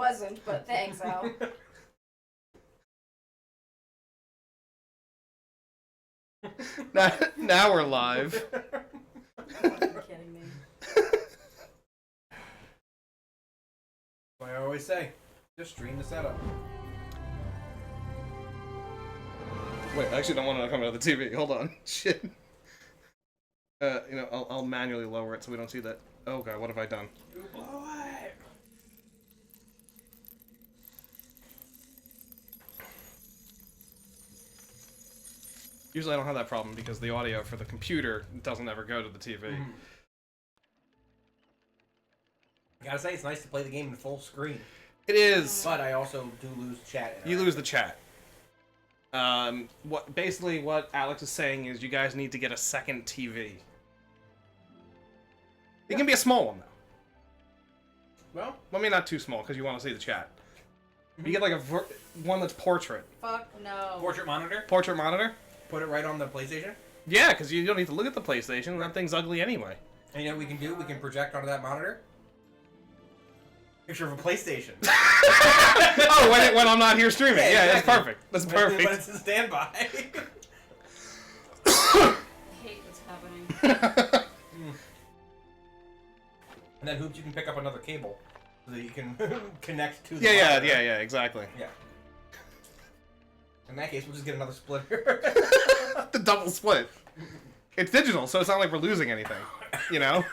wasn't, but thanks, Al. Now we're live. You're kidding me. Like I always say, just stream the setup. Wait, I actually don't want to come out of the TV. Hold on. Shit. I'll manually lower it so we don't see that. Oh god, what have I done? You blow it. Usually I don't have that problem because the audio for the computer doesn't ever go to the TV. Mm-hmm. I gotta say, it's nice to play the game in full screen. It is. But I also do lose chat. You lose the chat. What Alex is saying is you guys need to get a second TV. It can be a small one though. Well, I mean, not too small because you want to see the chat. You get like one that's portrait. Fuck no. portrait monitor. Portrait monitor? Put it right on the PlayStation. Yeah, because you don't need to look at the PlayStation. That thing's ugly anyway. And you know what we can do? We can project onto that monitor picture of a PlayStation. Oh, when I'm not here streaming. Yeah, exactly. That's perfect. That's perfect. But it's a standby. I hate what's happening. And then hoops, you can pick up another cable so that you can connect to the Yeah, monitor. exactly. Yeah. In that case, we'll just get another splitter. The double split. It's digital, so it's not like we're losing anything. You know?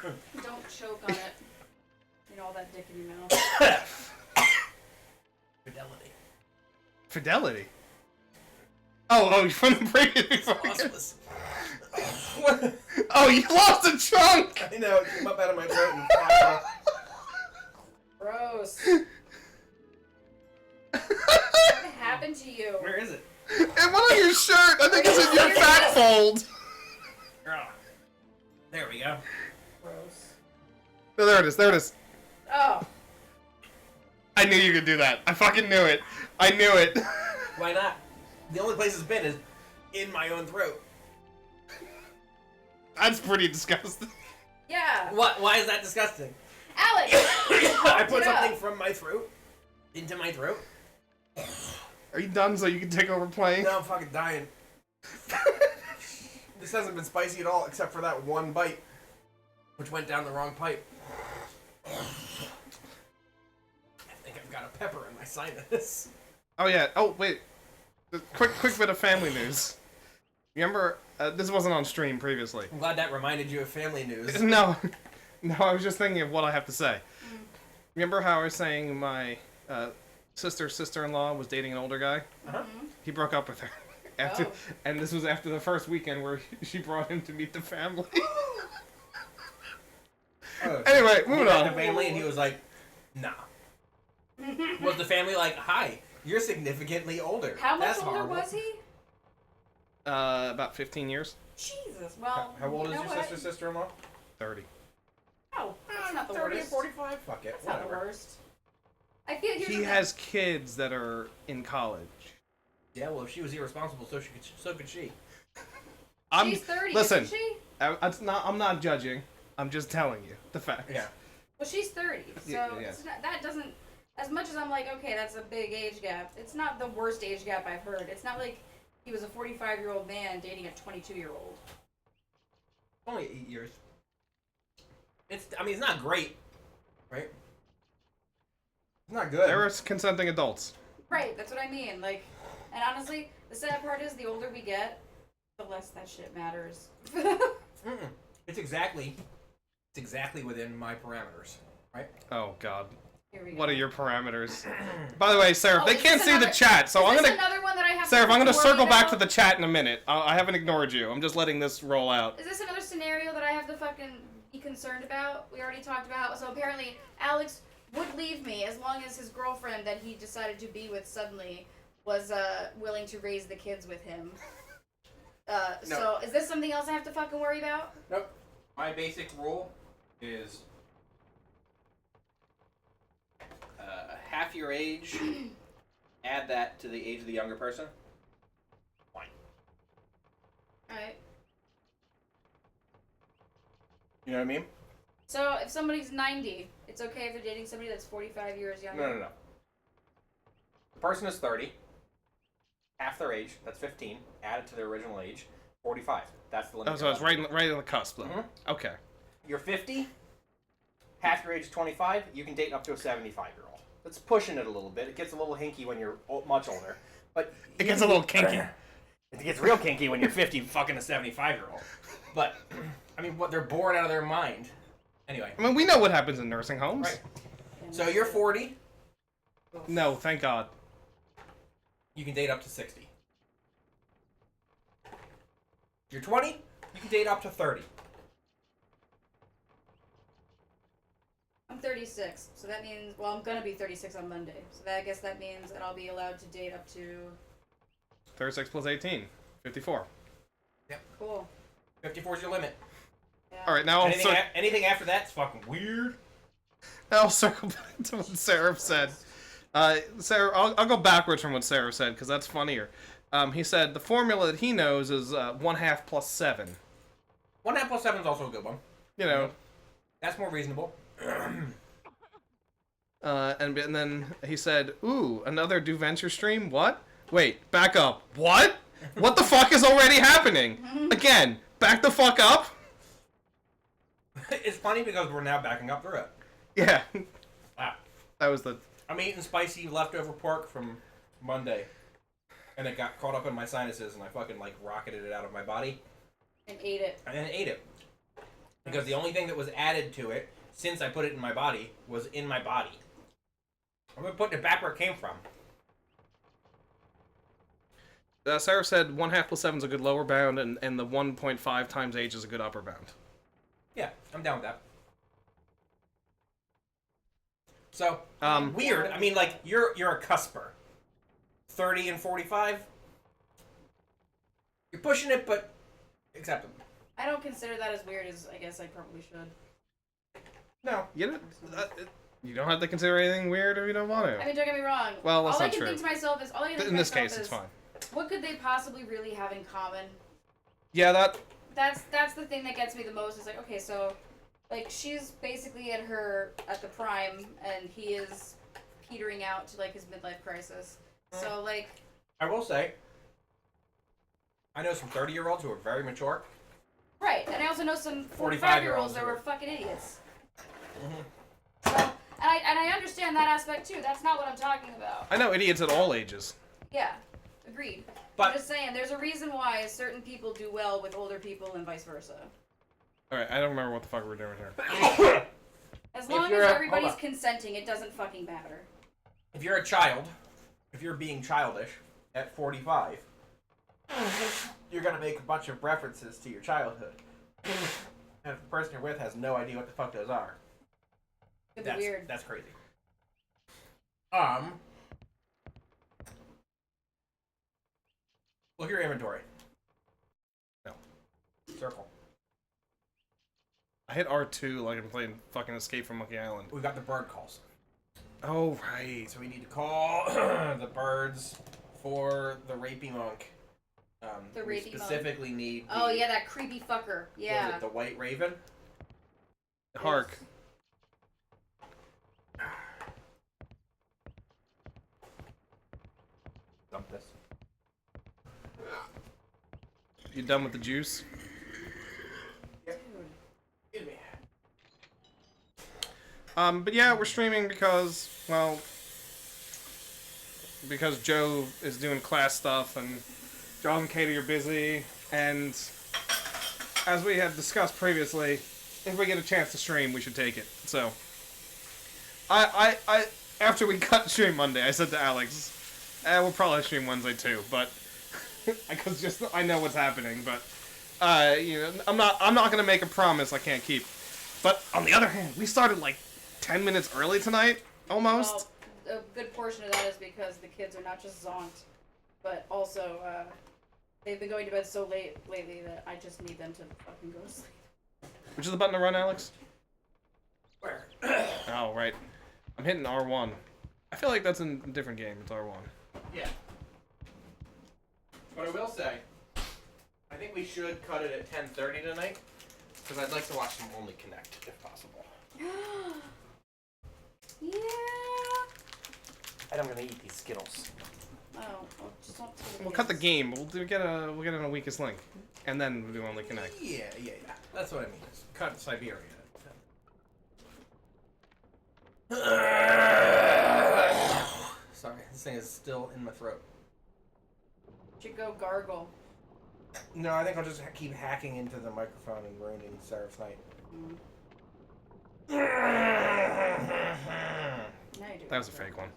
Don't choke on it. You know, all that dick in your mouth. Fidelity. Fidelity? Oh, you want to break it before Osmosis. Oh, you lost a chunk! I know, it came up out of my throat and fire. Gross. What happened to you? Where is it? It went on your shirt! I think it's in your fat fold! Oh. There we go. Gross. Oh, there it is. Oh. I knew you could do that. I fucking knew it. I knew it. Why not? The only place it's been is in my own throat. That's pretty disgusting. Yeah. What? Why is that disgusting? Alex! I put it something up. from my throat into my throat. Are you done so you can take over playing? No, I'm fucking dying. This hasn't been spicy at all, except for that one bite, which went down the wrong pipe. I think I've got a pepper in my sinus. Oh yeah. Oh wait. Quick bit of family news. Remember, this wasn't on stream previously. I'm glad that reminded you of family news. No, I was just thinking of what I have to say. Remember how I was saying my sister-in-law was dating an older guy? Uh-huh. He broke up with her. And this was after the first weekend where she brought him to meet the family. Oh, Anyway, he moving met on. the family, and he was like, "Nah." Was the family like, "Hi, you're significantly older"? How much That's older horrible. was he? About 15 years. Jesus. Well, How old you is know your what? sister-in-law? 30. Oh, that's not the 30 worst. or 45? Fuck it. That's not the whatever. worst. I feel here's the He thing. has kids that are in college. Yeah, well, if she was irresponsible, so could she. She's 30, Listen, isn't she? I'm not judging. I'm just telling you the facts. Yeah. Well, she's 30, so Yeah. It's not, that doesn't... As much as I'm like, okay, that's a big age gap, it's not the worst age gap I've heard. It's not like he was a 45-year-old man dating a 22-year-old. Only 8 years. It's not great, right? It's not good. There are consenting adults. Right, that's what I mean. Like, and honestly, the sad part is the older we get, the less that shit matters. Mm-mm. It's exactly within my parameters, right? Oh god. Here we go. What are your parameters? By the way, Sarah, Oh, they is can't this see the another- chat, so is I'm this gonna. another one that I have Sarah, to I'm gonna worry circle back to about? the chat in a minute. I haven't ignored you. I'm just letting this roll out. Is this another scenario that I have to fucking be concerned about? We already talked about. So apparently, Alex would leave me as long as his girlfriend that he decided to be with suddenly was willing to raise the kids with him. No. So is this something else I have to fucking worry about? Nope. My basic rule is half your age, add that to the age of the younger person. Fine. Alright. You know what I mean? So if somebody's 90, it's okay if they're dating somebody that's 45 years younger? No. The person is 30. Half their age, that's 15. Add it to their original age, 45. That's the limit. Oh, so it's right on the cusp, though. Mm-hmm. Okay. You're 50. Half your age is 25. You can date up to a 75-year-old. That's pushing it a little bit. It gets a little hinky when you're much older, but It gets a little kinky. It gets real kinky when you're 50 fucking a 75-year-old. But I mean, what, they're bored out of their mind. Anyway. I mean, we know what happens in nursing homes. Right. So you're 40. No, thank God. You can date up to 60. You're 20. You can date up to 30. I'm 36, so that means, well, I'm gonna be 36 on Monday. So I guess that means that I'll be allowed to date up to... 36 plus 18. 54. Yep. Cool. 54 is your limit. Yeah. Alright, now Anything after that's fucking weird. I'll circle back to what Sarah said. Sarah, I'll go backwards from what Sarah said, because that's funnier. He said the formula that he knows is 1/2 plus 7. 1/2 plus 7 is also a good one. You know. That's more reasonable. And then he said, ooh, another Do Venture stream? What? Wait, back up. What? What the fuck is already happening? Again, back the fuck up? It's funny because we're now backing up through it. Yeah. Wow. That was the... I'm eating spicy leftover pork from Monday. And it got caught up in my sinuses and I fucking like rocketed it out of my body. And ate it. And then ate it. Because the only thing that was added to it since I put it in my body was in my body. I'm putting it back where it came from. Sarah said 1/2 plus 7 is a good lower bound, and the 1.5 times age is a good upper bound. Yeah, I'm down with that. So, weird. I mean, like, you're a cusper. 30 and 45. You're pushing it, but acceptable. I don't consider that as weird as I guess I probably should. No. You don't have to consider anything weird if you don't want to. I mean, don't get me wrong. Well, that's all I not can true. think to myself is, In this case, it's fine. What could they possibly really have in common? Yeah, That's the thing that gets me the most. Is like, okay, so, like, she's basically at the prime, and he is petering out to like his midlife crisis. So like, I will say, I know some 30-year-olds who are very mature. right, and I also know some 45-year-olds 45-year-olds that were fucking idiots. Mm-hmm. So, and I understand that aspect too. That's not what I'm talking about. I know idiots at all ages. Yeah, agreed. But I'm just saying, there's a reason why certain people do well with older people and vice versa. Alright, I don't remember what the fuck we're doing here. As long as everybody's consenting, it doesn't fucking matter. if you're a child, if you're being childish at 45, you're going to make a bunch of references to your childhood. And if the person you're with has no idea what the fuck those are, It'd be weird. That's crazy. Look at your inventory. No. Circle. I hit R2 like I'm playing fucking Escape from Monkey Island. We've got the bird calls. Oh, right. So we need to call the birds for the rapey monk. The we rapey specifically need the, Oh yeah, that creepy fucker. Yeah. what is it, the white raven? Hark. Dump this. You done with the juice? Excuse me. But yeah, we're streaming because, well, because Joe is doing class stuff and John and Katie are busy, and as we had discussed previously, if we get a chance to stream, we should take it. So, I after we cut stream Monday, I said to Alex, we'll probably stream Wednesday too, but because just I know what's happening, but you know, I'm not gonna make a promise I can't keep. But on the other hand, we started like 10 minutes early tonight, almost. Well, a good portion of that is because the kids are not just zonked, but also they've been going to bed so late lately that I just need them to fucking go to sleep. Which is the button to run, Alex? Where? Oh, right. I'm hitting R1. I feel like that's in a different game. It's R1. Yeah. But I will say, I think we should cut it at 10:30 tonight, because I'd like to watch them only connect, if possible. Yeah. I And I'm gonna eat these Skittles. Oh, well, just don't take We'll cut the game. We'll get in a weakest link, and then we'll do only connect. Yeah. That's what I mean. Cut Syberia. Sorry, this thing is still in my throat. Should go gargle. No, I think I'll just keep hacking into the microphone and ruining Seraph's night. Now you do. That was a fake one.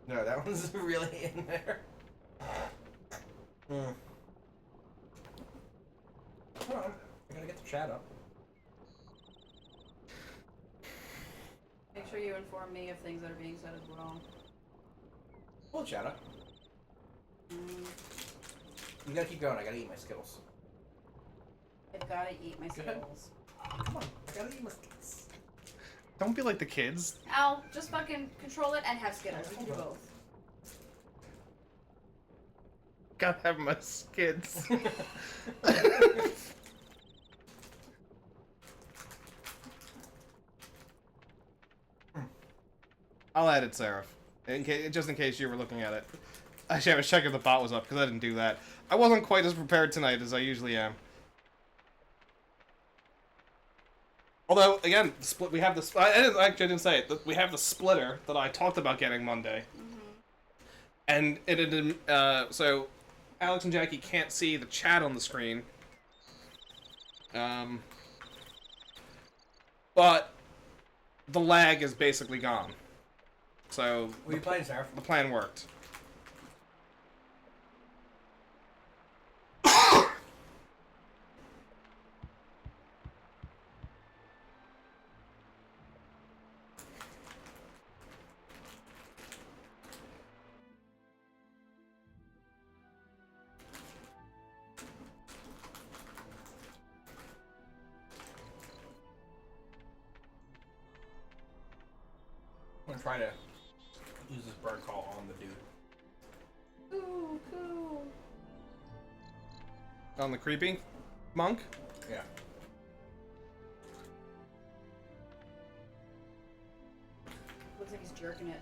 No, that one's really in there. Hold on. I gotta get the chat up. Make sure you inform me of things that are being said as well. We'll chat up. You gotta keep going. I gotta eat my Skittles. I've gotta eat my Good. Skittles. Come on. I gotta eat my Skittles. Don't be like the kids. Al, just fucking control it and have Skittles. You can do both. Gotta have my skids. I'll add it, Seraph. Just in case you were looking at it. Actually, I was checking if the bot was up, because I didn't do that. I wasn't quite as prepared tonight as I usually am. Although, again, split. We have the. I didn't say it. We have the splitter that I talked about getting Monday, and it so Alex and Jackie can't see the chat on the screen. But the lag is basically gone. So What are you playing, Seraph? the plan worked. I'm gonna try to use this bird call on the dude. Ooh, cool. On the creepy monk? Yeah. Looks like he's jerking it.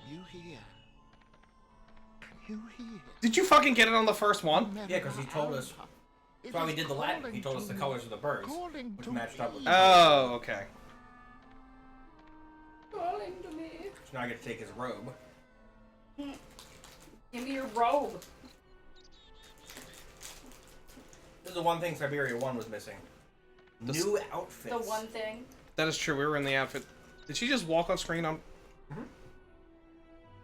You here? You here? Did you fucking get it on the first one? Yeah, because he told us. That's why we did the Latin. He told us the colors of the birds, which matched up with. Oh, okay. Calling to me. So now I get to take his robe. Give me your robe. This is the one thing Syberia 1 was missing. New outfits. The one thing. That is true. We were in the outfit. Did she just walk on screen on?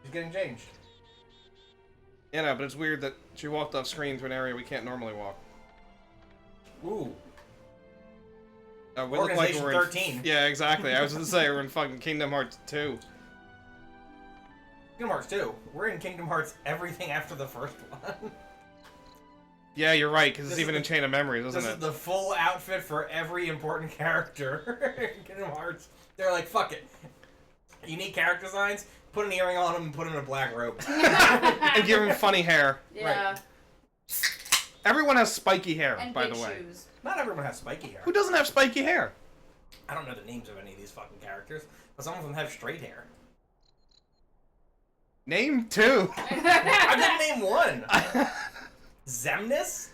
He's getting changed. Yeah, no, but it's weird that she walked off screen to an area we can't normally walk. Ooh. We look like Organization we're in, 13. Yeah, exactly. I was gonna say we're in fucking Kingdom Hearts 2. Kingdom Hearts 2. We're in Kingdom Hearts everything after the first one. Yeah, you're right, because it's This even is in Chain of Memories, isn't This it? is the full outfit for every important character in Kingdom Hearts. They're like, fuck it. You need character designs? Put an earring on him and put him in a black robe. And give him funny hair. Yeah. Everyone has spiky hair, And by big the way. shoes. Not everyone has spiky hair. Who doesn't have spiky hair? I don't know the names of any of these fucking characters, but some of them have straight hair. Name 2. I didn't name one. Zemnis?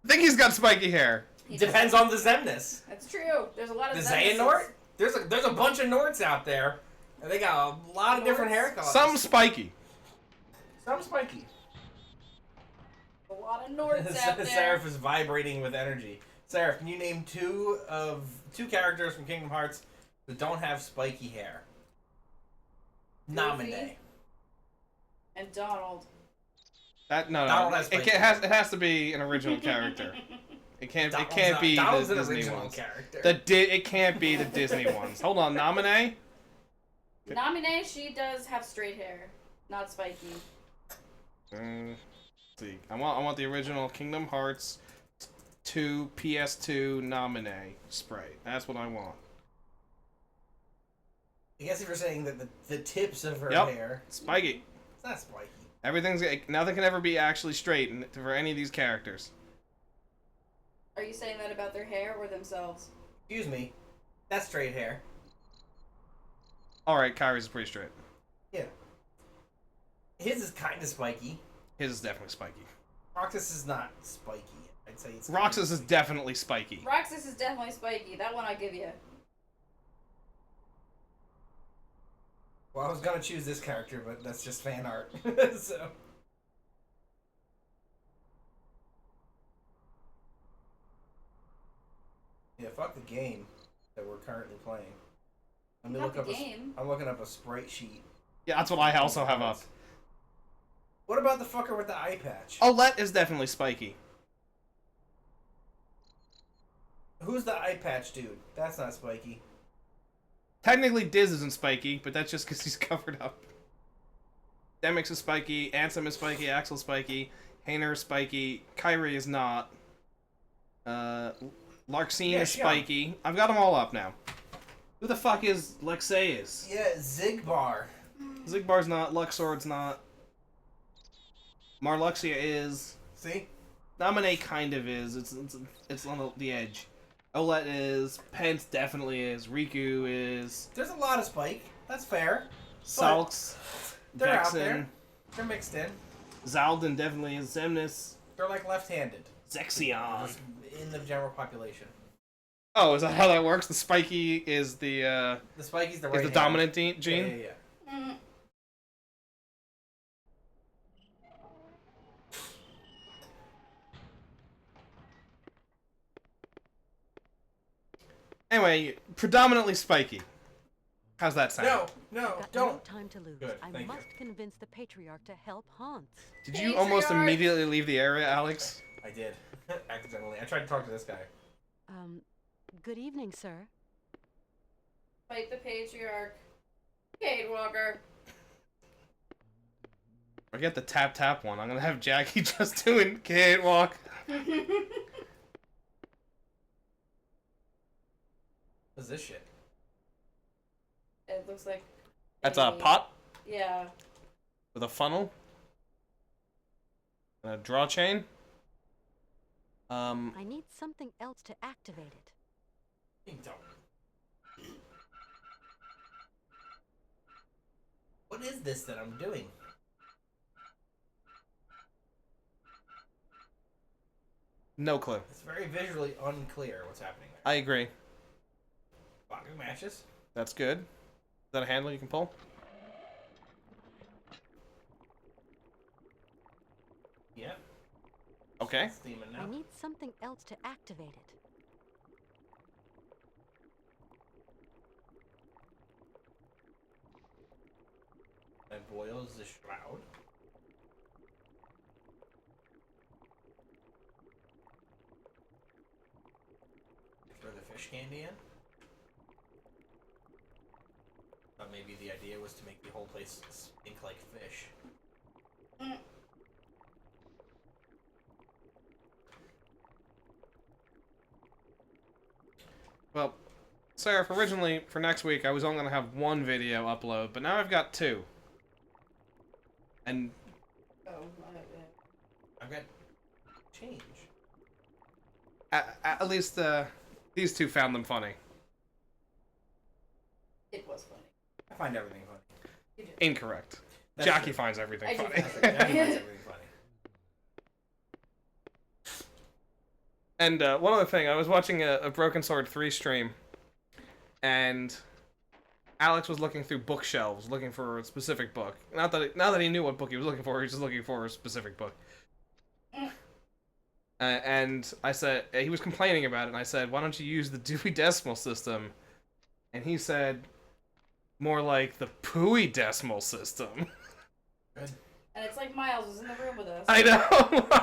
I think he's got spiky hair. Depends on the Zemnis. That's true. There's a lot of The Zemnises. Xehanort? There's a bunch of Norts out there. And they got a lot of different hair colors. Some spiky. Some spiky. A lot of Nords out there. Seraph is vibrating with energy. Seraph, can you name two characters from Kingdom Hearts that don't have spiky hair? Goofy. Nominee. And Donald. No. Donald has It spiky it has to be an original character. It can't be Donald's the an Disney original ones. character. It can't be the Disney ones. Hold on, Nominee? Naminé, she does have straight hair, not spiky. Let's see. I want the original Kingdom Hearts 2 PS2 Nominee spray. That's what I want. I guess if you're saying that the tips of her Yep. hair, Spiky. it's not spiky. Nothing can ever be actually straight for any of these characters. Are you saying that about their hair or themselves? Excuse me. That's straight hair. Alright, Kyrie's is pretty straight. Yeah. His is kind of spiky. His is definitely spiky. Roxas is not spiky. I'd say it's... Roxas is definitely spiky. Roxas is definitely spiky. That one I give you. Well, I was gonna choose this character, but that's just fan art. So... Yeah, fuck the game that we're currently playing. Let me Not look the up game. I'm looking up a sprite sheet. Yeah, that's what I also have up. What about the fucker with the eye patch? Olette is definitely spiky. Who's the eye patch dude? That's not spiky. Technically, Diz isn't spiky, but that's just because he's covered up. Demix is spiky, Ansem is spiky, Axel's spiky, Hainer is spiky, Kyrie is not. Larxene is spiky. I've got them all up now. Who the fuck is Lexaeus? Yeah, Zigbar. Zigbar's not, Luxord's not. Marluxia is. See? Naminé kind of is. It's on the edge. Olette is. Pence definitely is. Riku is. There's a lot of spike. That's fair. Salks. They're out Vexen. there. They're mixed in. Zaldin definitely is. Zemnis. They're like left-handed. Zexion. Just in the general population. Oh, is that how that works? The spiky is the The spiky's the right is the hand. dominant gene? Yeah. Mm. Anyway, predominantly spiky. How's that sound? No, Got don't. no time to lose. Good, I thank must you. convince the patriarch to help Hans. Did you almost Patriarch. immediately leave the area, Alex? I did. Accidentally. I tried to talk to this guy. Good evening, sir. Fight the patriarch. Cade Walker. Forget the tap tap one. I'm gonna have Jackie just doing catwalk. What's this shit? It looks like. That's a pot Yeah. with a funnel and a draw chain. I need something else to activate it. You don't. What is this that I'm doing? No clue. It's very visually unclear what's happening there. I agree. Boxing matches? That's good. Is that a handle you can pull? Yeah. Okay. Steaming I now. need something else to activate it. And boils the shroud. Throw the fish candy in. Thought maybe the idea was to make the whole place stink like fish. Well, Sarah, originally for next week I was only gonna have one video upload, but now I've got two. And Oh, I've got change. at least these two found them funny. it was funny. I find everything funny. You did. Incorrect. That's Jackie true. finds everything I do funny. find Jackie finds everything funny. And one other thing, I was watching a Broken Sword 3 stream, and Alex was looking through bookshelves, looking for a specific book. Not that he knew what book he was looking for, he was just looking for a specific book. And I said, he was complaining about it, and I said, why don't you use the Dewey Decimal System? And he said, more like the Pooey Decimal System. Good. And it's like Miles was in the room with us. I know!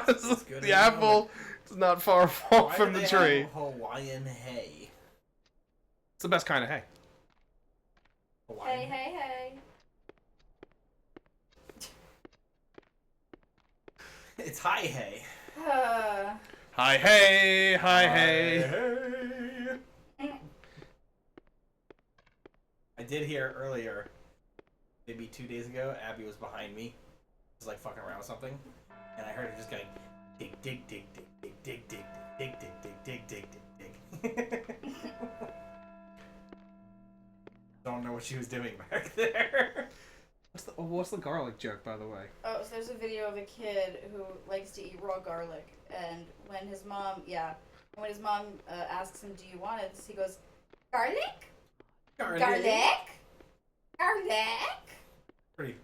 That's good The in the apple is not far fall Why from do the they tree. have Hawaiian hay. It's the best kind of hay. Hawaiian Hey, hey, hey. It's high hay. Hi hey, hi hey. Hey. I did hear earlier, maybe 2 days ago, Abby was behind me. Was like fucking around with something. And I heard her just going dig, dig, dig, dig, dig, dig, dig, dig, dig, dig, dig, dig, dig, dig. don't know what she was doing back there. What's the garlic joke, by the way? Oh, so there's a video of a kid who likes to eat raw garlic, and when his mom, asks him, "Do you want it?" he goes, "Garlic, garlic."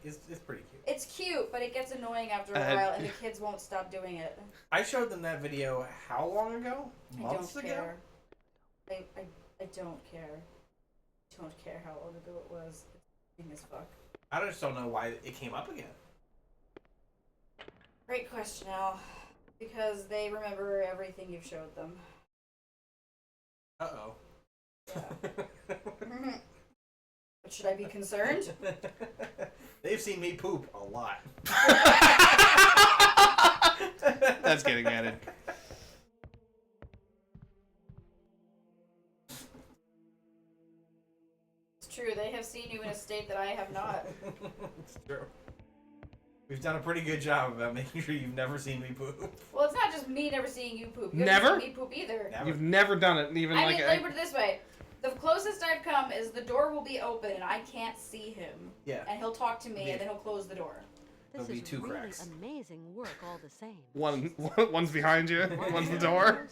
It's pretty cute. It's cute, but it gets annoying after a while, and the kids won't stop doing it. I showed them that video how long ago? Months I don't ago? care. I don't care. I don't care how long ago it was. It's annoying as fuck. I just don't know why it came up again. Great question, Al. Because they remember everything you've showed them. Uh-oh. Yeah. But should I be concerned? They've seen me poop a lot. That's getting added. It's true, they have seen you in a state that I have not. It's true. We've done a pretty good job about making sure you've never seen me poop. Well, it's not just me never seeing you poop. You Never? haven't seen me poop either. Never. You've never done it, even I like. mean, let me put it this way. The closest I've come is the door will be open and I can't see him. Yeah. And he'll talk to me and then he'll close the door. This There'll be is two really cracks. amazing work all the same. One's behind you, one's the door.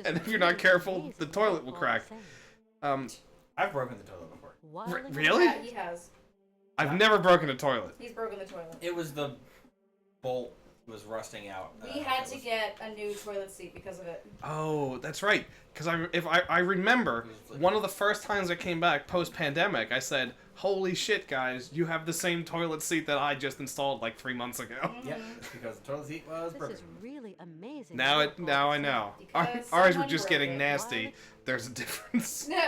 And if you're not careful, the toilet will crack. I've broken the toilet before. Really? Yeah, he has. I've never broken a toilet. He's broken the toilet. It was the bolt was rusting out. We had to get a new toilet seat because of it. Oh, that's right. Because I remember one of the first times I came back post-pandemic, I said, "Holy shit, guys! You have the same toilet seat that I just installed like 3 months ago." Yeah, because the toilet seat was This broken. is really amazing. Now work all I the same. know. Because Ours were someone just broke getting it. nasty. There's a difference. No.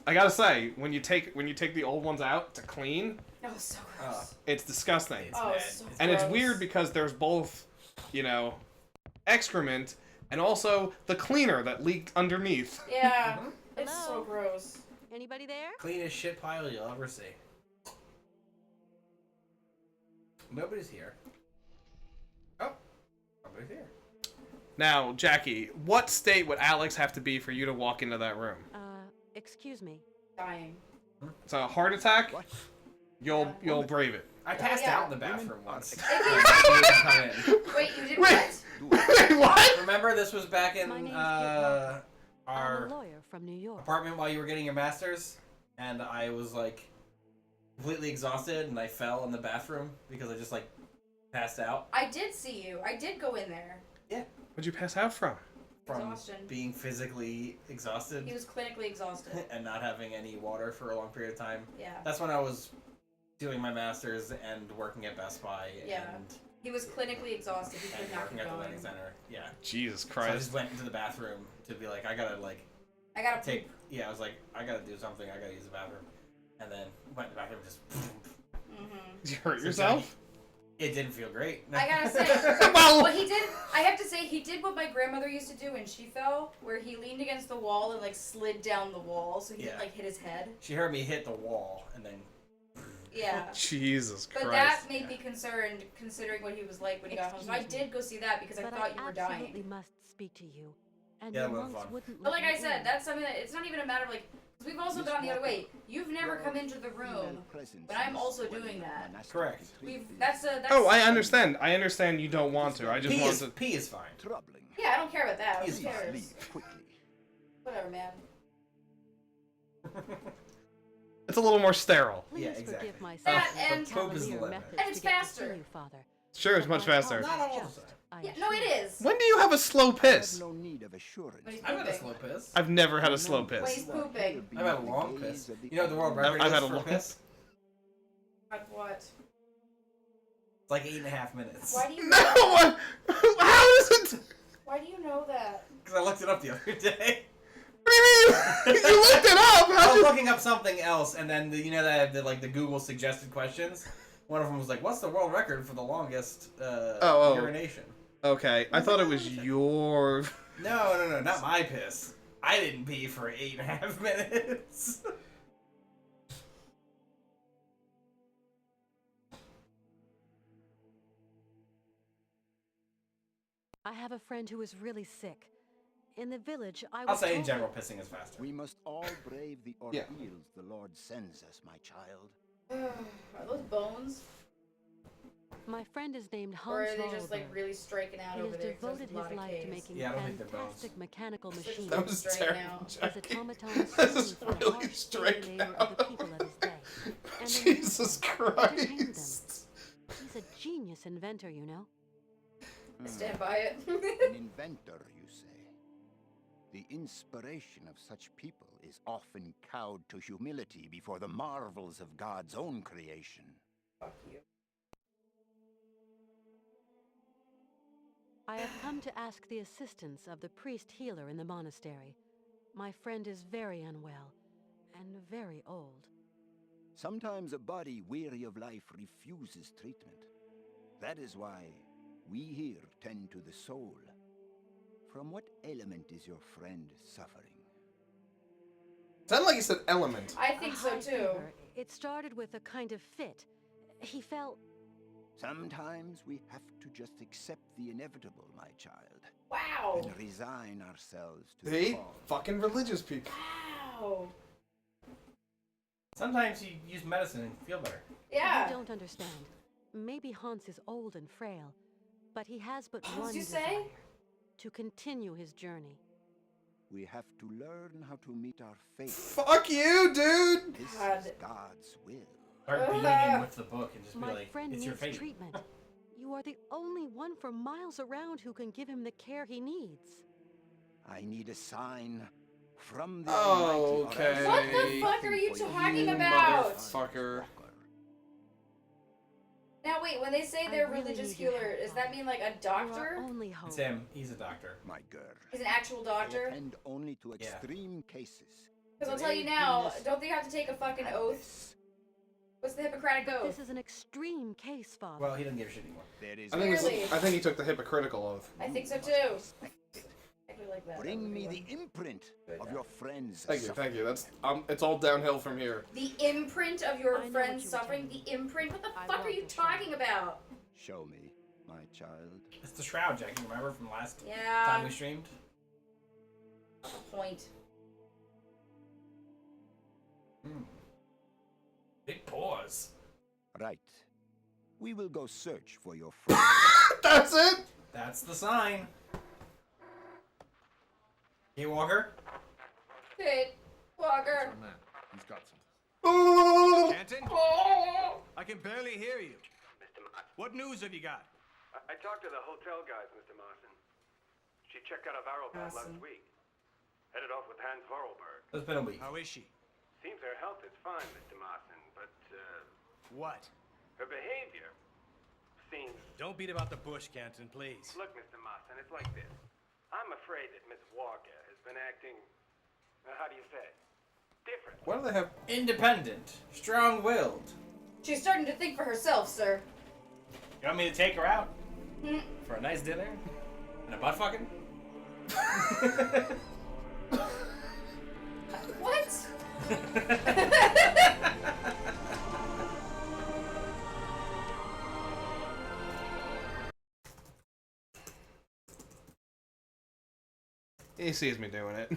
I gotta say, when you take the old ones out to clean, Oh, so gross. it's disgusting. It's Oh, bad. so And it's gross. weird because there's both, excrement and also the cleaner that leaked underneath. Yeah. Mhm. It's so Hello? gross. Anybody there? Cleanest shit pile you'll ever see. Nobody's here. Oh, nobody's here. Now, Jackie, what state would Alex have to be for you to walk into that room? Excuse me. Dying. It's a heart attack? What? You'll brave it. I passed yeah. out in the bathroom once. If Come in. Wait, you did Wait. what? Wait, what? Remember, this was back in My name's Kate I'm our a lawyer from New York. apartment while you were getting your master's, and I was like completely exhausted, and I fell in the bathroom because I just like passed out I did see you. I did go in there. What'd you pass out from? from Exhaustion. being physically exhausted He was clinically exhausted. and not having any water for a long period of time. Yeah. That's when I was doing my master's and working at Best Buy Yeah. and, He was clinically exhausted. He could and not working keep at the going. Learning Center. Yeah. Jesus So I Christ. just went into the bathroom to be like, I gotta like I gotta take. poop. Yeah, I was like, I gotta do something. I gotta use the bathroom, and then went to the bathroom. Just. Mm-hmm. Did you hurt So yourself? It didn't feel great. I gotta say, Well- what he did, I have to say, he did what my grandmother used to do when she fell, where he leaned against the wall and like slid down the wall, so he Yeah. didn't like hit his head. She heard me hit the wall, and then. Yeah. Jesus But Christ. that made me concerned, considering what he was like when he got home. So I Excuse me. did go see that because I But thought you were absolutely dying. must speak to you. And Yeah, your that was monks fun. wouldn't But let like I me said, in. that's something that it's not even a matter of like, because we've also gone the other way. You've never come into the room, but I'm also doing that. Correct. That's Oh, I understand. I understand you don't want to. I just Pee want is, to. pee is fine. Troubling. Yeah, I don't care about that. Who Please cares? Leave quickly. Whatever, man. It's a little more sterile. Please Yeah, exactly. forgive my That sense and- of Poop is the cavalier limit. methods And it's to get to faster. see you, Father. Sure, it's But much my faster. heart Not all is the just, time. I Yeah, assure no, it you. is. When do you have a slow I piss? have no need of assurance. When he's I've had a pooping. slow piss. I've never had a slow When piss. he's pooping. I've had a long piss. You know what the world record I've is had a for long- piss? Like what? It's like 8.5 minutes. Why do you No! know that? How is it? Why do you know that? Because I looked it up the other day. What do you mean? You looked it up! I How was did... looking up something else, and then you know that the Google suggested questions. One of them was like, "What's the world record for the longest urination?" Okay, I thought it was your... No, not my piss. I didn't pee for 8.5 minutes. I have a friend who is really sick. In the village, I I'll was say in told general, pissing is faster. We must all brave the Yeah. ordeals the Lord sends us, my child. Are those bones? my friend is named Or Hans are they just like Wahlberg. really striking out He over has there? 'Cause there's devoted a lot his of life to caves. making Yeah, I don't think they're fantastic bones. mechanical machines. That was Straight terrible. out. His Jackie. automatons This served is for the really harsh straight daily labor of the out. people of his day. And Jesus entertained them. Christ. He's a genius inventor, you know. I stand by it. An inventor, you say? The inspiration of such people is often cowed to humility before the marvels of God's own creation. Fuck you. I have come to ask the assistance of the priest healer in the monastery. My friend is very unwell and very old. Sometimes a body weary of life refuses treatment. That is why we here tend to the soul. From what element is your friend suffering? Sounded like he said element. I think so High too. fever. It started with a kind of fit. He felt Sometimes we have to just accept the inevitable, my child, Wow. and resign ourselves to the They fall. fucking religious people. Wow. Sometimes you use medicine and feel better. You Yeah. don't understand. Maybe Hans is old and frail, but he has but Hans, one you desire: say? to continue his journey. We have to learn how to meet our fate. Fuck you, dude! This God. is God's will. Start beating him with the book and just be My like, friend it's needs your fate. treatment. You are the only one for miles around who can give him the care he needs. I need a sign from the Oh, Almighty. or else okay. What I the will fuck are you for talking you, about? Motherfucker. Now wait, when they say I they're really religious need your healer, help, does that Father. mean like a You are doctor? only hope. It's him. He's a doctor. My girl. He's an actual I doctor? attend only to Yeah. extreme cases. Because I'll tell you now, don't they have to take a fucking oath? What's the Hippocratic Oath? This is an extreme case, Father. Well, he doesn't give a shit anymore. There is I think, Clearly. I think he took the hypocritical oath. I think so too. I do like that. That Bring would me be the one. imprint of your friend's Thank you, suffering. thank you. That's it's all downhill from here. The imprint of your I know what friend's you were suffering? telling The imprint? What the I fuck are want you this shroud. talking about? Show me, my child. It's the shroud, Jackie. Remember from last time Yeah. we streamed? Point. Big pause. Right. We will go search for your friend. That's it. That's the sign. Hey, Walker. Hey, Walker. Man, he's got something. Oh, Canton? Oh. I can barely hear you. What news have you got? I talked to the hotel guys, Mr. Marson. She checked out of Arrowbad last Awesome. week. Headed off with Hans Horrelberg. It's been a week. How is she? Seems her health is fine, Mr. Marson, but What? her behavior seems... Don't beat about the bush, Canton, please. Look, Mr. Marson, it's like this. I'm afraid that Miss Walker has been acting... how do you say? Different. why do they have? Independent. Strong-willed. She's starting to think for herself, sir. You want me to take her out? Hmm. For a nice dinner? And a butt fucking? What? He sees me doing it.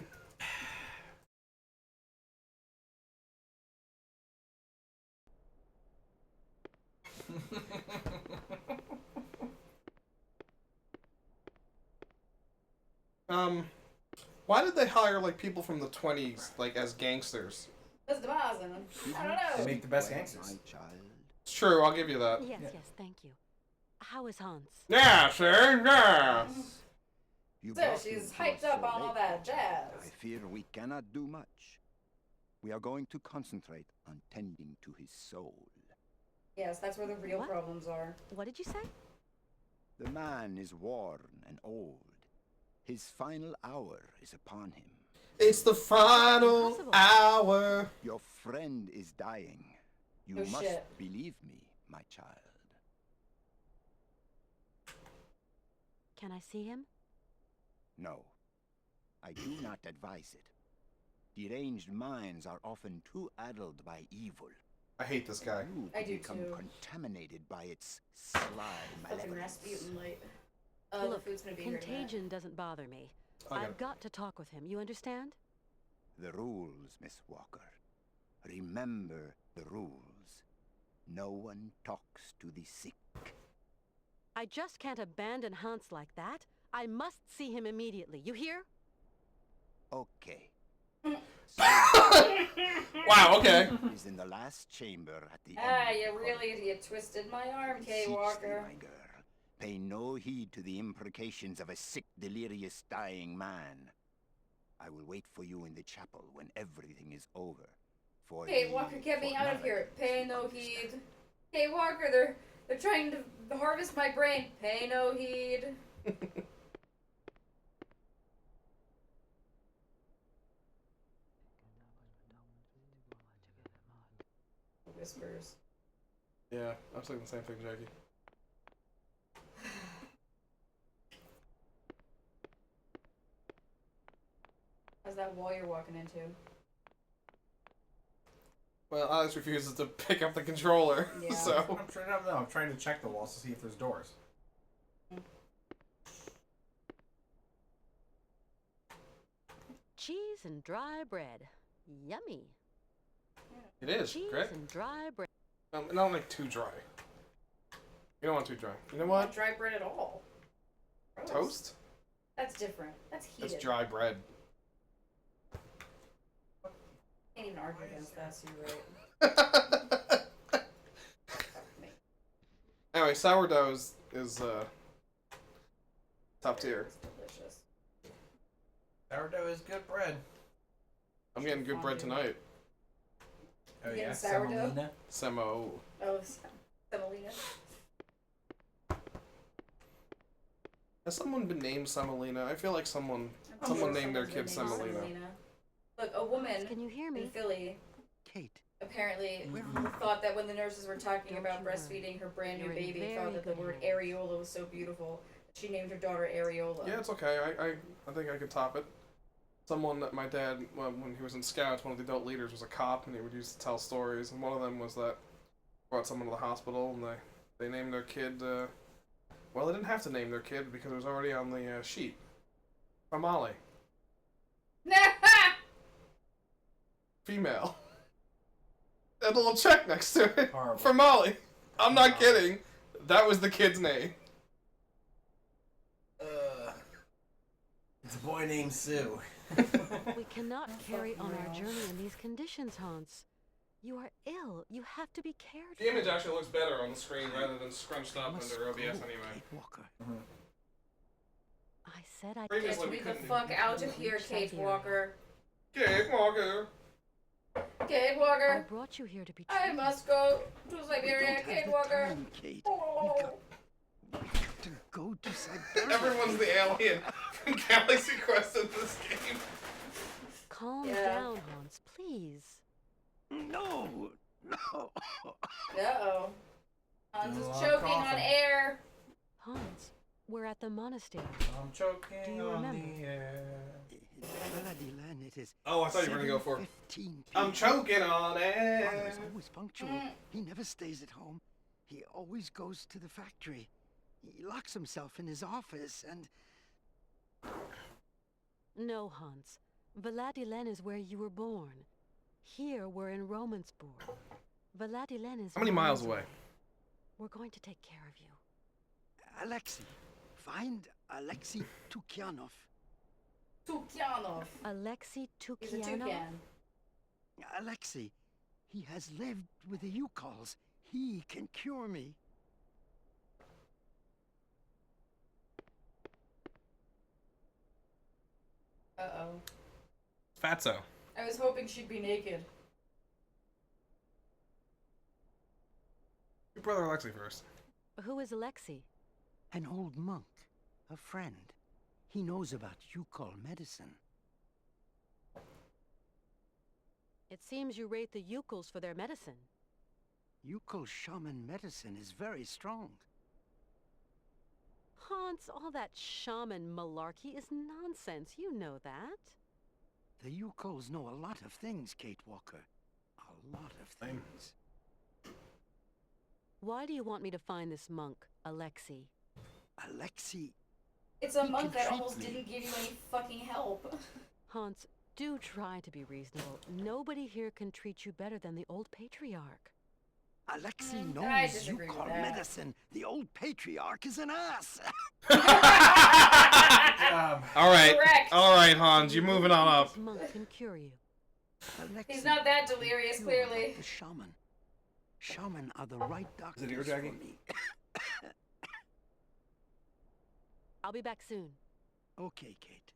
Why did they hire like people from the 20s like as gangsters? Mr. Marson. I don't They know. make the best Well, gangsters. my child. It's true. I'll give you that. Yes, yes, thank you. How is Hans? Yeah, sure. Yeah. You So brought she's him to hyped us up so on all late. that jazz. I fear we cannot do much. We are going to concentrate on tending to his soul. Yes, that's where the real What? problems are. What did you say? The man is worn and old. His final hour is upon him. It's the final Impossible. hour. Your friend is dying. You No must shit. believe me, my child. Can I see him? No, I do not advise it. Deranged minds are often too addled by evil. I hate this guy. You I to do become too. contaminated by its sly Fucking malevolence. Rasputin light. Oh, the Look, food's gonna be here tonight. contagion doesn't bother me. Okay. I've got to talk with him, you understand? The rules, Miss Walker. Remember the rules. No one talks to the sick. I just can't abandon Hans like that. I must see him immediately, you hear? Okay. Wow, okay. Is in the last chamber at the Ah, end. you really, you twisted my arm, Kay Beseech thee, Walker. my girl. Pay no heed to the imprecations of a sick, delirious, dying man. I will wait for you in the chapel when everything is over. For Kay the Walker, get me out of here. formalities, Pay you no understand. heed. Kay Walker, they're trying to harvest my brain. Pay no heed. Whispers. Yeah, I'm saying the same thing, Jackie. How's that wall you're walking into? Well, Alex refuses to pick up the controller, Yeah. so... I'm trying to check the walls to see if there's doors. Cheese and dry bread. Yummy. It is, Cheese correct? and dry bread. Not like too dry. You don't want too dry. You know Not what? dry bread at all. Gross. Toast? That's different. That's heated. That's dry bread. Can't even argue against that, so you're right. Fuck me. Anyway, sourdough is top tier. It's delicious. Sourdough is good bread. I'm getting good bread tonight. Oh Getting yeah, sourdough? semolina. Semo. Oh, semolina. Has someone been named Semolina? I feel like someone named their kid someone's Semolina. Look, a woman Can you hear in me? Philly Kate, apparently thought that when the nurses were talking Don't about you worry. breastfeeding her brand new You're in baby, very thought that the good word hands. areola was so beautiful that she named her daughter Areola. Yeah, it's okay. I think I could top it. Someone that my dad, when he was in Scouts, one of the adult leaders was a cop, and he would use to tell stories. And one of them was that brought someone to the hospital, and they named their kid. Well, they didn't have to name their kid because it was already on the sheet. For Molly, female. A little check next to it Horrible. for Molly. I'm not kidding. That was the kid's name. It's a boy named Sue. We cannot carry on our journey in these conditions, Hans. You are ill. You have to be cared The image for. actually looks better on the screen rather than scrunched up must under OBS go, anyway. Kate Walker. I said I Previously, Get we me the couldn't. fuck out of here, Kate Syberia. Walker. Kate Walker. Kate I Walker. brought you here to be I treated. must go to We don't Syberia, have Kate the Walker. time, Kate. Oh. We got to go to Syberia. Everyone's the alien from Galaxy Quest in this game. Calm Yeah. down, Hans, please. No, no. Uh-oh. Hans is No, I'm choking on coughing. air. Hans, we're at the monastery. I'm choking Do you on remember? the air. Bloody land, it is. Oh, I thought you were gonna go for. 7:15 I'm p.m. choking on Father it. is always punctual. He never stays at home. He always goes to the factory. He locks himself in his office and... No, Hans. Vladilen is where you were born. Here we're in Romansburg. Vladilen is How many miles away? We're going to take care of you. Alexei. Find Alexei Tukyanov. Tukyanov. Alexei He's a Tukyanov? toucan. Alexei. He has lived with the Yukols. He can cure me. Uh-oh. Fatso. I was hoping she'd be naked. Your brother Alexei first. Who is Alexei? An old monk. A friend. He knows about Yukol medicine. It seems you rate the Yukols for their medicine. Yukol shaman medicine is very strong. Hans, all that shaman malarkey is nonsense. You know that. The Yukols know a lot of things, Kate Walker. A lot of Same. things. Why do you want me to find this monk, Alexei? Alexei It's a He monk can that treat almost me. didn't give you any fucking help. Hans, do try to be reasonable. Nobody here can treat you better than the old patriarch. Alexei I knows you disagree with call that. medicine. The old patriarch is an ass. All right, Correct. all right, Hans, you're moving on up. This monk can cure you. Alexei He's not that has a delirious, cure clearly. about the shaman. Shaman are the right doctors ear for jacking? me. I'll be back soon. Okay, Kate.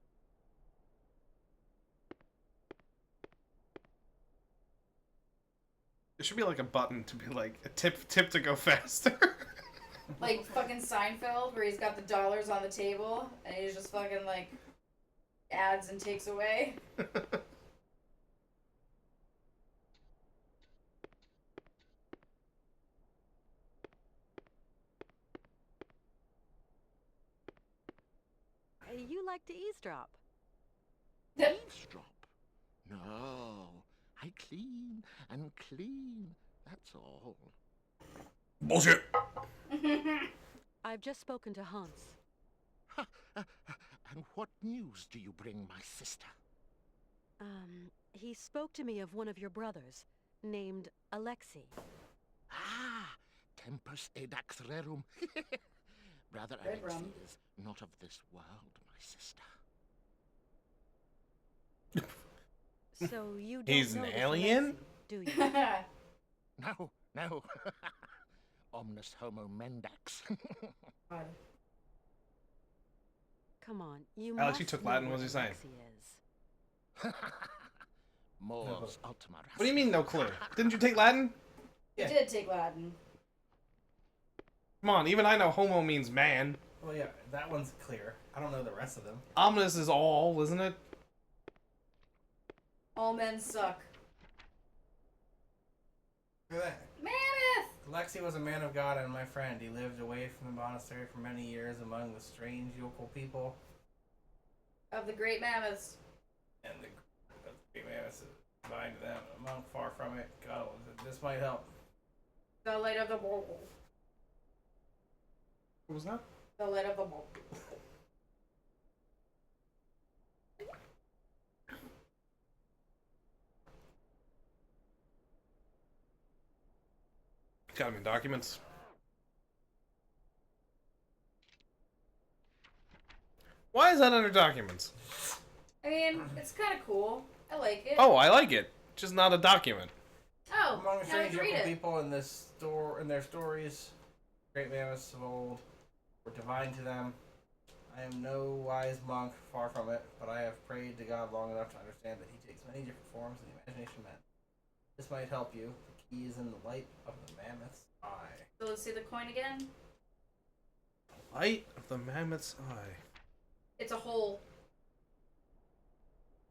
There should be like a button to be like a tip to go faster. Like fucking Seinfeld, where he's got the dollars on the table, and he's just fucking like adds and takes away. You like to eavesdrop. Eavesdrop? No. I clean and clean. That's all. Bullshit. I've just spoken to Hans. And what news do you bring, my sister? He spoke to me of one of your brothers, named Alexei. Ah, tempus edax rerum. Brother Red Alexei rum. is not of this world, my sister. So you don't He's know an this alien? Alexei, do you? No, no. Omnis homo mendax. God. Come on, you Alex, you must took know Latin, what what was he saying? Alexei is. Mors ultima What do you mean, no clue? Didn't you take Latin? He did take Latin. Come on, even I know homo means man. Well, yeah, that one's clear. I don't know the rest of them. Omnis is all, isn't it? All men suck. Look at that. Mammoth! Alexei was a man of God and my friend. He lived away from the monastery for many years among the strange yokel people. Of the great mammoths. And the great man is divine to them. A monk far from it. God, this might help. The light of the bowl. What was that? The light of the bowl. Got him in documents. Why is that under documents? I mean, it's kind of cool. I like it. Oh, I like it. Just not a document. Oh, Among the now I have strange to read yokel it. people in this store, in their stories, great mammoths of old were divine to them. I am no wise monk, far from it, but I have prayed to God long enough to understand that He takes many different forms in the imagination of man. This might help you. The key is in the light of the mammoth's eye. So let's see the coin again. Light of the mammoth's eye. It's a hole.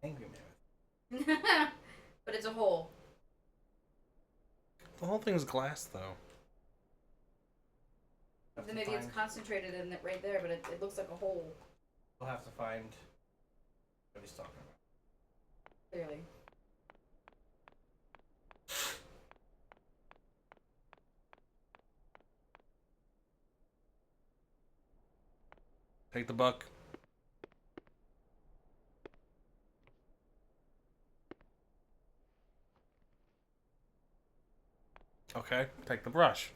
Angry mammoth. But it's a hole. The whole thing's glass, though. Have Then to maybe it's find- concentrated in it right there, but it looks like a hole. We'll have to find what he's talking about. Clearly. Take the buck. Okay, take the brush.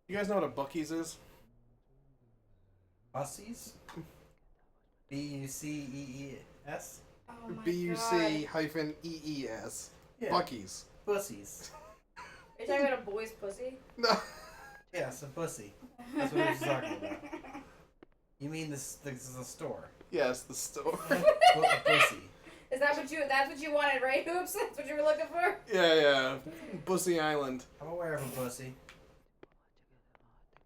You guys know what a Buc-ee's is? Bussies? B-U-C-E-E-S? Oh my god. B-U-C-hyphen-E-E-S. Yeah. Buc-ee's. Bussies. Are you talking about a boy's pussy? No. Yes, a bussy. That's what he was talking about. You mean this is a store? Yes, the store. A bussy. Is that what that's what you wanted, right, Hoops? That's what you were looking for? Yeah. Bussy Island. I'm aware of a bussy.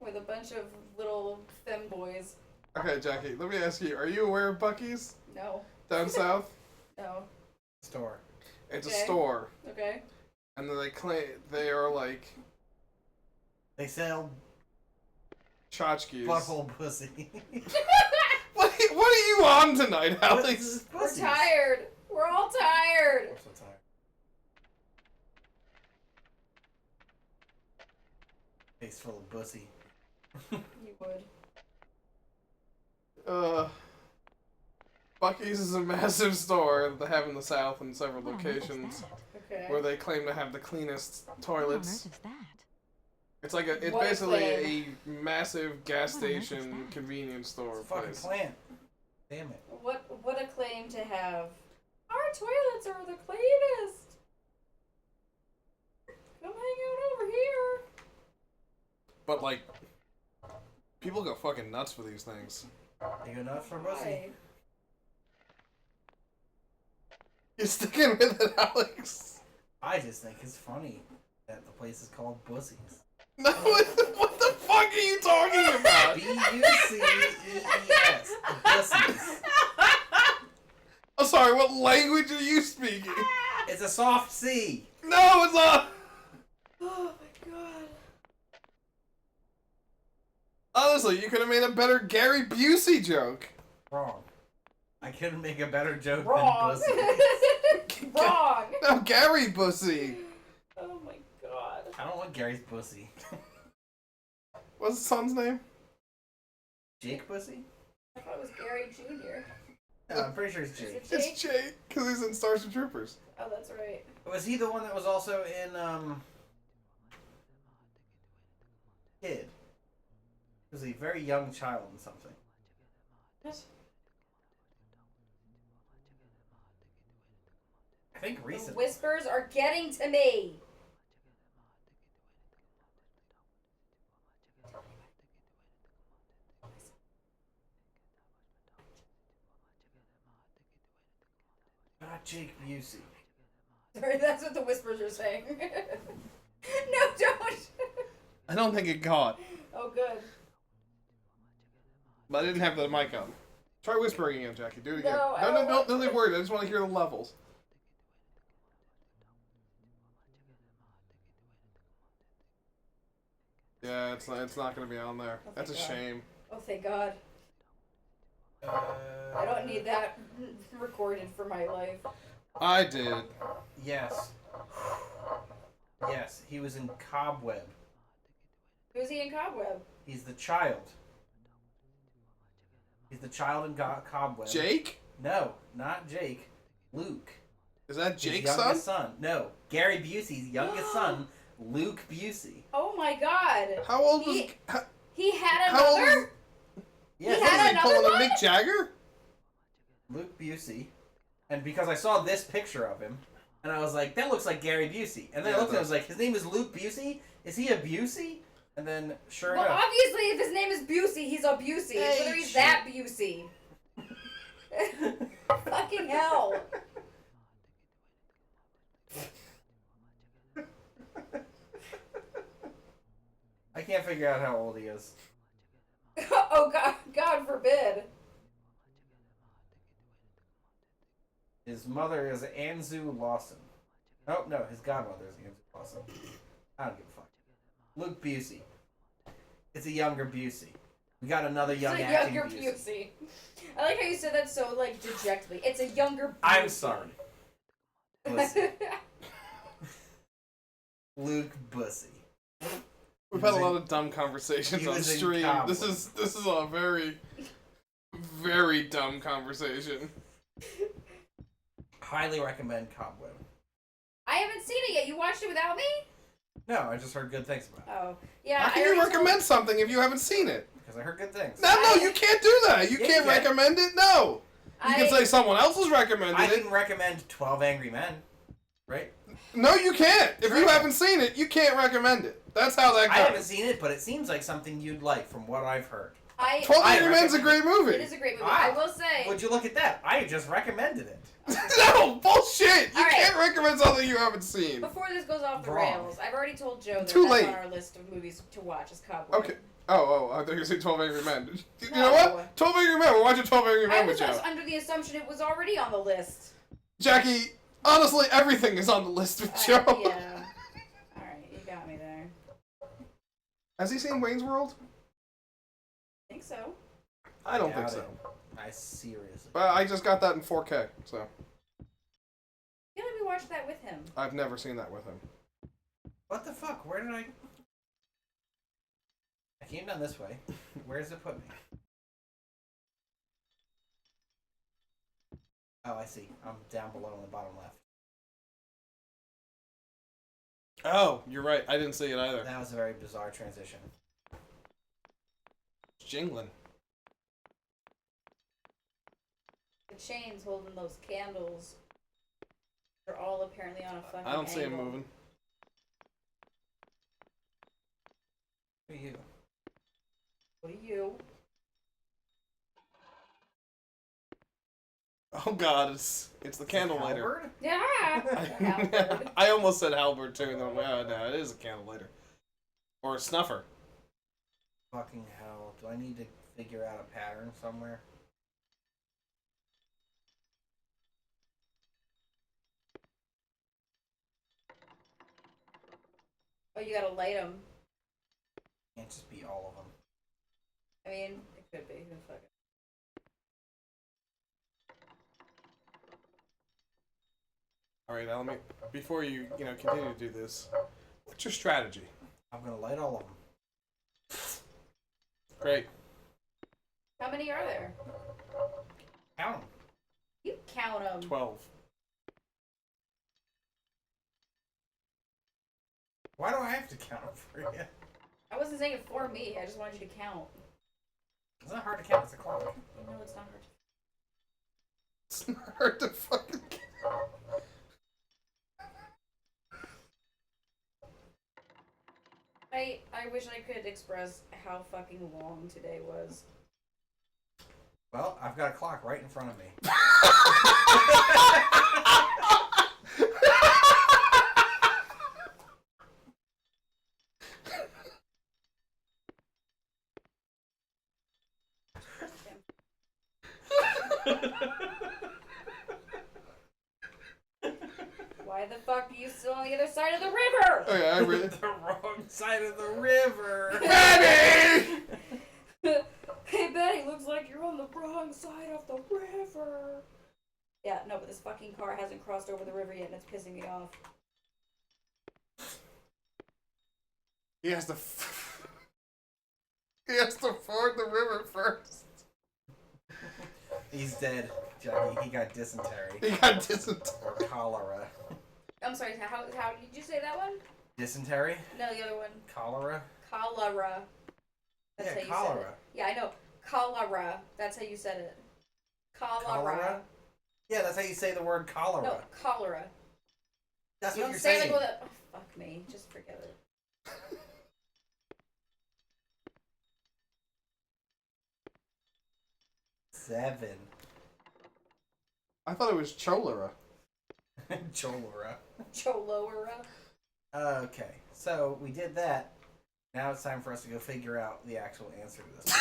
With a bunch of little femboys. Okay, Jackie, let me ask you, are you aware of Buc-ee's? No. Down south? No. Store. It's Okay. a store. Okay. And then they claim they are like They sell tchotchkes. butthole pussy. What are you on tonight, Alex? We're tired. We're all tired. I'm so tired. face full of pussy. You would. Bucky's is a massive store that they have in the South in several What on earth is locations that? Okay. where they claim to have the cleanest What on toilets. earth is that? It's like it's What a basically a claim. massive gas What on earth is station that? convenience store It's a fucking place. plant. Damn it. What a claim to have. Our toilets are the cleanest. Come hang out over here. But like, people go fucking nuts for these things. You go nuts for pussy? Why? You're sticking with it, Alex. I just think it's funny that the place is called Bussies. No, what the fuck are you talking about? B-U-C-E-E-S. Bussies. I'm sorry, what language are you speaking? It's a soft C. No, it's not. Oh my god. Honestly, you could have made a better Gary Busey joke. Wrong. I couldn't make a better joke Wrong. than Bussies. Wrong. No, Gary Bussy. Oh my god. I don't want Gary's pussy. What's his son's name? Jake Pussy? I thought it was Gary Jr. No, I'm pretty sure it's Jake. Is it Jake? It's Jake, because he's in Starship Troopers. Oh, that's right. Was he the one that was also in, Kid? He was a very young child in something. I think The recently. whispers are getting to me. Not Jake Busey. Sorry, that's what the whispers are saying. No, don't. I don't think it caught, Oh, good. but I didn't have the mic on. Try whispering again, Jackie. Do it again. No, I No, don't want don't leave word. I just want to hear the levels. Yeah, it's not gonna be on there. Oh, That's a thank God. shame. Oh, thank God. I don't need that recorded for my life. I did. Yes. Yes, he was in Cobweb. Who's he in Cobweb? He's the child. He's the child in Cobweb. Jake? No, not Jake. Luke. Is that His Jake's son? youngest son? No, Gary Busey's youngest son, Luke Busey. Oh my God. How old was? He had How old another? was? Yes, He had Was he another pulling one? a Mick Jagger? Luke Busey. And because I saw this picture of him, and I was like, that looks like Gary Busey. And then Yeah, I looked it and I was like, his name is Luke Busey? Is he a Busey? And then, sure Well, enough. obviously, if his name is Busey, he's a Busey. Hey, Whether he's shit. that Busey. Fucking hell. I can't figure out how old he is. Oh, God, God forbid. His mother is Anzu Lawson. Oh, no, his godmother is Anzu Lawson. I don't give a fuck. Luke Busey. It's a younger Busey. We got another young It's a acting younger Busey. Busey. I like how you said that so, like, dejectedly. It's a younger Busey. I'm sorry. Bussy. Luke Bussy. We've had a lot of dumb conversations he on was in stream. Cobweb. This is a very, very dumb conversation. Highly recommend Cobweb. I haven't seen it yet. You watched it without me? No, I just heard good things about it. Oh. Yeah, How I can you already recommend something if you haven't seen it? Because I heard good things. No, you can't do that. You Yeah, can't you can. recommend it. No. You can say someone else has recommended I it. can recommend 12 Angry Men. Right? No, you can't. If you Right. haven't seen it, you can't recommend it. That's how that I haven't goes. seen it, but it seems like something you'd like from what I've heard. 12 I Angry Men's a great recommend movie. It is a great movie. Ah. I will say. Would you look at that? I just recommended it. No, bullshit. You All right. can't recommend something you haven't seen. Before this goes off the Wrong. rails, I've already told Joe that Too that's late. on our list of movies to watch is Cowboy. Okay. Oh, I thought you were saying 12 Angry Men. You No. know what? 12 Angry Men. We're watching 12 Angry I Men was with Joe. just under the assumption it was already on the list. Jackie, honestly, everything is on the list with Joe. Yeah. Alright, you got me there. Has he seen Wayne's World? I think so. I don't think Doubt so. it. I seriously. But I just got that in 4K, so I feel like we watched that with him. I've never seen that with him. What the fuck? Where did I? I came down this way. Where does it put me? Oh, I see. I'm down below in the bottom left. Oh, you're right. I didn't see it either. That was a very bizarre transition. It's jingling. The chains holding those candles are all apparently on a fucking I don't see him angle. moving. Who are you? What are you? Oh god, it's the candle lighter. Halberd? Yeah. Halberd. I almost said halberd too, and then I'm like, oh no, it is a candle lighter. Or a snuffer. Fucking hell. Do I need to figure out a pattern somewhere? Oh, you gotta light them. Can't just be all of them. I mean, it could be. Who fucking. Alright, now let me, before you continue to do this, what's your strategy? I'm gonna light all of them. Great. How many are there? Count them. You count them. 12. Why do I have to count them for you? I wasn't saying it for me. I just wanted you to count. It's not hard to count. It's a clock. You know it's not hard. It's not hard to fucking count. I wish I could express how fucking long today was. Well, I've got a clock right in front of me. Why the fuck are you still on the other side of the river? Okay, I really. The wrong side of the river. Betty! Hey Betty, looks like you're on the wrong side of the river. Yeah, no, but this fucking car hasn't crossed over the river yet and it's pissing me off. He has to. He has to ford the river first. He's dead, Jackie. He got dysentery. He got dysentery. Or cholera. I'm sorry, how did you say that one? Dysentery? No, the other one. Cholera? Cholera. That's Yeah, how you cholera. said it. Yeah, I know. Cholera. That's how you said it. Cholera. Yeah, that's how you say the word cholera. No, cholera. That's You what don't you're say saying. like with a. Oh, fuck me. Just forget it. Seven. I thought it was cholera. Cholera. Cholera. Okay, so we did that. Now it's time for us to go figure out the actual answer to this.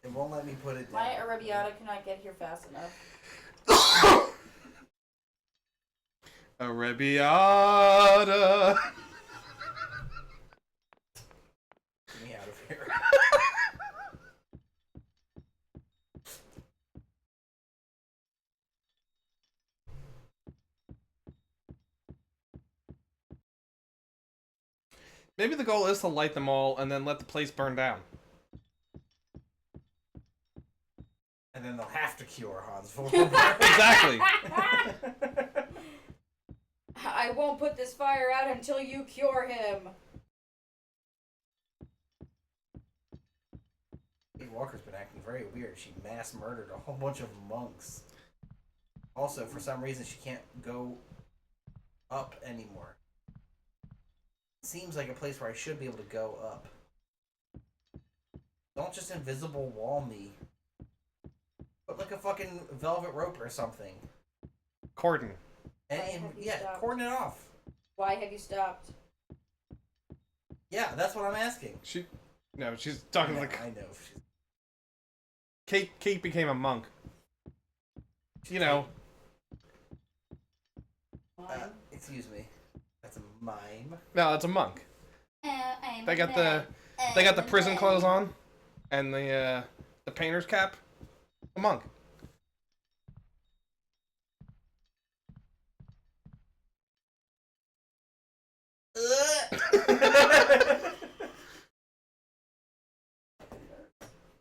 It won't let me put it down. My arrabbiata cannot get here fast enough. Arrabbiata. Get me out of here. Maybe the goal is to light them all and then let the place burn down. And then they'll have to cure Hans Exactly. I won't put this fire out until you cure him. Kate Walker's been acting very weird. She mass murdered a whole bunch of monks. Also, for some reason, she can't go up anymore. Seems like a place where I should be able to go up. Don't just invisible wall me. Put like a fucking velvet rope or something. Cordon. And, Why have you yeah, stopped? cordon it off. Why have you stopped? Yeah, that's what I'm asking. No, she's talking Yeah, to the. I know. Kate became a monk. You know. Excuse me. That's a mime. No, it's a monk. They got the prison clothes on, and the painter's cap. A monk.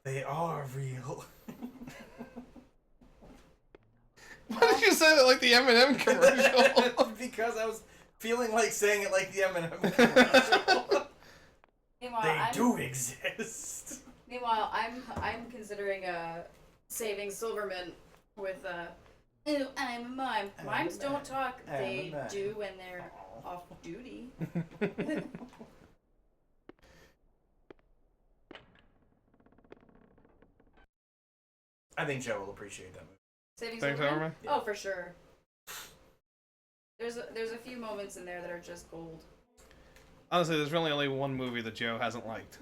They are real. Why did you say that like the M&M commercial? Because I was feeling like saying it like the M&M commercial. Meanwhile, They I'm, do exist. Meanwhile, I'm considering saving Silverman with "Ew, I'm a mime." Mimes don't talk. They do when they're off duty. I think Joe will appreciate that movie. Saving Thanks, Silverman? Silverman? Oh, for sure. There's a few moments in there that are just gold. Honestly, there's really only one movie that Joe hasn't liked.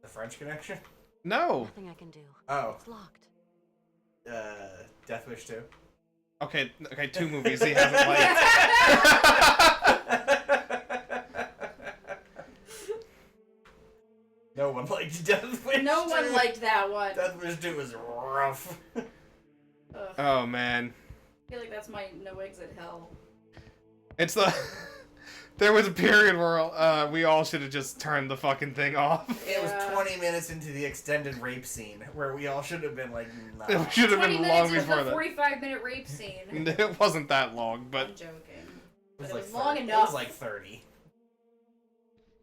The French Connection? No! Nothing I can do. Oh. It's locked. Death Wish 2? Okay, 2 movies he hasn't liked. No one liked Death Wish 2. No one liked that one. Death Wish 2 was rough. Ugh. Oh, man. I feel like that's my no exit hell. It's the... There was a period where we all should have just turned the fucking thing off. It was Yeah. 20 minutes into the extended rape scene where we all should have been like, nah. It should have 20 been long minutes before into the that. 45-minute rape scene. It wasn't that long, I'm but joking. It was But it like was long 30. enough. It was like 30.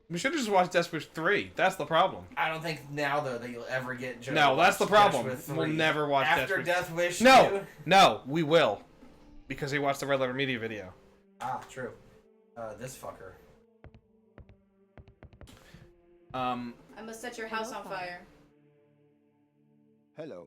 we should have just watched Death Wish 3. That's the problem. I don't think now, though, that you'll ever get Joe No, to that's the watch problem. Death Wish We'll 3. never watch After Death Wish. Death Wish No! 2? No, we will. Because he watched the Red Letter Media video. Ah, true. This fucker. I must set your house on fire. Hello,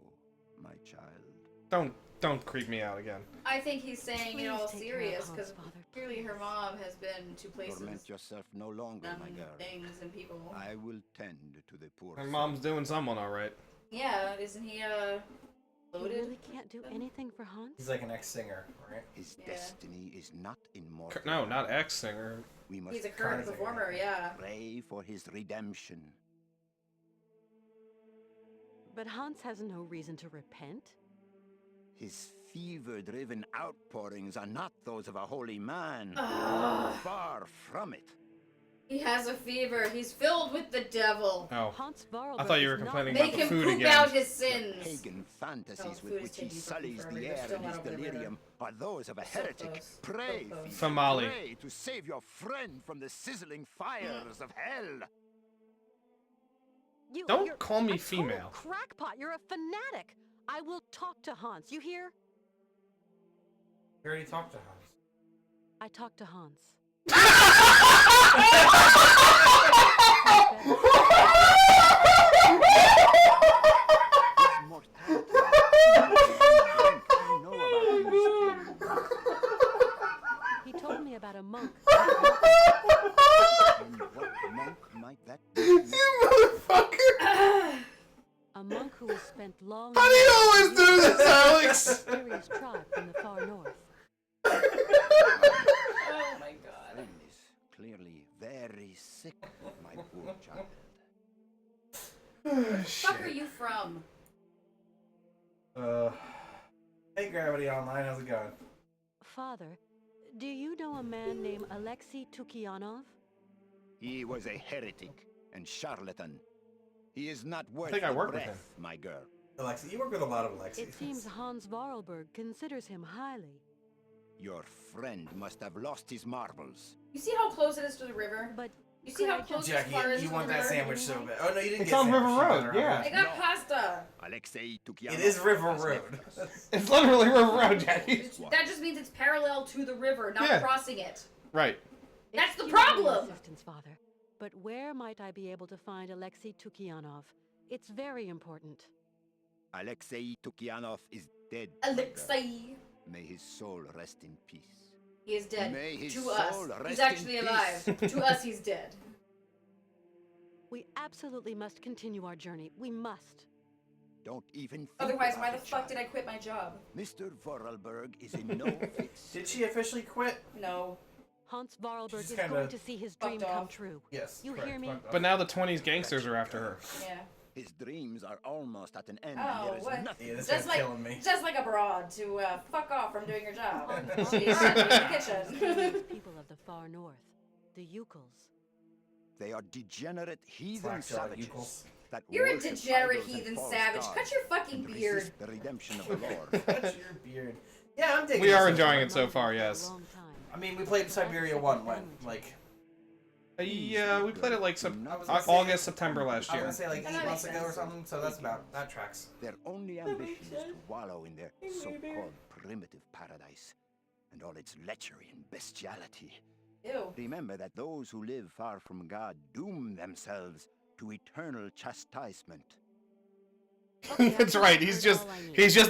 my child. Don't creep me out again. I think he's saying it Please all take care of serious Hans, because Father, clearly her mom has been to places Torment yourself no longer, and my girl. things and people. I will tend to the poor. Her soul. mom's doing someone alright. Yeah, isn't he You loaded? really can't do anything for Hans? He's like an ex-singer, right? His Yeah. destiny is not immortal. No, not ex-singer. We must He's a current Kinda performer, yeah. pray for his redemption. But Hans has no reason to repent. His fever-driven outpourings are not those of a holy man. Ugh. Far from it. He has a fever. He's filled with the devil. Oh. Hans Varlberg I thought you were is not complaining Make about the him food poop again. out his The sins. pagan fantasies Oh, with food is which he taking fucking sullies forever. the They're air still in not his over the river. delirium are those of a So heretic. close. Pray, So close. Phoebe, Famali. pray to save your friend from the sizzling fires of hell. Don't you're call me a total female. Crackpot, you're a fanatic. I will talk to Hans. You hear? We already talked to Hans. I talked to Hans. His mortality. I know about these things. He told me about a monk. And what monk might that be? You motherfucker! A monk who has spent long How do you always do this, a Alex? mysterious tribe from the far north. Oh my god. Friend is clearly very sick, my poor child. Where the fuck are you from? Hey, Gravity Online, how's it going? Father, do you know a man named Alexei Tukianov? He was a heretic and charlatan. He is not worth think I the worked with breath, my girl. Alexi, you work with a lot of Alexis. It seems Hans Varlberg considers him highly. Your friend must have lost his marbles. You see how close it is to the river? But You see how close this car Jackie, is you to want the that river? sandwich so bad. Oh, no, you didn't It's get on sandwich. River You got Road, it on yeah. I got pasta. Alexei Tukianov. It is River has Road. left us. It's literally River Road, Jackie. That just means it's parallel to the river, not Yeah. crossing it. Right. That's the Excuse my problem! insistence, Father, but where might I be able to find Alexei Tukianov? It's very important. Alexei Tukianov is dead. my girl. Alexei. May his soul rest in peace. He is dead. May his To us. soul rest He's in actually alive. peace. To us, he's dead. We absolutely must continue our journey. We must. Don't even think Otherwise, about why the it, fuck did I child. quit my job? Mr. Vorarlberg is in no fix. Did she officially quit? No. Hans Varlberg She's is kinda going to see his dream fucked come off. true. Yes. You correct. hear me? But now the 20s gangsters are after her. Yeah. His dreams are almost at an end. Oh, there is what? nothing. Yeah, this Just guy's like, killing me. just like abroad to fuck off from doing your job. Hans She's Varlberg in the is kitchen. mysterious people of the far north. The Yukels. They are degenerate heathen Slack-jawed savages. Yukels. That You're a worship degenerate idols and heathen false savage. gods Cut your fucking and beard. resist the redemption of the Lord. Cut your beard. Yeah, I'm digging We it are so enjoying far. it so far, For a yes. long time. I mean, we played Syberia 1 when? Like, Yeah, we played it like I was gonna say- August, September last I was year. gonna say like That 8 makes months ago or sense. something, so that's about, that tracks. Their only ambition is to wallow in their so-called primitive paradise and all its lechery and bestiality. Ew. Remember that those who live far from God doom themselves to eternal chastisement. That's right. He's just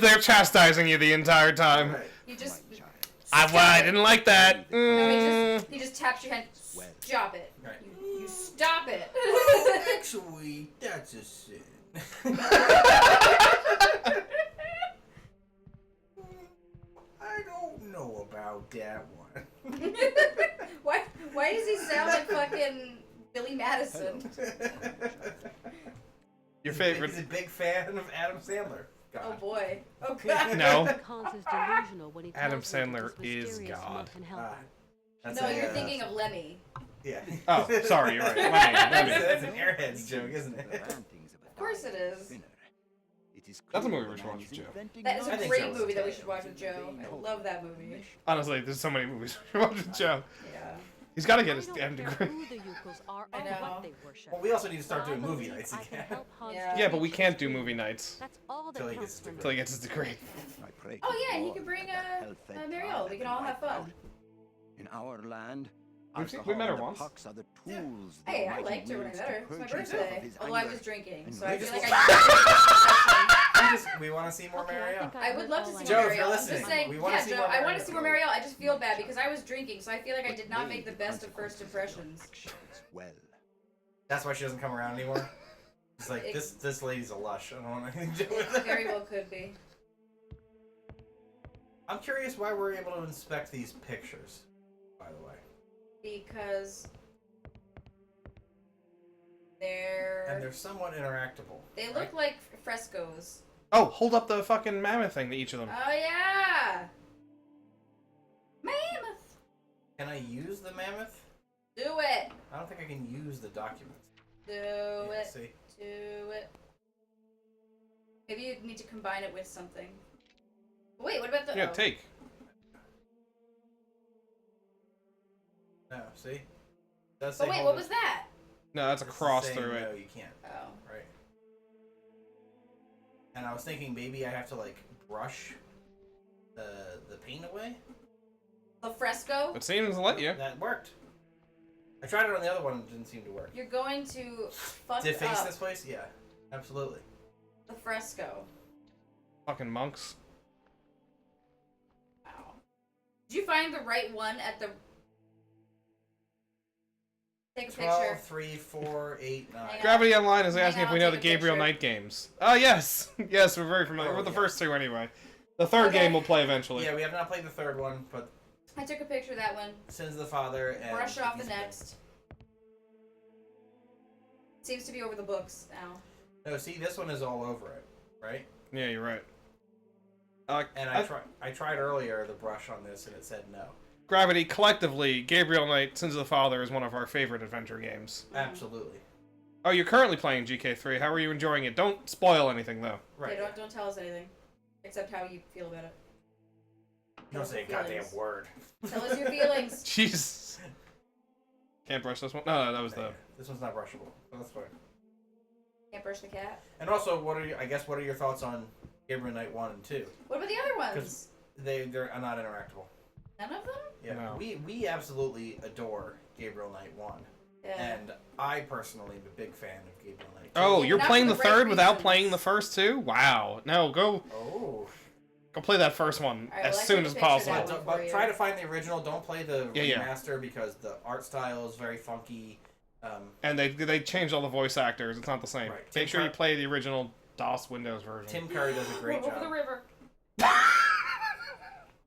there chastising you the entire time. Right. You just. My child. I didn't like that. No, he just taps your hand. Well. Stop it. Right. You stop it. Actually, that's a sin. I don't know about that one. Why does he sound like fucking Billy Madison? Your favorite? He's a big fan of Adam Sandler. God. Oh boy. Oh god. No. Hans is delusional when he Adam tells me that Sandler this is mysterious God. monk can help Ah, him. that's No, a, you're thinking of Lemmy. Yeah. Oh, sorry, you're right. Let me. That's an Airheads joke, isn't The it? rantings of a Of course it dying is. sinner. It is That's a clear movie we the should man watch is with Joe. inventing That is I a think great so. movie that we should watch with Joe. I love that movie. Honestly, there's so many movies we watch with Joe. Yeah. He's got to I get his don't damn care degree. who the Yukels are I or know. what they worship. Well, we also need to start But I doing movie believe nights I can again. help Hans Yeah. to Yeah, but reach we his can't do dreams. movie nights That's all that Till he counts gets for me. until he gets his degree. I pray Oh to yeah, and you God can bring that hell-fed Marielle. pride We can be all have wiped fun. out. In our land, We met her alcohol and once. the pox are the tools the Hey, I Almighty liked her when I wields met to her. It's my purge himself of birthday. his Although I anger was drinking, and so I feel like rage. We want to see more Okay, Marielle. I would love to see Joe, more if you're Marielle. I'm listening, just saying, we wanna yeah, see Joe, more I want to Marielle. see more Marielle. I just feel bad because I was drinking, so I feel like I did not make the best of first impressions. Well, That's why she doesn't come around anymore. It's like, It- this lady's a lush. I don't want anything to do with It it. very well could be. I'm curious why we're able to inspect these pictures, by the way. Because And they're somewhat interactable. they right? look like frescoes. Oh, hold up the fucking mammoth thing to each of them. Oh yeah, mammoth. Can I use the mammoth? Do it. I don't think I can use the documents. Do Yeah, it. see? Do it. Maybe you need to combine it with something. Wait, what about the? Yeah, oh. take. No, see? It does But say wait, hold what it. was that? No, that's a This is cross saying through No, it. you can't. Oh. Right. And I was thinking maybe I have to like brush the paint away. A fresco. It seems to let you. That worked. I tried it on the other one, it didn't seem to work. You're going to fuck Deface up this place? Yeah, absolutely. the fresco. Fucking monks. Wow. Did you find the right one at the? Take a 12, picture. 3, 4, 8, 9. Hang on. Gravity Online is Hang asking on, if we know I'll the take a Gabriel picture. Knight games. Oh, yes. Yes, we're very familiar Oh, with the yeah. first two anyway. The third Okay. game we'll play eventually. Yeah, we have not played the third one, but I took a picture of that one. Sins of the Father and Brush off the He's- next. Seems to be over the books now. No, see, this one is all over it, right? Yeah, you're right. And I tried earlier the brush on this, and it said no. Gravity, collectively, Gabriel Knight, Sins of the Father is one of our favorite adventure games. Absolutely. Oh, you're currently playing GK3. How are you enjoying it? Don't spoil anything, though. Right. Okay, don't tell us anything, except how you feel about it. You don't say a goddamn Feelings. word. Tell us your feelings. Jesus. Can't brush this one? No, that was the... This one's not brushable, but that's fine. Can't brush the cat. And also, what are your thoughts on Gabriel Knight 1 and 2? What about the other ones? 'Cause they're not interactable. None of them? Yeah, No. we absolutely adore Gabriel Knight 1. Yeah. And I personally am a big fan of Gabriel Knight 2. Oh, Yeah, you're not playing for the the right third without reasons. playing the first two? Wow. No, go Oh. play that first one Alright, as well, I soon took a as picture of possible. that But, one but for you. try to find the original. Don't play the Yeah. remaster because the art style is very funky. And they changed all the voice actors. It's not the same. Right. Tim Make sure you Curry- play the original DOS Windows version. Tim Curry does a great Over the job. river.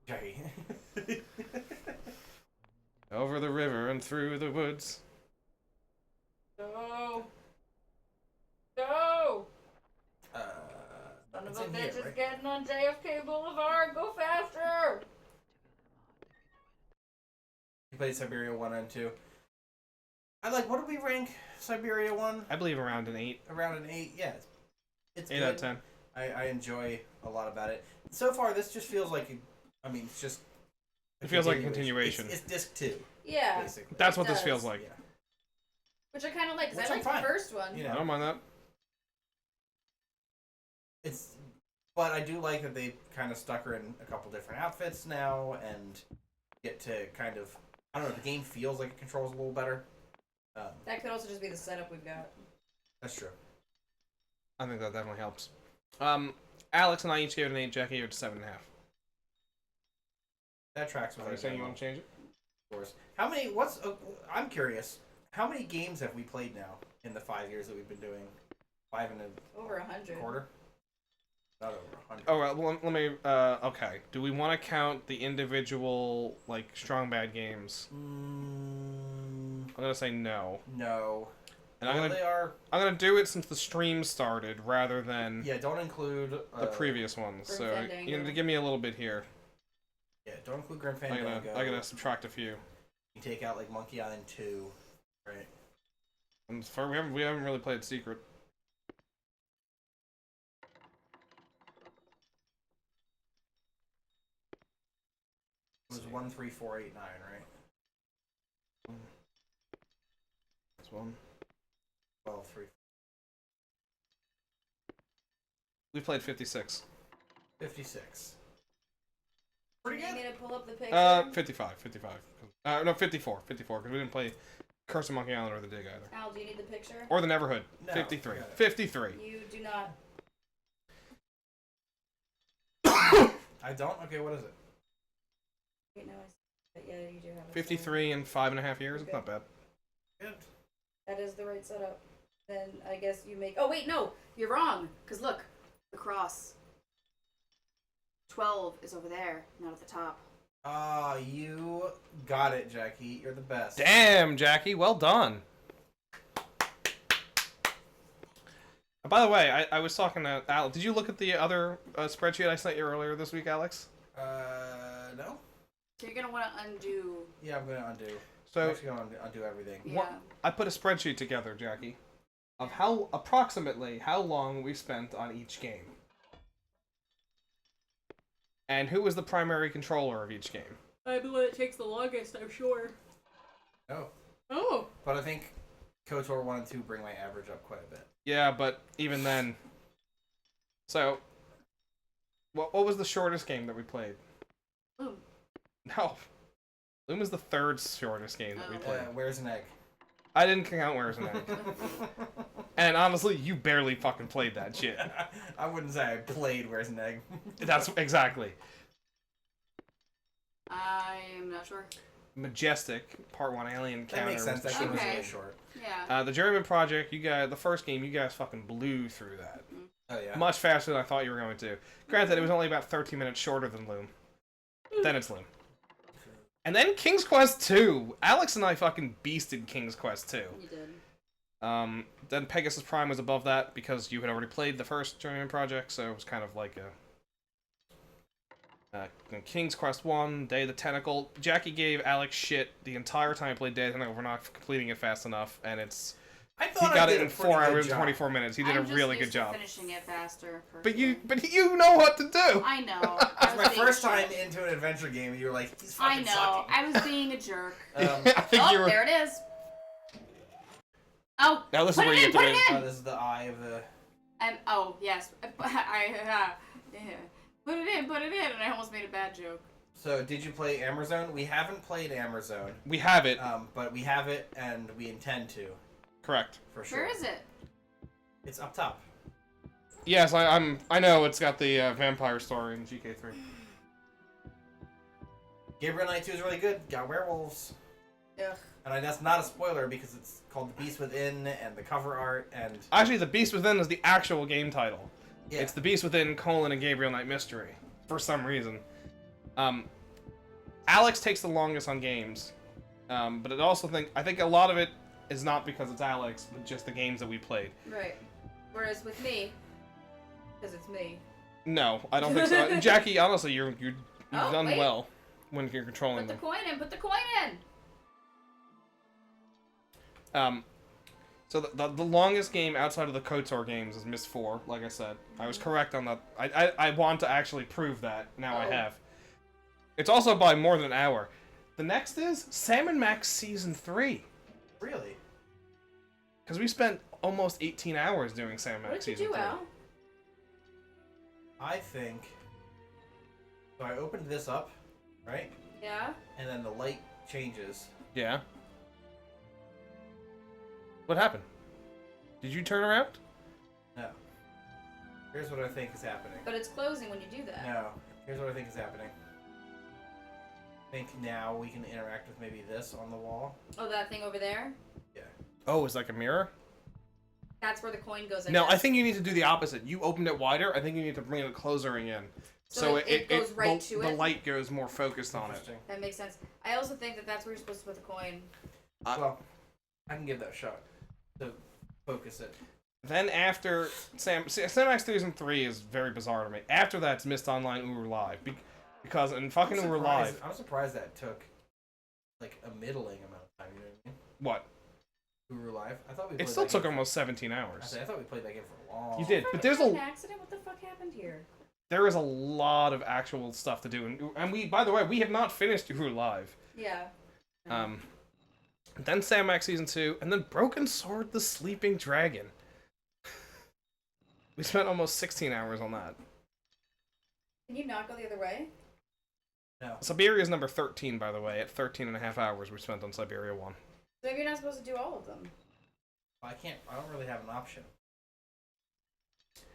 Jay. Over the river and through the woods. Go. Go. Son of it's a in bitch here, is right? getting on JFK Boulevard. Go faster. You played Syberia 1 and 2. I like. What did we rank Syberia 1? I believe around an 8. Around an 8. Yeah, it's 8 good. out of 10. I enjoy a lot about it. So far, this just feels like. It's just. It feels like a continuation. It's disc 2. Yeah. Basically. That's what this does. feels like. Yeah. Which I kind of like, because Which I I'm like fine. the first one. Yeah. I don't mind that. But I do like that they kind of stuck her in a couple different outfits now, and get to kind of, I don't know, the game feels like it controls a little better. That could also just be the setup we've got. That's true. I think that definitely helps. Alex and I each gave it an 8. Jackie gave it a 7.5. That tracks with Are our you saying you general want to change it? scores. How many? I'm curious. How many games have we played now in the 5 years that we've been doing? 5 and Over a 100. quarter. Not over 100. Oh, well, let me, okay. Do we want to count the individual, like, strong bad games? I'm gonna say no. No. And I'm gonna do it since the stream started, rather than Yeah, don't include the previous ones. Grim So, Fandango. you're gonna give me a little bit here. Yeah, don't include Grim I'm Fandango. gonna subtract a few. You take out like Monkey Island 2, right? And we haven't really played Secret. It was 1, 3, 4, 8, 9, right? This one. 12, 3. We played 56. 56. Do Pretty you need good. me to pull up the picture? 55. No, 54, because we didn't play Curse of Monkey Island or The Dig either. Al, do you need the picture? Or The Neverhood. No, 53. got it. 53. You do not. I don't? Okay, what is it? Wait, no, I see it. Yeah, you do have it. 53 in 5.5 years. It's not bad. Good. That is the right setup. Then I guess you make. Oh, wait, no! You're wrong! Because look, the cross. 12 is over there, not at the top. You got it, Jackie. You're the best. Damn, Jackie. Well done. By the way, I was talking to Alex. Did you look at the other spreadsheet I sent you earlier this week, Alex? No? So you're gonna want to undo. Yeah, I'm gonna undo. So I'm actually gonna undo everything. Yeah. I put a spreadsheet together, Jackie, of how approximately how long we spent on each game. And who was the primary controller of each game? I believe it takes the longest, I'm sure. Oh. Oh! But I think KOTOR 1 and 2 bring my average up quite a bit. Yeah, but even then. So, what was the shortest game that we played? Loom. No. Loom is the third shortest game that we played. Where's an egg? I didn't count Where's an Egg. And honestly, you barely fucking played that shit. I wouldn't say I played Where's an Egg. That's exactly. I'm not sure. Majestic, Part 1 Alien That Counter. makes sense. That game was Okay. really short. Yeah. The German Project, the first game, you guys fucking blew through that. Oh, yeah. Much faster than I thought you were going to. Granted, it was only about 13 minutes shorter than Loom. Then it's Loom. And then King's Quest 2. Alex and I fucking beasted King's Quest 2. You did. Then Pegasus Prime was above that because you had already played the first German Project, so it was kind of like a... King's Quest 1, Day of the Tentacle. Jackie gave Alex shit the entire time I played Day of the Tentacle for not completing it fast enough, and it's... I He thought got I it did in a 4 pretty good hours and job. 24 minutes. He did I'm a just really used good to job. finishing it faster. But you personally. know what to do. I know. It's my first time into an adventure game, and you were like, he's I fucking know. sucking. I was being a jerk. I think Oh, you were... there it is. Oh, Now this is put where it you in, get put to it win. in. This is the eye of the... Oh, yes. Yeah. Put it in, and I almost made a bad joke. So, did you play Amazon? We haven't played Amazon. We have it. But we have it, and we intend to. Correct. For sure. Where is it? It's up top. Yes, I know it's got the vampire story in GK3. Gabriel Knight 2 is really good. Got werewolves. Ugh. And that's not a spoiler because it's called The Beast Within and the cover art and... Actually, The Beast Within is the actual game title. Yeah. It's The Beast Within: a Gabriel Knight Mystery. For some reason. Alex takes the longest on games. But I think a lot of it is not because it's Alex, but just the games that we played. Right. Whereas with me, because it's me. No, I don't think so. Jackie, honestly, you've Oh, done wait. well when you're controlling Put the them. coin in. Put the coin in. So the longest game outside of the KOTOR games is Myst 4, like I said. I was correct on that. I want to actually prove that. Now I have. It's also by more than an hour. The next is Sam & Max Season 3. Really? Because we spent almost 18 hours doing Sam & Max What did you Season do, 3. Al? I think... So I opened this up, right? Yeah? And then the light changes. Yeah. What happened? Did you turn around? No. Here's what I think is happening. But it's closing when you do that. No. Here's what I think is happening. I think now we can interact with maybe this on the wall. Oh, that thing over there? Yeah. Oh, it's like a mirror? That's where the coin goes in. No, I think you need to do the opposite. You opened it wider. I think you need to bring it closer in. So it goes right to the it? light goes more focused on it. Interesting. That makes sense. I also think that that's where you're supposed to put the coin. Well, I can give that a shot to focus it. Then after Sam Max Season 3 is very bizarre to me. After that's Myst Online Uru Live. Because in fucking Uru Live... I'm surprised that took like a middling amount of time, you know what I mean? What? Uru Live? I thought we played It still that took game almost 17 hours. I thought we played that game for a long You did, but there's an accident? What the fuck happened here? there is a lot of actual stuff to do. And we, by the way, we have not finished Uru Live. Yeah. Then Sam Max Season 2, and then Broken Sword the Sleeping Dragon. We spent almost 16 hours on that. Can you not go the other way? No. Syberia is number 13, by the way, at 13 and a half hours we spent on Syberia 1. So maybe you're not supposed to do all of them. I don't really have an option.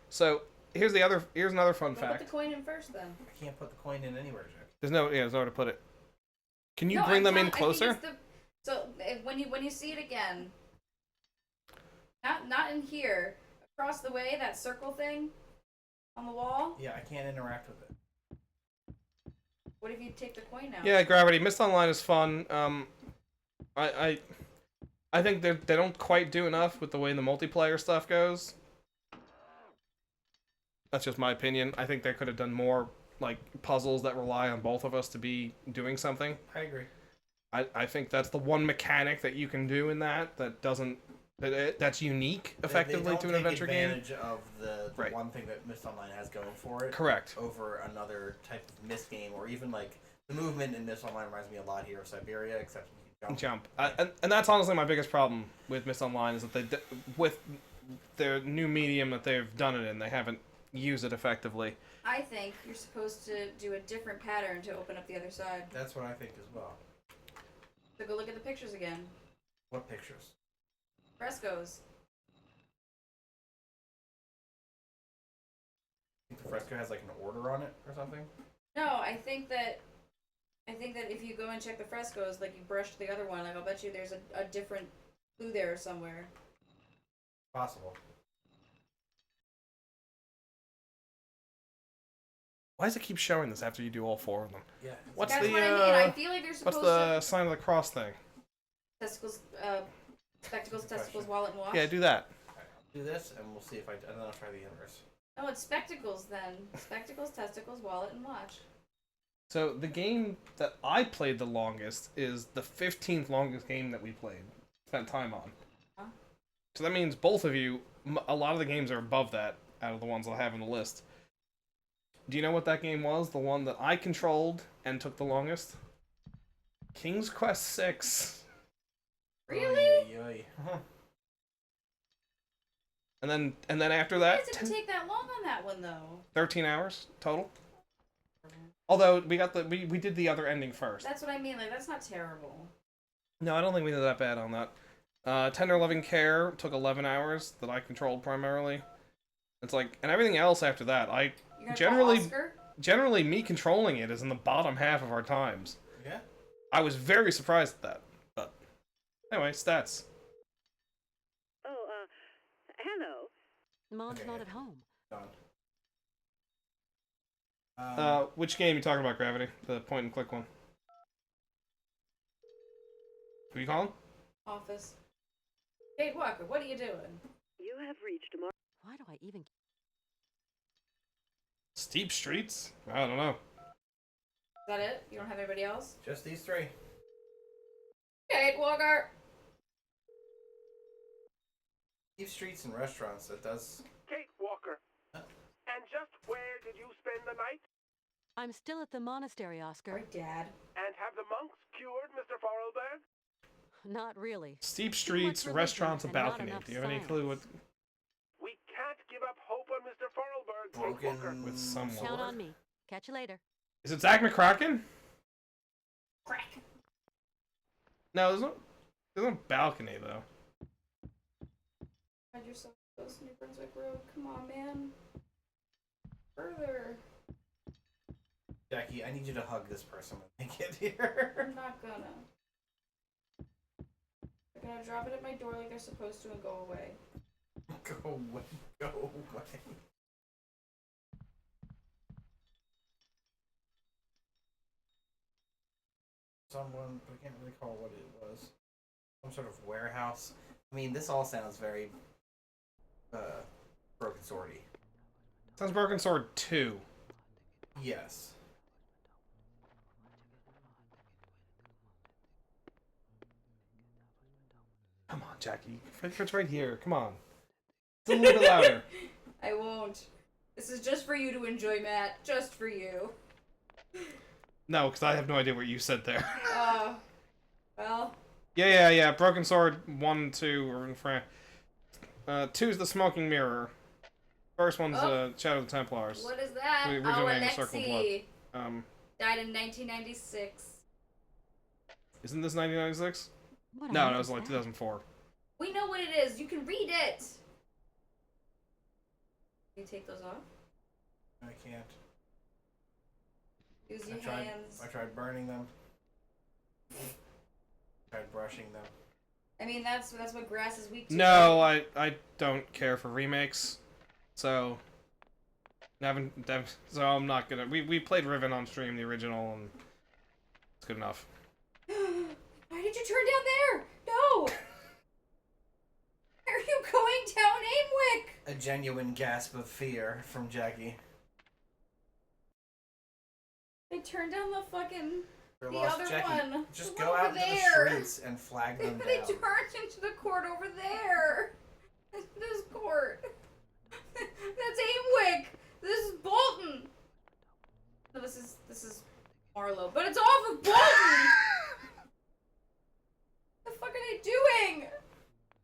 So, here's another fun Well, fact. put the coin in first, then. I can't put the coin in anywhere, Jack. There's nowhere to put it. Can you No, bring them in I think closer? it's so when you see it again, not in here, across the way, that circle thing on the wall. Yeah, I can't interact with it. What if you take the coin out? Yeah, Gravity. Myst Online is fun. I think they don't quite do enough with the way the multiplayer stuff goes. That's just my opinion. I think they could have done more like puzzles that rely on both of us to be doing something. I agree. I think that's the one mechanic that you can do in that's unique effectively to an adventure game. They don't take advantage of the Right. one thing that Myst Online has going for it. Correct. Over another type of Myst game, or even like the movement in Myst Online reminds me a lot here of Syberia, except you can jump. And that's honestly my biggest problem with Myst Online is that with their new medium that they've done it in, they haven't used it effectively. I think you're supposed to do a different pattern to open up the other side. That's what I think as well. So go look at the pictures again. What pictures? Frescoes. I think the fresco has like an order on it or something. No, I think that if you go and check the frescoes, like you brushed the other one, like I'll bet you there's a different clue there somewhere. Possible. Why does it keep showing this after you do all four of them? Yeah. What's That's the what I mean. I feel like they're what's supposed the to sign of the cross thing? testicles, spectacles, testicles, question. wallet, and watch. Yeah, do that. Alright, I'll do this, and we'll see if and then I'll try the inverse. Oh, it's spectacles then. Spectacles, testicles, wallet, and watch. So the game that I played the longest is the 15th longest game that we spent time on. Huh? So that means both of you, a lot of the games are above that out of the ones I'll have on the list. Do you know what that game was? The one that I controlled and took the longest? King's Quest VI. Really? Oy, oy, oy. And then after Why that, does it take that long on that one though? 13 hours total. Although we did the other ending first. That's what I mean. Like that's not terrible. No, I don't think we did that bad on that. Tender Loving Care took 11 hours that I controlled primarily. It's like, and everything else after that, You're gonna call Oscar? generally me controlling it is in the bottom half of our times. Yeah. I was very surprised at that. But anyway, stats. Oh, hello. Mom's Okay. not at home. Done. Which game are you talking about, Gravity? The point and click one. Who you calling? Office. Kate Walker, what are you doing? You have reached Mar. Why do I even... Steep Streets? I don't know. Is that it? You don't have anybody else? Just these three. Kate Walker. Keep streets and restaurants. That does. Kate Walker. And just where did you spend the night? I'm still at the monastery, Oscar. Sorry, Dad. And have the monks cured Mr. Forelberg? Not really. Steep streets, religion restaurants, a and not balcony. enough Do you have any clue what? We can't give up hope on Mr. Forelberg, Kate Walker. Broken With some Count on me. Catch you later. Is it Zach McCracken? Crack. No, there's no balcony though. Find yourself close to New Brunswick Road. Come on, man. Further. Jackie, I need you to hug this person when they get here. I'm not gonna. They're gonna drop it at my door like they're supposed to and go away. Go away. Go away. Someone, but I can't really recall what it was. Some sort of warehouse. I mean, this all sounds very Broken Swordy. Sounds Broken Sword 2. Yes. Come on, Jackie. It's right here. Come on. It's a little bit louder. I won't. This is just for you to enjoy, Matt. Just for you. No, because I have no idea what you said there. Well. Yeah. Broken Sword 1, 2 are in front. 2's the Smoking Mirror. First one's Shadow of the Templars. What is that? Originating the Circle of Blood. Died in 1996. Isn't this 1996? What No, on it earth was is like that? 2004. We know what it is. You can read it. Can you take those off? I can't. Use your hands. I tried burning them. Tried brushing them. I mean, that's what grass is weak to. No, I don't care for remakes. So so I'm not gonna. We played Riven on stream, the original, and it's good enough. Why did you turn down there? No. Where are you going down Aimwick? A genuine gasp of fear from Jackie. I turned down the fucking You're the lost, other Jackie. one. Just The go one out over into there. the streets and flag them They down. turned into the court over there. This court. That's Aimwick. This is Bolton. No, this is Marlowe, but it's off of Bolton. The fuck are they doing?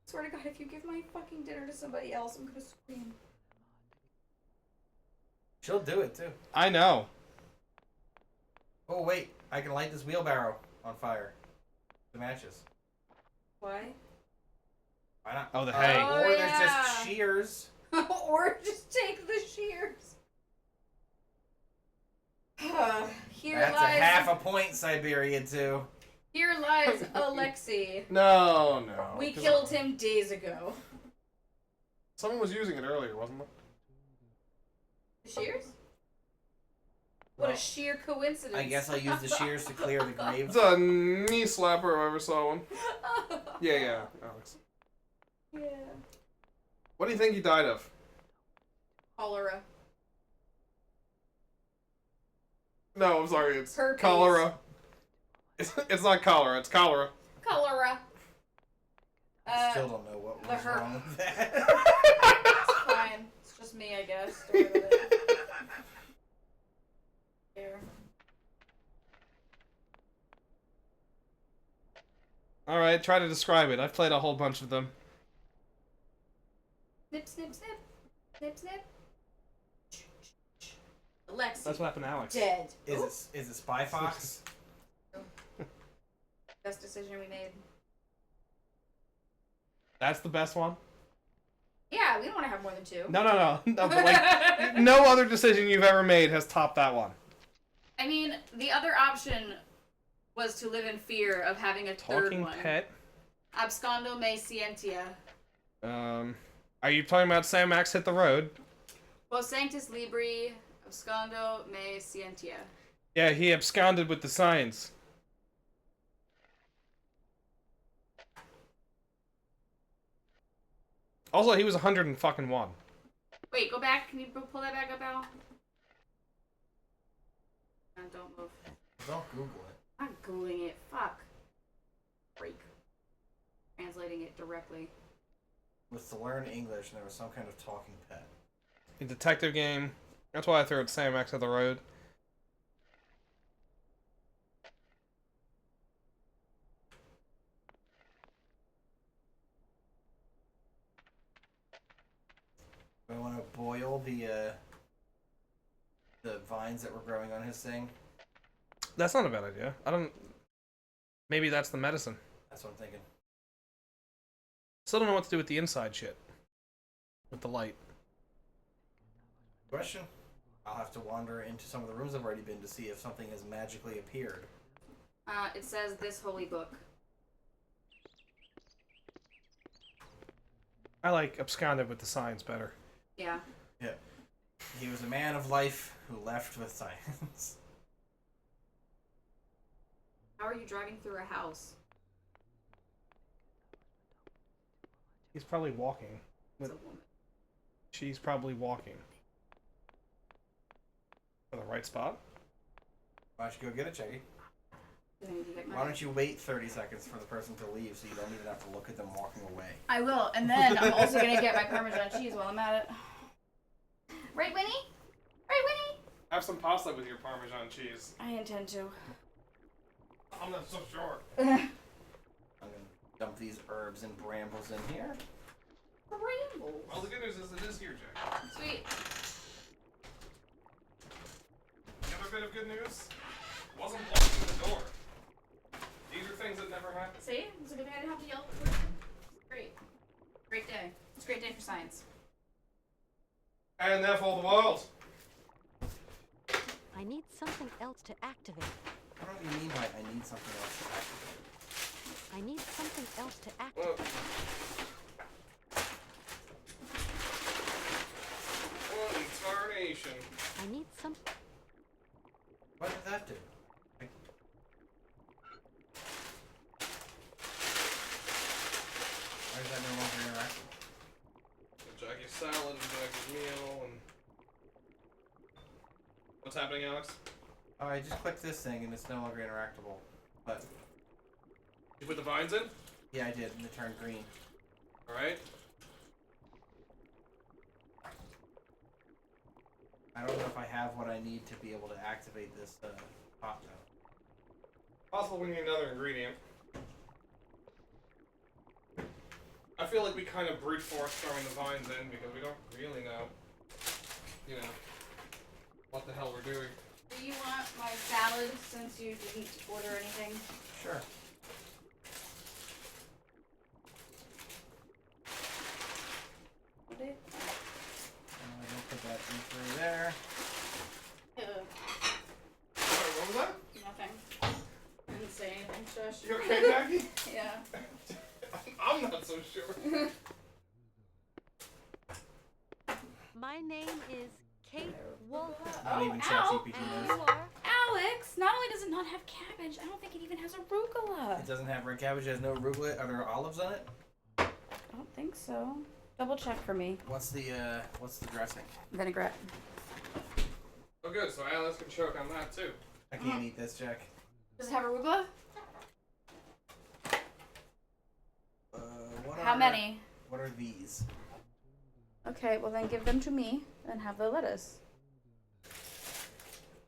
Swear to God, if you give my fucking dinner to somebody else, I'm gonna scream. She'll do it too. I know. Oh wait, I can light this wheelbarrow on fire. The matches. Why? Why not? Oh, the hay. Oh, Or yeah. there's just shears. Or just take the shears. Here That's lies a half a point, Syberia II. Here lies Alexei. No. We killed him days ago. Someone was using it earlier, wasn't it? The shears? What a sheer coincidence. I guess I'll use the shears to clear the grave. It's a knee slapper if I ever saw one. Yeah, Alex. Yeah. What do you think he died of? Cholera. No, I'm sorry, it's Herpes. cholera. It's not cholera, it's cholera. Cholera. I still don't know what the was herp. wrong with that. It's fine. It's just me, I guess. Don't worry about it. Here. Alright, try to describe it. I've played a whole bunch of them. Snip, snip, snip. Snip, snip. Alexei. That's what happened to Alex. Dead. Is it Spy Fox? Best decision we made. That's the best one? Yeah, we don't want to have more than two. No, but like, no other decision you've ever made has topped that one. I mean, the other option was to live in fear of having a third Talking one. pet? Abscondo me scientia. Are you talking about Sam Max Hit the Road? Well, Sanctus Libri, abscondo me scientia. Yeah, he absconded with the science. Also, he was 101. Wait, go back. Can you pull that back up, Al? Don't move. Don't Google it. I'm not Googling it. Fuck. Break. Translating it directly. was to learn English, and there was some kind of talking pet. A detective game. That's why I threw it Sam X at the road. Do I want to boil the vines that were growing on his thing? That's not a bad idea. I don't... Maybe that's the medicine. That's what I'm thinking. Still don't know what to do with the inside shit. With the light. Question? I'll have to wander into some of the rooms I've already been to see if something has magically appeared. It says this holy book. I like absconded with the signs better. Yeah. Yeah. He was a man of life who left with science. How are you driving through a house? He's probably walking. It's a woman. She's probably walking. For the right spot? Why don't you go get it, Jackie? Do I need to get my- Why don't you wait 30 seconds for the person to leave so you don't even have to look at them walking away? I will, and then I'm also gonna get my Parmesan cheese while I'm at it. Right, Winnie? Right, Winnie? Have some pasta with your Parmesan cheese. I intend to. I'm not so sure. I'm gonna dump these herbs and brambles in here. Brambles. Well, the good news is it is here, Jack. Sweet. The other bit of good news? Wasn't blocking the door. These are things that never happen. See? It's a good thing I didn't have to yell before. Great. Great day. It's a great day for science. And therefore the world. I need something else to activate. What do you mean by I need something else to activate? I need something else to Whoa. activate. One tarnation. I need some. What did that do? Why is that no longer interactive? Jackie's salad and Jackie's meal and... What's happening, Alex? Oh, I just clicked this thing and it's no longer interactable. But, You put the vines in? yeah, I did, and it turned green. Alright. I don't know if I have what I need to be able to activate this pot though. Possible we need another ingredient. I feel like we kind of brute force throwing the vines in because we don't really know, you know, what the hell we're doing. Do you want my salad since you didn't order anything? Sure. What did? I'm gonna put that in through there. Sorry, what was that? Nothing. I didn't say anything, shush. You okay, Jackie? Yeah. I'm not so sure. My name is Kate Wolf. Not even ow. ChatGPT And knows. you are. Alex, not only does it not have cabbage, I don't think it even has arugula. It doesn't have red cabbage, it has no arugula. Are there olives on it? I don't think so. Double check for me. What's the dressing? Vinaigrette. Oh good, so Alice can choke on that too. I can't eat this, Jack. Does it have arugula? What How are- many? What are these? Okay, well then give them to me and have the lettuce.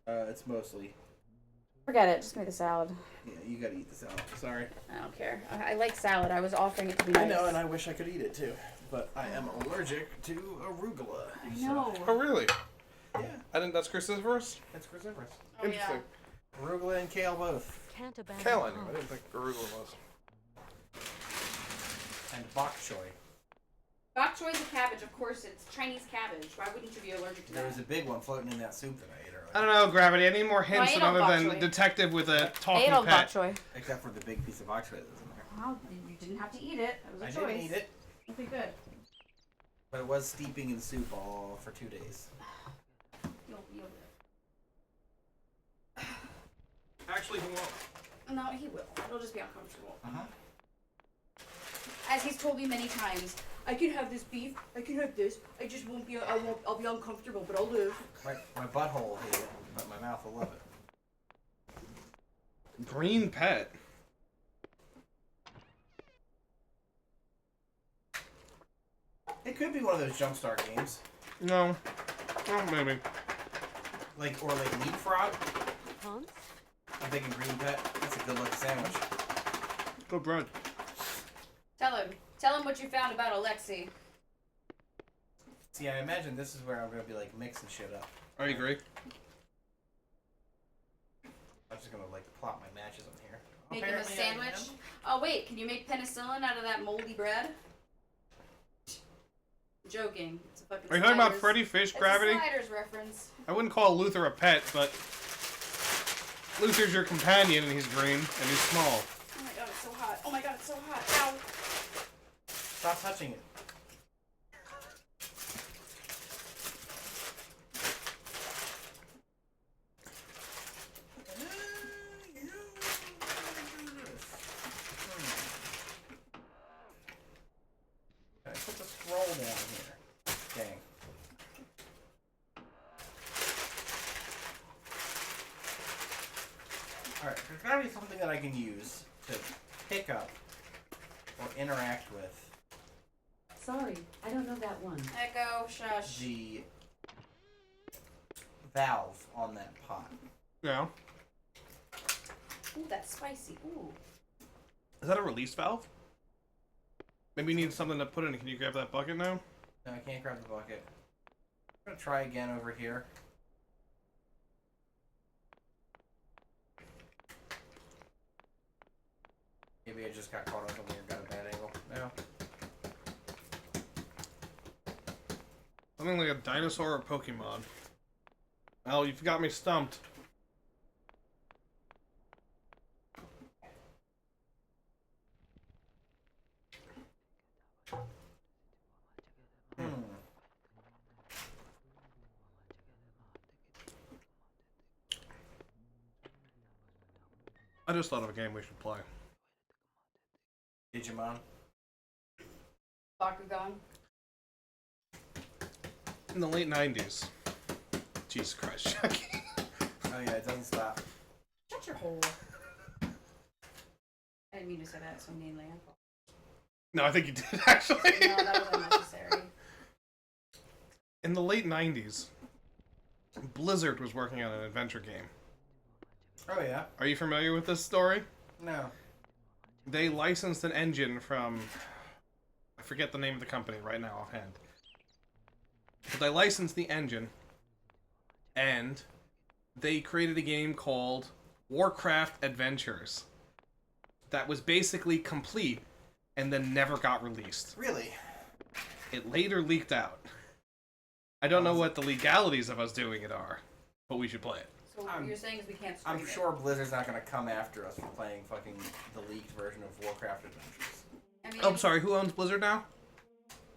It's mostly. Forget it. Just give me the salad. Yeah, you gotta eat the salad. Sorry. I don't care. I like salad. I was offering it to be nice. I know, and I wish I could eat it too, but I am allergic to arugula. I know. Oh really? Yeah, I didn't. That's cruciferous. it's cruciferous. Oh, Interesting. Arugula and kale both, Can't abandon Kale, I knew. home. I didn't think arugula was. and bok choy. Bok choy is a cabbage. Of course, it's Chinese cabbage. Why wouldn't you be allergic to There that? was a big one floating in that soup that I ate earlier. I don't know, Gravity. I need more hints ate than all other bok than choy. detective with a I talking ate all bok pet. choy. Except for the big piece of bok choy that was in there. Well, you didn't have to eat it. It was a I choice. didn't eat it, Okay, good. but it was steeping in soup all for 2 days. You'll Actually, he won't. No, he will. It'll just be uncomfortable. Uh-huh. As he's told me many times, I can have this beef. I can have this. I just won't be. I'll be uncomfortable, but I'll live. My butthole will hate it, but my mouth will love it. Green pet. It could be one of those jumpstart games. No. Well, maybe. Like Leapfrog. Hans? I'm thinking Green Pet. That's a good looking sandwich. Good bread. Tell him what you found about Alexei. See, I imagine this is where I'm gonna be like mixing shit up. I agree. I'm just gonna like plop my matches on here. Make him a Apparently I sandwich. am. Oh wait, can you make penicillin out of that moldy bread? Joking. It's a fucking Are you talking about Sliders- Freddy Fish It's Gravity? a Sliders reference. I wouldn't call Luther a pet, but Luther's your companion, and he's green, and he's small. Oh my god, it's so hot. Oh my god, it's so hot. Ow. Stop touching it. Okay, put the scroll down here. Dang. Alright, there's gotta be something that I can use to pick up or interact with Sorry, I don't know that one. Echo, shush. the valve on that pot. Yeah. Ooh, that's spicy. Ooh. Is that a release valve? Maybe you need something to put in. Can you grab that bucket now? No, I can't grab the bucket. I'm gonna try again over here. Maybe I just got caught on something or got a bad angle. No. Something like a dinosaur or Pokemon. Well, you've got me stumped. I just thought of a game we should play. Digimon. Bakugan. In the late 90s. Jesus Christ, Chucky. Oh yeah, it doesn't stop. Shut your hole. I didn't mean to say that so meanly. No, I think you did, actually. No, that wasn't necessary. In the late 90s, Blizzard was working on an adventure game. Oh yeah. Are you familiar with this story? No. They licensed an engine from... I forget the name of the company right now offhand. But they licensed the engine, and they created a game called Warcraft Adventures that was basically complete and then never got released. Really? It later leaked out. I don't know what the legalities of us doing it are, but we should play it. So what you're saying is we can't stream I'm it. sure Blizzard's not gonna come after us for playing fucking the leaked version of Warcraft Adventures. I mean, Oh, I'm sorry, who owns Blizzard now?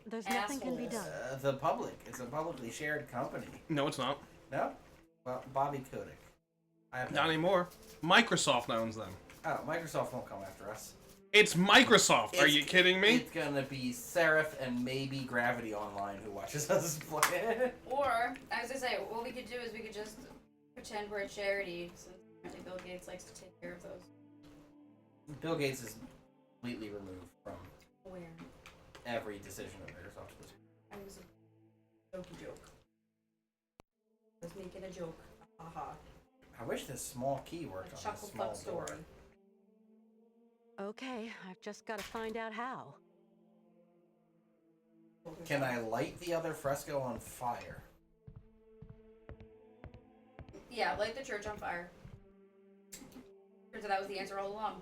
There's nothing can be done. The public. It's a publicly shared company. No, it's not. No? Well, Bobby Kotick. I have Not anymore. Microsoft owns them. Oh, Microsoft won't come after us. It's Microsoft. Are It's- you kidding me? It's gonna be Seraph and maybe Gravity Online who watches us play. Or, I was gonna say, what we could do is we could just pretend we're a charity, since apparently Bill Gates likes to take care of those. Bill Gates is completely removed from Where? every decision of Microsoft. I was a jokey joke. I was making a joke. Haha. I wish this small key worked A on chuckle this small fuck story. door. Okay, I've just got to find out how. Can I light the other fresco on fire? Yeah, light the church on fire. Turns out that was the answer all along.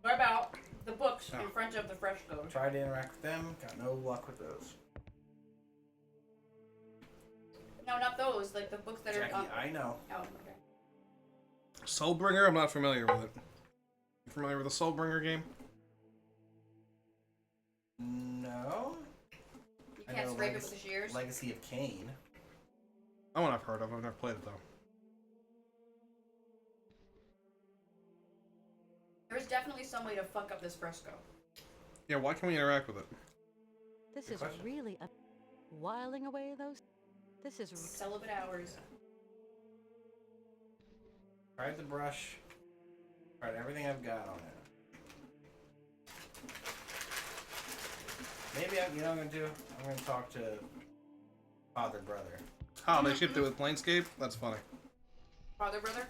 What about the books in front of the fresco? Tried to interact with them, got no luck with those. No, not those. Like the books that Jackie, are on. I know. Oh, okay. Soulbringer? I'm not familiar with it. You familiar with the Soulbringer game? No. You I can't know scrape it with the shears. Legacy of Kain. That one I've heard of. I've never played it, though. There's definitely some way to fuck up this fresco. Yeah, why can't we interact with it? This Good is question. really a whiling away those. This is Celibate hours. Tried the brush. Tried everything I've got on it. Maybe you know what I'm gonna do? I'm gonna talk to father brother. Oh, they shipped it with Planescape? That's funny. Father, brother?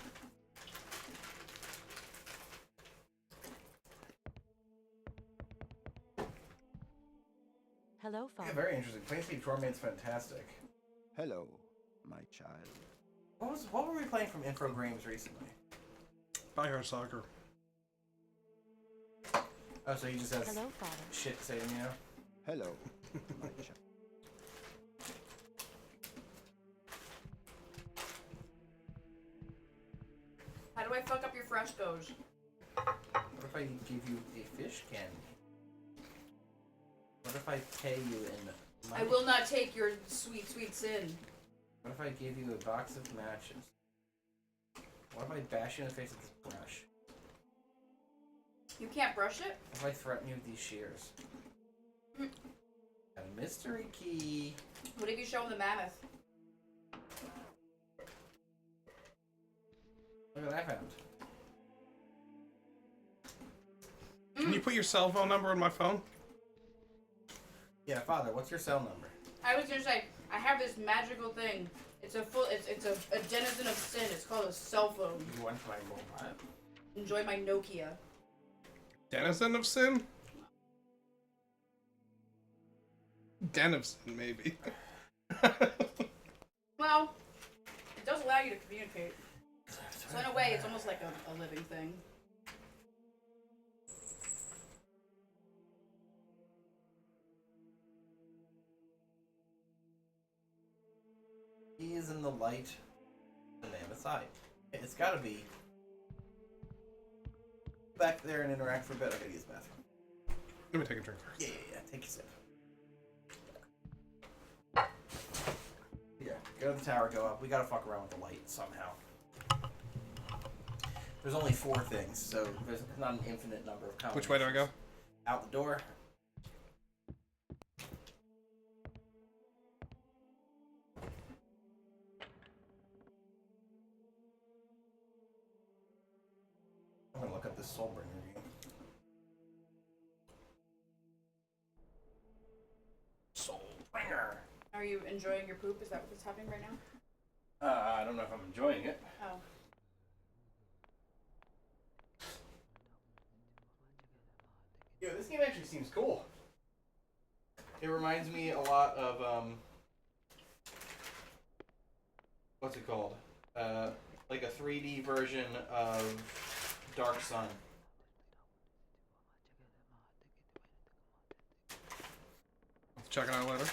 Hello, Yeah, Father. very interesting. Planescape Torment's fantastic. Hello, my child. What were we playing from Infogrames recently? Backyard Soccer. Oh, so he just has Hello, Father. shit to say to me now? Hello, my child. How do I fuck up your frescoes? What if I give you a fish candy? What if I pay you in money? I will not take your sweet, sweet sin. What if I give you a box of matches? What if I bash you in the face with this brush? You can't brush it? What if I threaten you with these shears? A mystery key. What if you show him the mammoth? Look what I found. Can you put your cell phone number on my phone? Yeah, Father, what's your cell number? I was gonna say, I have this magical thing. It's a denizen of sin. It's called a cell phone. You want my mobile? Enjoy my Nokia. Denizen of Sin? Den of Sin, maybe. Well, it does allow you to communicate. So in a way, it's almost like a living thing. He is in the light. The mammoth's eye. It's gotta be. Back there and interact for a bit. I gotta use the bathroom. Let me take a drink first. Yeah. Take a sip. Yeah, go to the tower, go up. We gotta fuck around with the light somehow. There's only 4 things, so there's not an infinite number of combinations. Which way do I go? Out the door. I'm gonna look up this Soulbringer game. Soulbringer! Are you enjoying your poop? Is that what's happening right now? I don't know if I'm enjoying it. Oh. Yo, this game actually seems cool. It reminds me a lot of, what's it called? Like a 3D version of Dark Sun. Let's check it out later.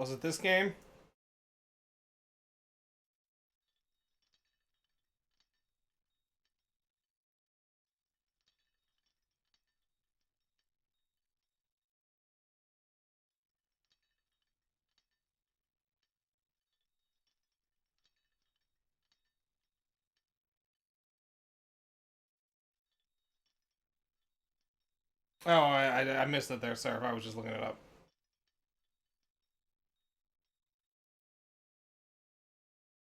Was it this game? Oh, I missed it there, sir. I was just looking it up.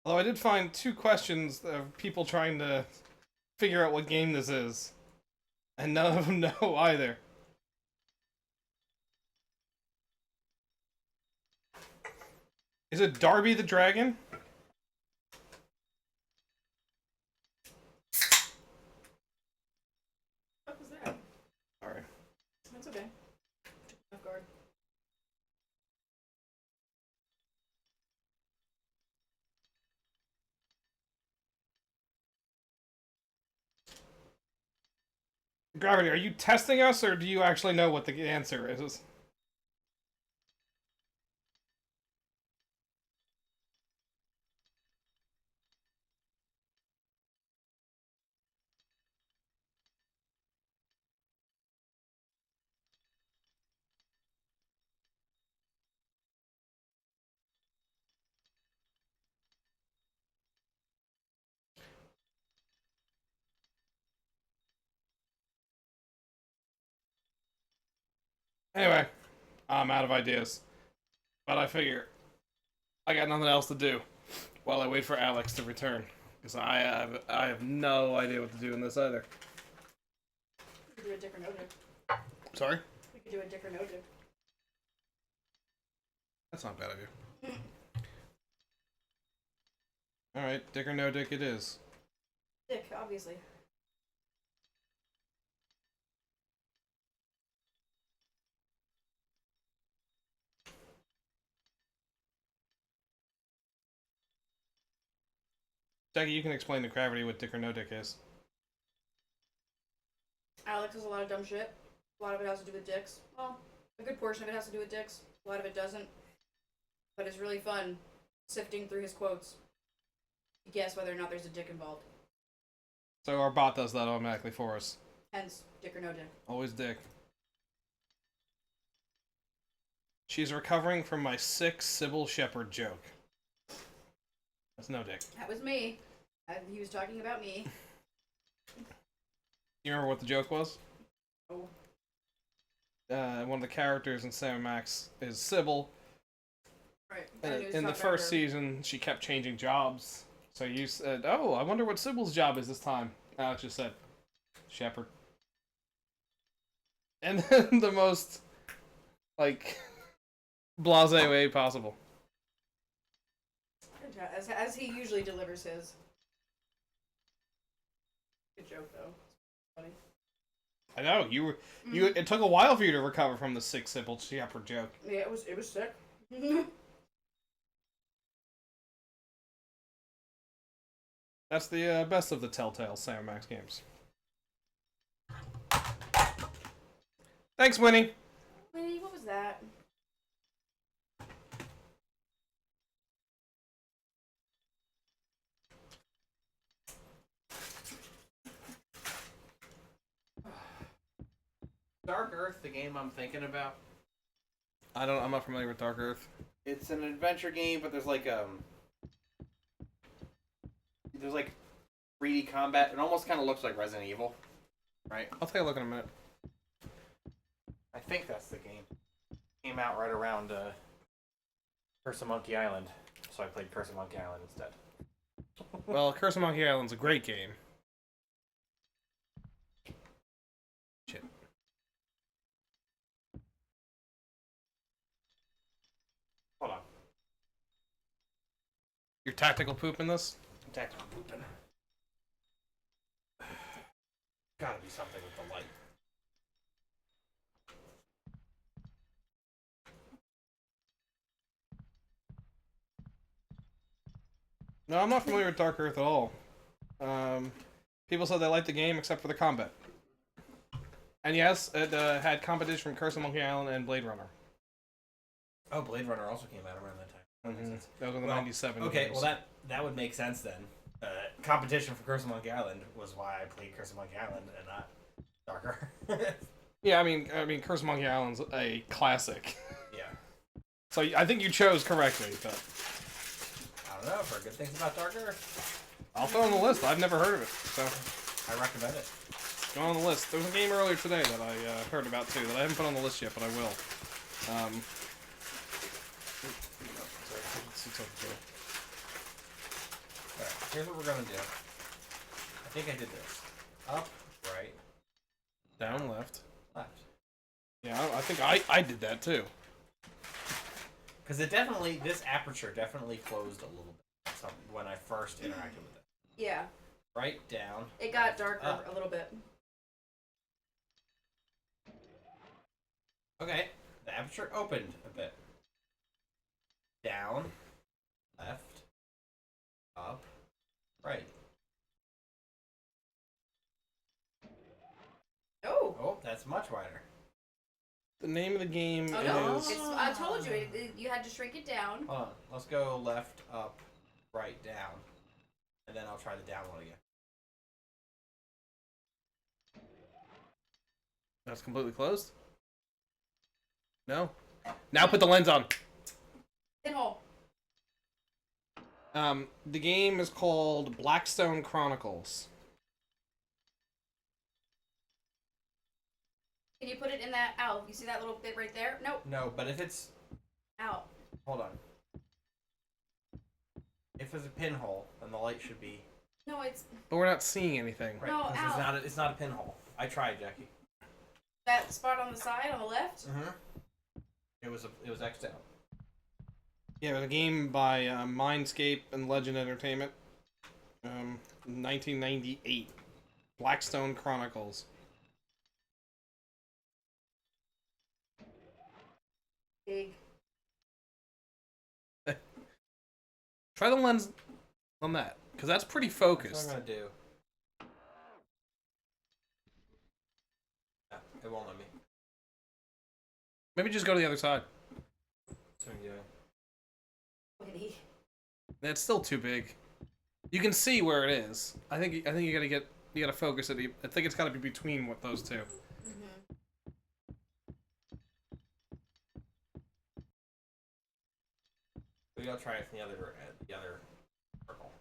Although I did find 2 questions of people trying to figure out what game this is. And none of them know either. Is it Darby the Dragon? What was that? Sorry. That's okay. Off guard. Gravity, are you testing us, or do you actually know what the answer is? Anyway, I'm out of ideas. But I figure I got nothing else to do while I wait for Alex to return. Because I have no idea what to do in this either. We could do a dick or no dick. Sorry? We could do a dick or no dick. That's not bad of you. Alright, dick or no dick it is. Dick, obviously. Jackie, you can explain to Gravity what dick or no dick is. Alex has a lot of dumb shit. A lot of it has to do with dicks. Well, a good portion of it has to do with dicks. A lot of it doesn't. But it's really fun sifting through his quotes to guess whether or not there's a dick involved. So our bot does that automatically for us. Hence, dick or no dick. Always dick. She's recovering from my sick Sybil Shepherd joke. That's no dick. That was me. He was talking about me. You remember what the joke was? Oh. One of the characters in Sam Max is Sybil. Right. In the first season, she kept changing jobs. So you said, "Oh, I wonder what Sybil's job is this time." Alex just said, "Shepherd." And then the most, like, blasé way possible. As he usually delivers his. Good joke, though. Funny. I know you were. It took a while for you to recover from the sick Sybil Shepherd joke. Yeah, it was sick. That's the best of the Telltale Sam Max games. Thanks, Winnie. Winnie, what was that? Dark Earth, the game I'm thinking about. I'm not familiar with Dark Earth. It's an adventure game, but there's like 3D combat. It almost kind of looks like Resident Evil, right? I'll take a look in a minute. I think that's the game. Came out right around Curse of Monkey Island, so I played Curse of Monkey Island instead. Well, Curse of Monkey Island's a great game. Shit. Hold on. Your tactical poop in this? Tactical pooping. Gotta be something with the light. No, I'm not familiar with Dark Earth at all. People said they liked the game except for the combat. And yes, it had competition from Curse of Monkey Island and Blade Runner. Oh, Blade Runner also came out around that time. That makes sense. That was in the Well, 97 Okay, games. well that would make sense then. Competition for Curse of Monkey Island was why I played Curse of Monkey Island and not Darker. Yeah, I mean, Curse of Monkey Island's a classic. Yeah. So I think you chose correctly, but I don't know. I've heard good things about Darker. I'll throw it on the list. I've never heard of it, so I recommend it. go on the list. There was a game earlier today that I heard about too that I haven't put on the list yet, but I will. Alright, here's what we're gonna do. I think I did this. Up, right, Down, left. left. Yeah, I think I did that too. Because this aperture definitely closed a little bit when I first interacted with it. Yeah. Right, down. It got darker up. a little bit. Okay, the aperture opened a bit. Down, left, up, right. Oh. Oh, that's much wider. The name of the game Oh no! is I told you you had to shrink it down. Hold on, let's go left, up, right, down. And then I'll try the down one again. That's completely closed? No? Now put the lens on. Pinhole. The game is called Blackstone Chronicles. Can you put it in that out? You see that little bit right there? Nope. No, but if it's... Out. Hold on. If there's a pinhole, then the light should be... No, it's But we're not seeing anything. Right, No, 'cause out. it's not a pinhole. I tried, Jackie. that spot on the side on the left. Mm-hmm. It was X'd out. Yeah, it was a game by Mindscape and Legend Entertainment. 1998. Blackstone Chronicles. Big. Try the lens on that, because that's pretty That's focused. what I'm gonna do. Yeah, it won't let me. Maybe just go to the other side. So yeah. Witty. That's still too big. You can see where it is. I think you gotta focus it. I think it's gotta be between those two. Mm-hmm. Maybe I'll try it from the other circle.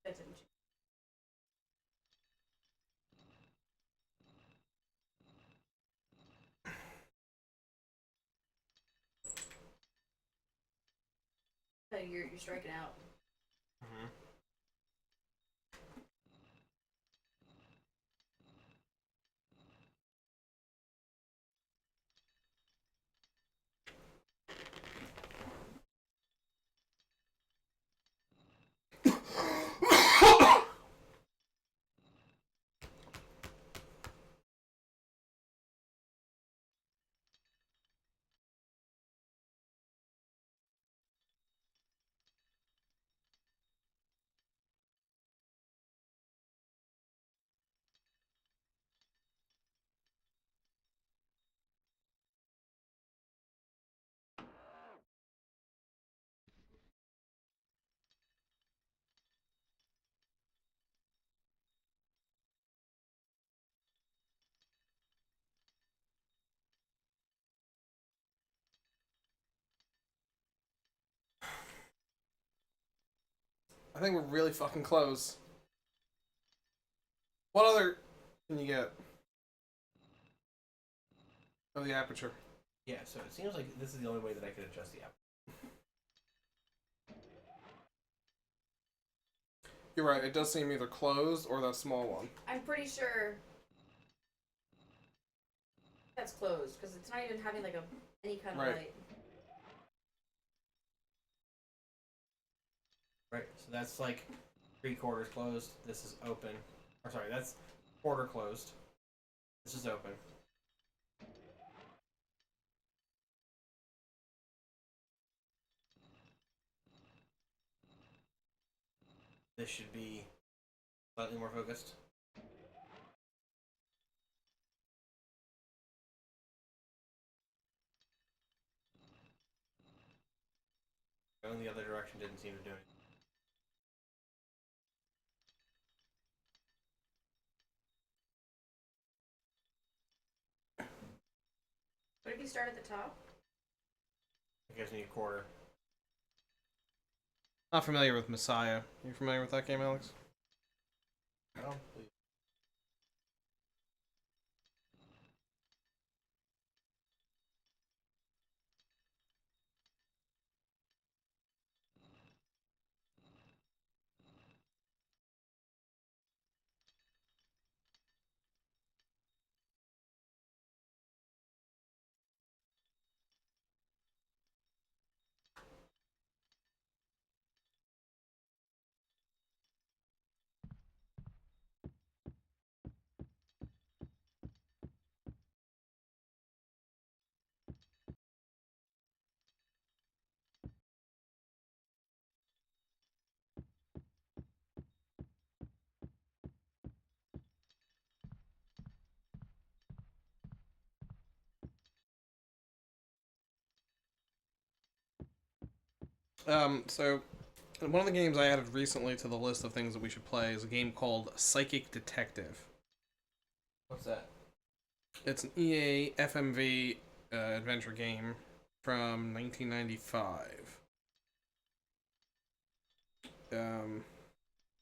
That didn't. You're striking out. Mm-hmm. I think we're really fucking close. What other can you get? Oh, the aperture. Yeah, so it seems like this is the only way that I could adjust the app. You're right. It does seem either closed or that small one. I'm pretty sure that's closed because it's not even having like any kind of Right. light. Right, so that's like 3/4 closed. This is open. Or sorry, that's porter closed. This is open. This should be slightly more focused. Going the other direction didn't seem to do anything. What if you start at the top? It gives me a quarter. Not familiar with Messiah. You familiar with that game, Alex? No, please. So one of the games I added recently to the list of things that we should play is a game called Psychic Detective. What's that? It's an EA FMV adventure game from 1995.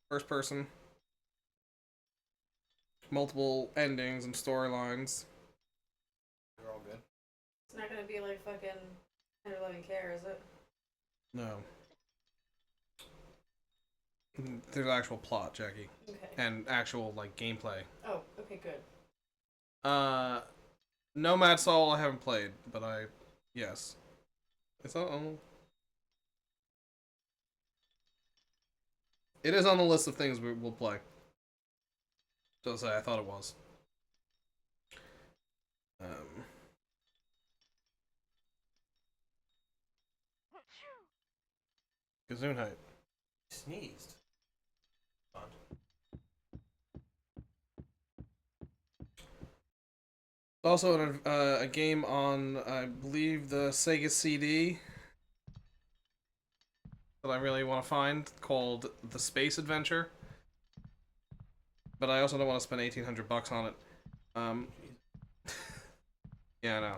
First person, multiple endings and storylines. They're all good. It's not gonna be like fucking 111 Care, is it? No. There's actual plot, Jackie. Okay. And actual, like, gameplay. Oh, okay, good. Nomad Soul I haven't played, but yes. It's it is on the list of things we'll play. So say I thought it was. Gesundheit. Sneezed. Fun. Also a game on, I believe, the Sega CD that I really want to find called The Space Adventure. But I also don't want to spend $1,800 on it. Yeah, I know.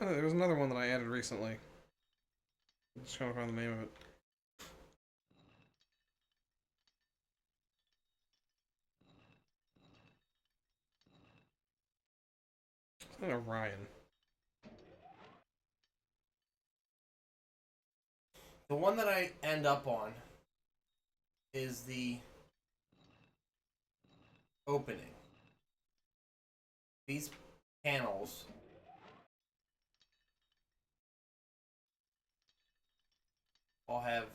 Oh, there was another one that I added recently. I'm just trying to find the name of it. It's not Orion. The one that I end up on is the opening. These panels all have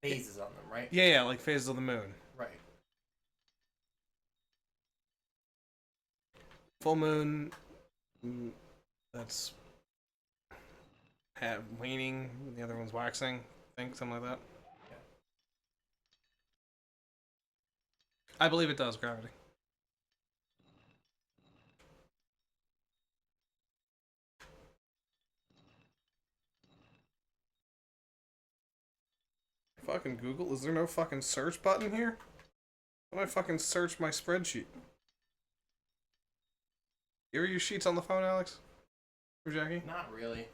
phases on them, right? Yeah, like Phases of the Moon. Right. Full moon. That's waning. The other one's waxing. I think something like that. Yeah. I believe it does gravity. Fucking Google. Is there no fucking search button here? How do I fucking search my spreadsheet? You ever use Sheets on the phone, Alex? Or Jackie? Not really.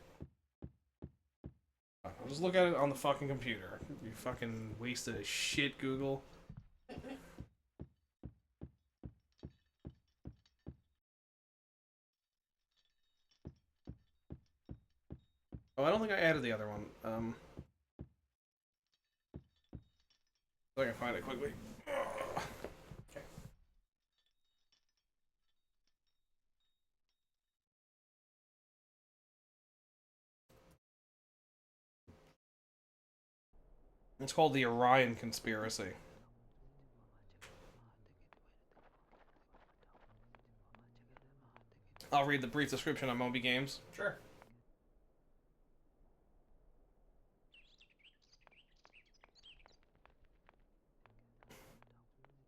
I'll just look at it on the fucking computer. You fucking wasted a shit, Google. Oh, I don't think I added the other one. So I can find it quickly. Okay. It's called the Orion Conspiracy. I'll read the brief description on Moby Games. Sure.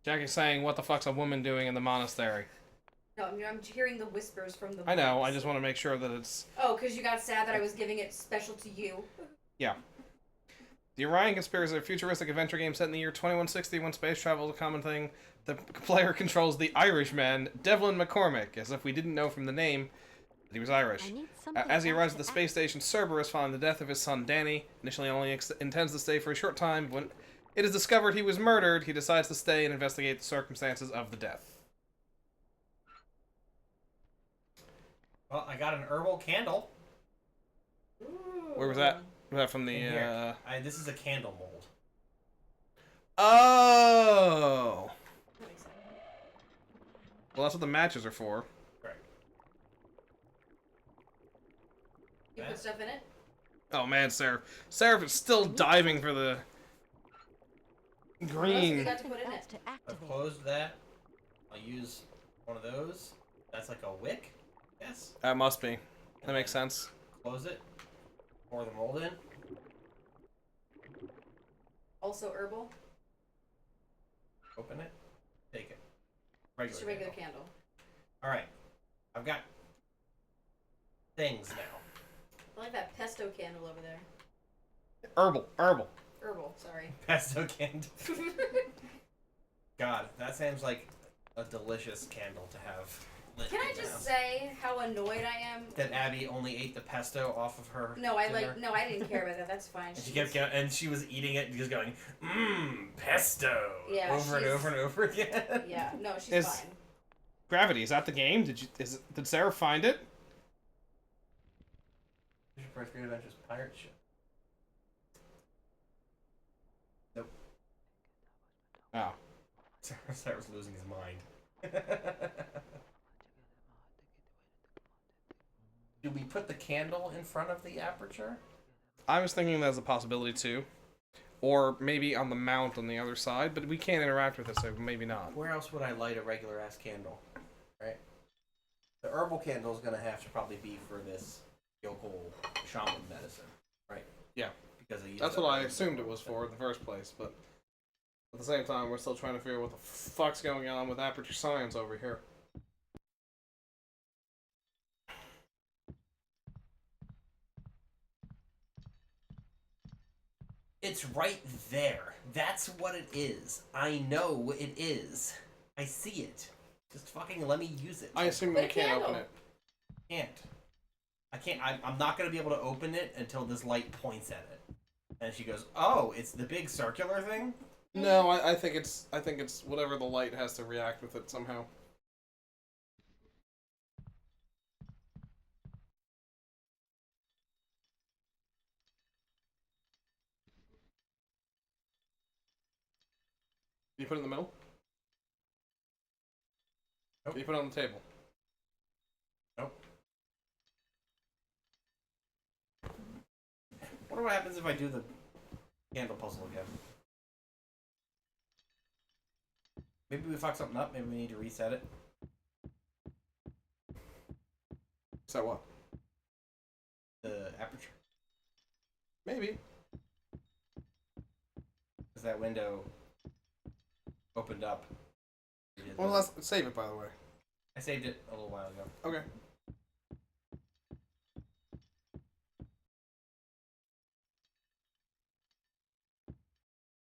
Jackie's saying, "What the fuck's a woman doing in the monastery?" No, I'm hearing the whispers from the. I know. I monks. just want to make sure that it's. Oh, because you got sad that I was giving it special to you. Yeah. The Orion Conspiracy is a futuristic adventure game set in the year 2160 when space travel is a common thing. The player controls the Irishman, Devlin McCormick, as if we didn't know from the name that he was Irish. As he arrives at the space station, Cerberus, following the death of his son Danny, initially only intends to stay for a short time. When it is discovered he was murdered, he decides to stay and investigate the circumstances of the death. Well, I got an herbal candle. Where was that? Was that from the, In here. This is a candle mold. Oh! Well, that's what the matches are for. Right. You put stuff in it? Oh man, Seraph is still diving for the What else green. you got to put in it? I've closed that. I'll use one of those. That's like a wick. Yes. That must be. That makes sense. Close it. Pour the mold in. Also herbal? Open it. Take it. Just a regular candle. Alright. I've got things now. I like that pesto candle over there. Herbal. Herbal, sorry. Pesto candle. God, that sounds like a delicious candle to have lit. Can I in the just house. say how annoyed I am? That Abby only ate the pesto off of her No, I dinner? I didn't care about that. That's fine. And she kept going, and she was eating it and just going, pesto, Yeah, over and she's- over and over again. Yeah, no, she's Is- fine. Gravity, is that the game? Did Sarah find it? Your First Great Adventures pirate ship. Nope. Oh. Sarah's losing his mind. Do we put the candle in front of the aperture? I was thinking that's a possibility too. Or maybe on the mount on the other side, but we can't interact with it, so maybe not. Where else would I light a regular ass candle? Right? The herbal candle is gonna have to probably be for this yokel shaman medicine, right? Yeah. Because I use That's that what I herbal assumed it candle was instead. for in the first place, but at the same time, we're still trying to figure out what the fuck's going on with aperture science over here. It's right there. That's what it is. I know it is. I see it. Just fucking let me use it. I assume But we a can't candle. open it. I can't. I'm not going to be able to open it until this light points at it. And she goes, "Oh, it's the big circular thing?" No, I think it's whatever the light has to react with it somehow. You put it in the middle? Nope. You put it on the table? Nope. Wonder what happens if I do the candle puzzle again. Maybe we fuck something up. Maybe we need to reset it. So what? The aperture. Maybe. Because that window opened up. Well, let's save it, by the way. I saved it a little while ago. Okay.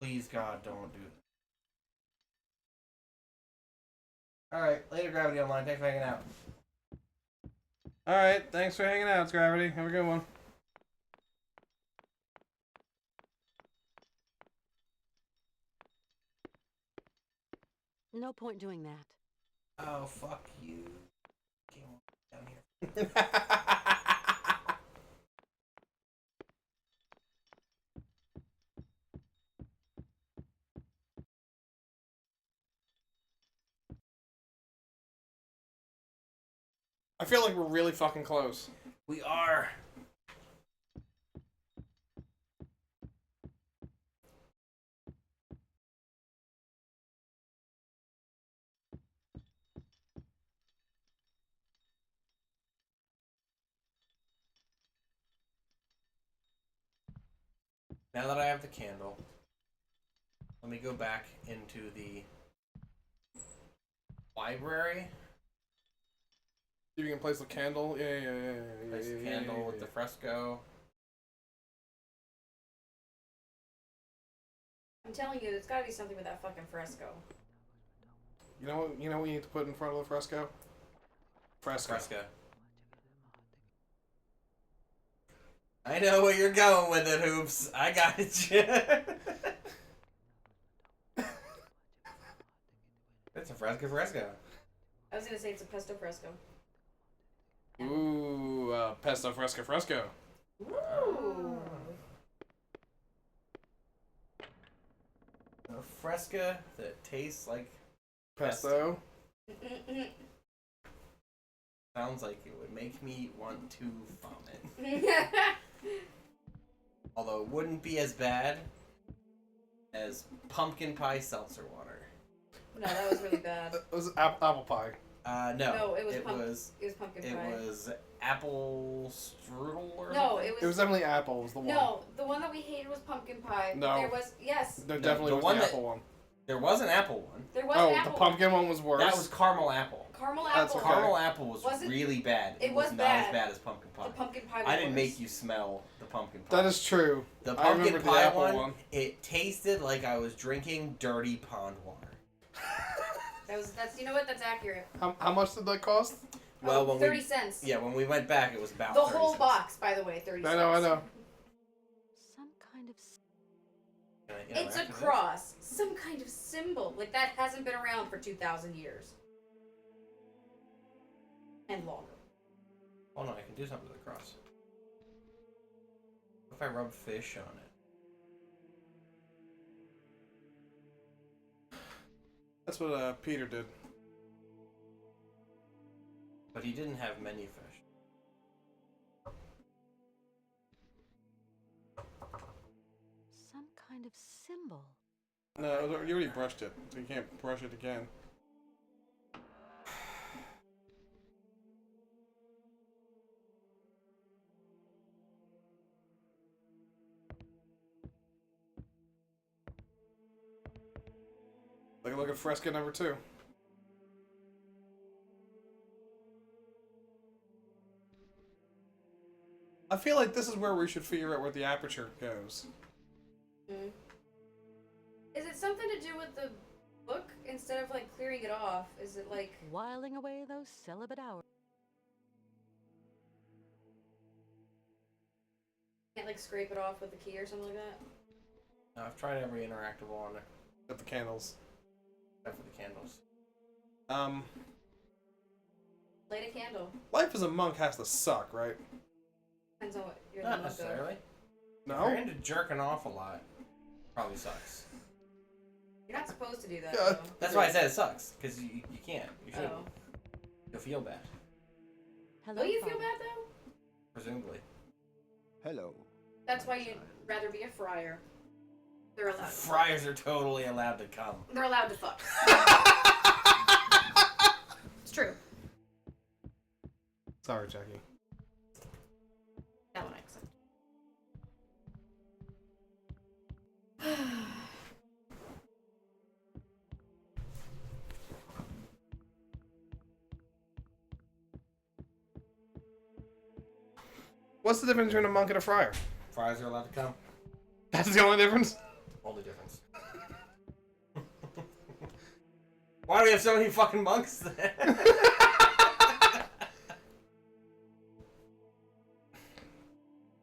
Please, God, don't do it. Alright, later, Gravity Online. Thanks for hanging out. Alright, thanks for hanging out, Gravity. Have a good one. No point doing that. Oh, fuck you. Game down here. I feel like we're really fucking close. We are. Now that I have the candle, let me go back into the library. See if you can place the candle. Yeah. Place the candle with the fresco. I'm telling you, there's gotta be something with that fucking fresco. You know what? You know what you need to put in front of the fresco? Fresco. I know where you're going with it, Hoops. I got you. It's a fresco. I was gonna say it's a pesto fresco. Ooh, pesto fresco. Ooh. A fresca that tastes like Pesto. Sounds like it would make me want to vomit. Although it wouldn't be as bad as pumpkin pie seltzer water. No, that was really bad. It was apple pie. No, it was it pumpkin pie. It was apple strudel or No, something? It was definitely apple. Was the one. No, the one that we hated was pumpkin pie. No. There was There definitely was the apple one. There was an apple one. There was an apple the pumpkin one was worse. That was caramel apple. Caramel That's apple. okay. Caramel apple was really bad. It was not bad. as bad as pumpkin pie. The pumpkin pie was I didn't worse. make you smell the pumpkin pie. That is true. The I pumpkin remember the pie apple one, one. it tasted like I was drinking dirty pond water. That's you know what? That's accurate. How much did that cost? Well, when 30 cents. Yeah, when we went back, it was about The 30 whole cents. box, by the way, 30 cents. I know. Some kind of... Can I It's a interact with cross. Some kind of symbol. Like, that hasn't been around for 2,000 years. And longer. it? Oh no, I can do something to the cross. What if I rub fish on it? That's what Peter did. But he didn't have many fish. Some kind of symbol. No, you already brushed it, so you can't brush it again. Look at fresco number 2. I feel like this is where we should figure out where the aperture goes. Mm. Is it something to do with the book instead of, like, clearing it off? Is it, like... Whiling away those celibate hours. Can't, like, scrape it off with the key or something like that? No, I've tried every interactable on there. Except the candles. Except for the candles. Light a candle. Life as a monk has to suck, right? Depends on what you're Not the monk of. necessarily. No? If you're into jerking off a lot, probably sucks. You're not supposed to do that, Yeah. though. That's why I said it sucks, because you can't. You shouldn't. Oh. You'll feel bad. Hello, Will you feel Father. bad, though? Presumably. Hello. That's why you'd rather be a friar. They're allowed to fuck. Friars are totally allowed to come. They're allowed to fuck. It's true. Sorry, Jackie. That one I accept. What's the difference between a monk and a friar? Friars are allowed to come. That's the only difference? Only difference. Why do we have so many fucking monks there?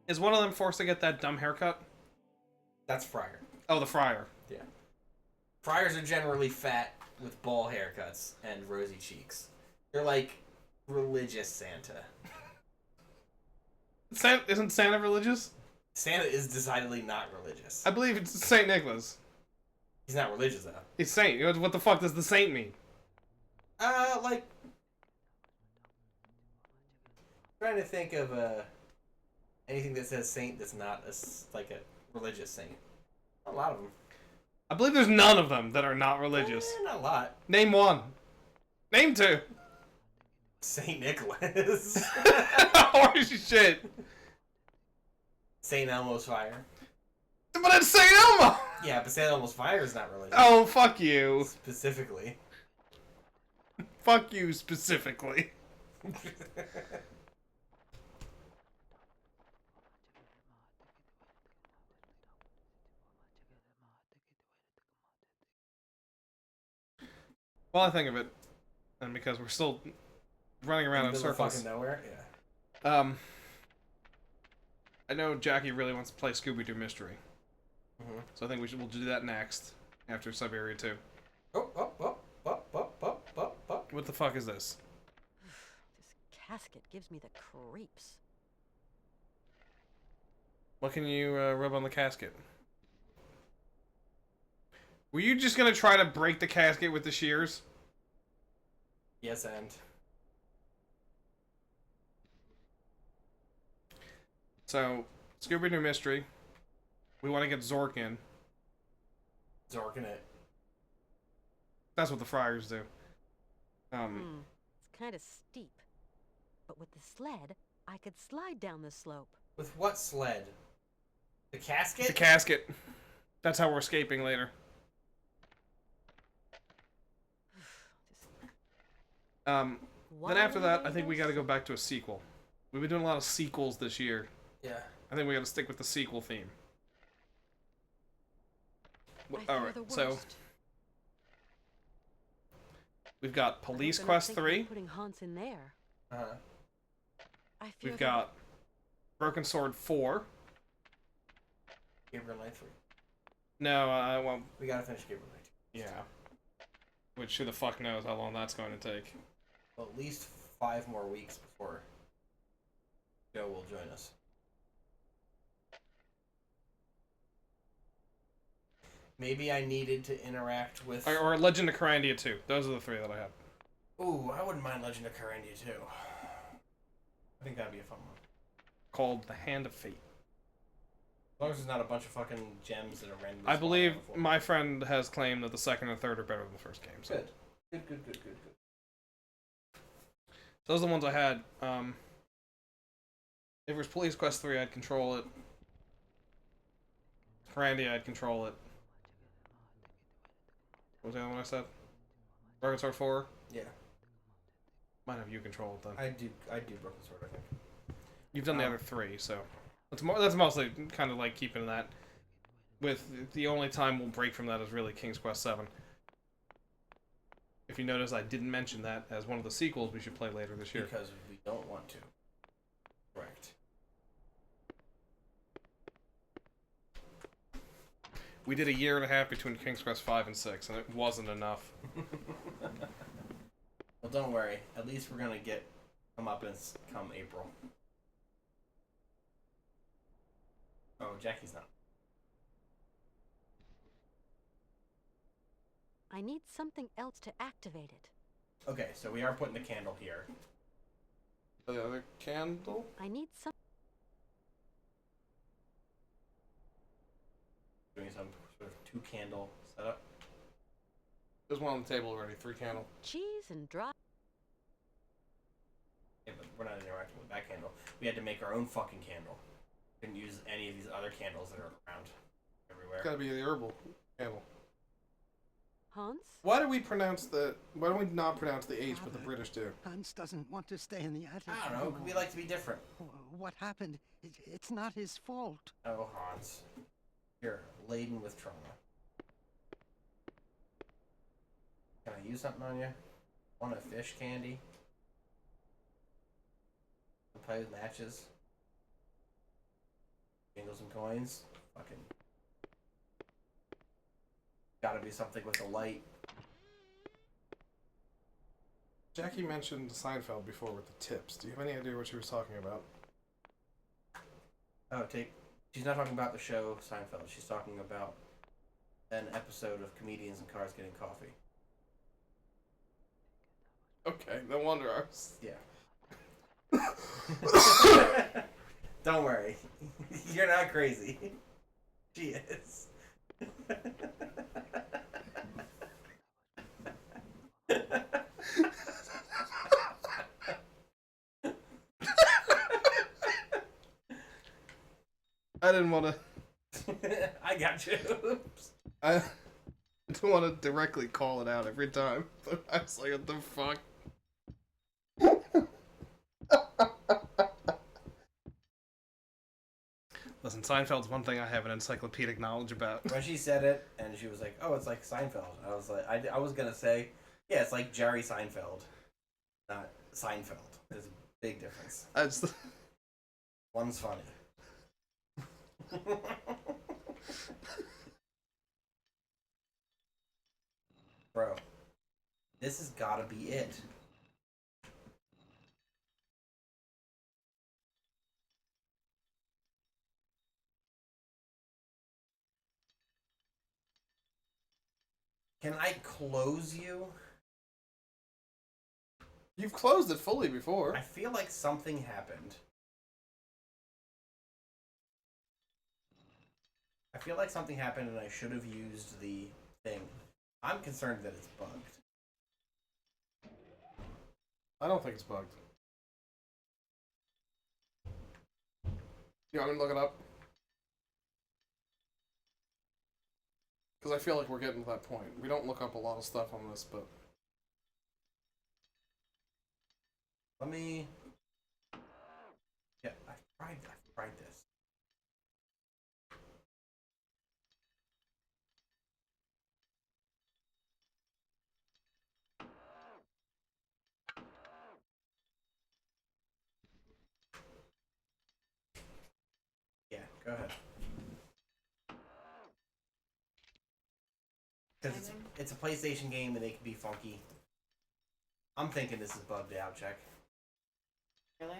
Is one of them forced to get that dumb haircut? That's friar. Oh, the friar. Yeah. Friars are generally fat with ball haircuts and rosy cheeks. They're like religious Santa. Isn't Santa religious? Santa is decidedly not religious. I believe it's Saint Nicholas. He's not religious though. He's saint. What the fuck does the saint mean? Like trying to think of anything that says saint that's not like a religious saint. A lot of them. I believe there's none of them that are not religious. Not a lot. Name one. Name two. Saint Nicholas. Holy shit. Saint Elmo's Fire. But it's St. Elmo! Yeah, but Saint Elmo's Fire is not religious. Oh, fuck you. Specifically. Fuck you specifically. Well, I think of it, and because we're still running around in circles. Fucking nowhere. Yeah. I know Jackie really wants to play Scooby-Doo Mystery, so I think we'll do that next after Syberia II. Oh. What the fuck is this? This casket gives me the creeps. What can you rub on the casket? Were you just gonna try to break the casket with the shears? Yes, and. So, Scooby-Doo Mystery. We want to get Zork in. Zorking it. That's what the Friars do. It's kind of steep. But with the sled, I could slide down the slope. With what sled? The casket? The casket. That's how we're escaping later. Then after that, I think we gotta go back to a sequel. We've been doing a lot of sequels this year. Yeah. I think we gotta stick with the sequel theme. Alright, so... We've got Police Quest 3. Putting Hans in there. We've got Broken Sword 4. Gabriel Knight 3. No, well... We gotta finish Gabriel Knight 2. Yeah. Which, who the fuck knows how long that's going to take. Well, at least 5 more weeks before Joe will join us. Maybe I needed to interact with... Or Legend of Carandia 2. Those are the 3 that I have. Ooh, I wouldn't mind Legend of Carandia 2. I think that'd be a fun one. Called The Hand of Fate. As long as there's not a bunch of fucking gems that are randomly I believe spawned on the floor. my friend has claimed that the second and third are better than the first game. So. Good. Good. So those are the ones I had. If it was Police Quest 3, I'd control it. Carandia, I'd control it. What was the other one I said? Broken Sword 4? Yeah. Might have you control it then. I do Broken Sword, I think. You've done the other 3, so that's mostly kind of like keeping that. With the only time we'll break from that is really King's Quest 7. If you notice, I didn't mention that as one of the sequels we should play later this year. Because we don't want to. Correct. We did a year and a half between King's Quest 5 and 6, and it wasn't enough. Well, don't worry. At least we're gonna get comeuppance come April. Oh, Jackie's not. I need something else to activate it. Okay, so we are putting the candle here. The other candle? I need some... Doing some sort of 2-candle setup. There's one on the table already, 3 candle. Cheese and dry... Yeah, but we're not interacting with that candle. We had to make our own fucking candle. Couldn't use any of these other candles that are around everywhere. It's gotta be the herbal candle. Hans? Why do we not pronounce the H, but the British do? Hans doesn't want to stay in the attic. I don't know. We like to be different. What happened? It's not his fault. Oh, Hans. You're laden with trauma. Can I use something on you? Want a fish candy? Play with matches? Jingle some coins? Fucking... Gotta be something with a light. Jackie mentioned Seinfeld before with the tips. Do you have any idea what she was talking about? Oh, she's not talking about the show Seinfeld. She's talking about an episode of Comedians in Cars Getting Coffee. Okay, no wonder I was... Yeah. Don't worry. You're not crazy. She is. I didn't want to. I got you. I don't want to directly call it out every time, but I was like, what the fuck? Listen, Seinfeld's one thing I have an encyclopedic knowledge about. When she said it, and she was like, "Oh, it's like Seinfeld," I was like, I was gonna say, yeah, it's like Jerry Seinfeld, not Seinfeld. There's a big difference. One's funny. Bro, this has gotta be it. Can I close you? You've closed it fully before. I feel like something happened. I feel like something happened and I should have used the thing. I'm concerned that it's bugged. I don't think it's bugged. You want me to look it up? Because I feel like we're getting to that point. We don't look up a lot of stuff on this, but... Let me... Yeah, I've tried this. Yeah, go ahead. Because it's a PlayStation game and they can be funky. I'm thinking this is bugged out, check. Really?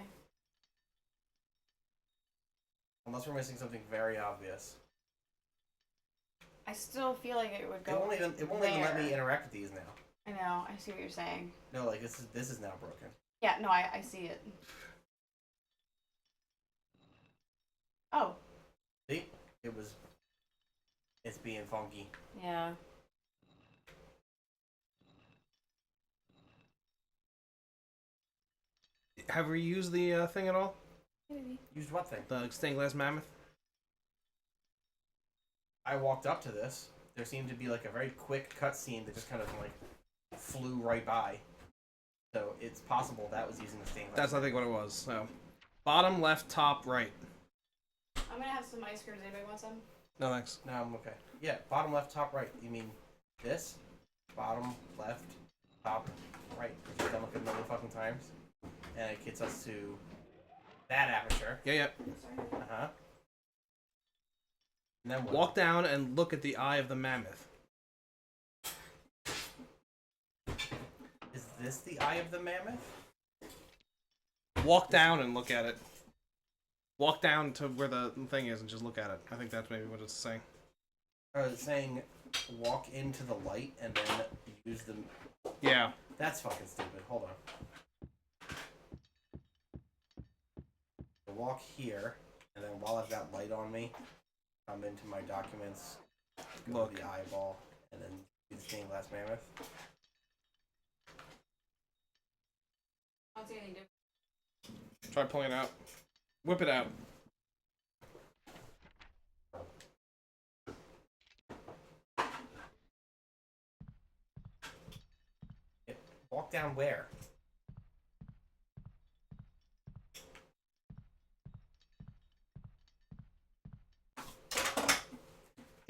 Unless we're missing something very obvious. I still feel like it would go. It won't even let me interact with these now. I know. I see what you're saying. No, like this is now broken. Yeah. No, I see it. Oh. See? It's being funky. Yeah. Have we used the thing at all? Used what thing? The stained glass mammoth? I walked up to this. There seemed to be like a very quick cutscene that just kind of like flew right by. So it's possible that was using the stained glass. That's, I think, what it was. So, bottom, left, top, right. I'm gonna have some ice cream. Does anybody want some? No, thanks. No, I'm okay. Yeah, bottom, left, top, right. You mean this? Bottom, left, top, right. Which I've done like a million fucking times. And it gets us to that aperture. Yeah, yeah. Uh-huh. And then what? Walk down and look at the eye of the mammoth. Is this the eye of the mammoth? Walk down and look at it. Walk down to where the thing is and just look at it. I think that's maybe what it's saying. It's saying walk into the light and then use the... Yeah. That's fucking stupid. Hold on. Walk here, and then while I've got light on me, come into my documents, go to the eyeball, and then do the stained glass mammoth. I don't see anything different. Try pulling it out. Whip it out. Yeah. Walk down where?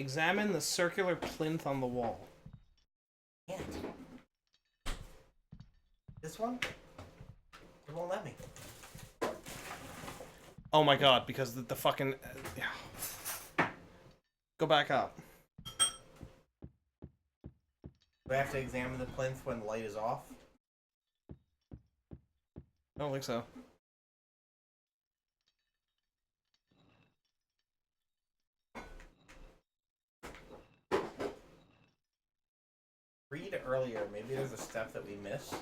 Examine the circular plinth on the wall. Can't. This one? It won't let me. Oh my god, because the fucking... Go back up. Do I have to examine the plinth when the light is off? I don't think so. Read earlier. Maybe there's a step that we missed.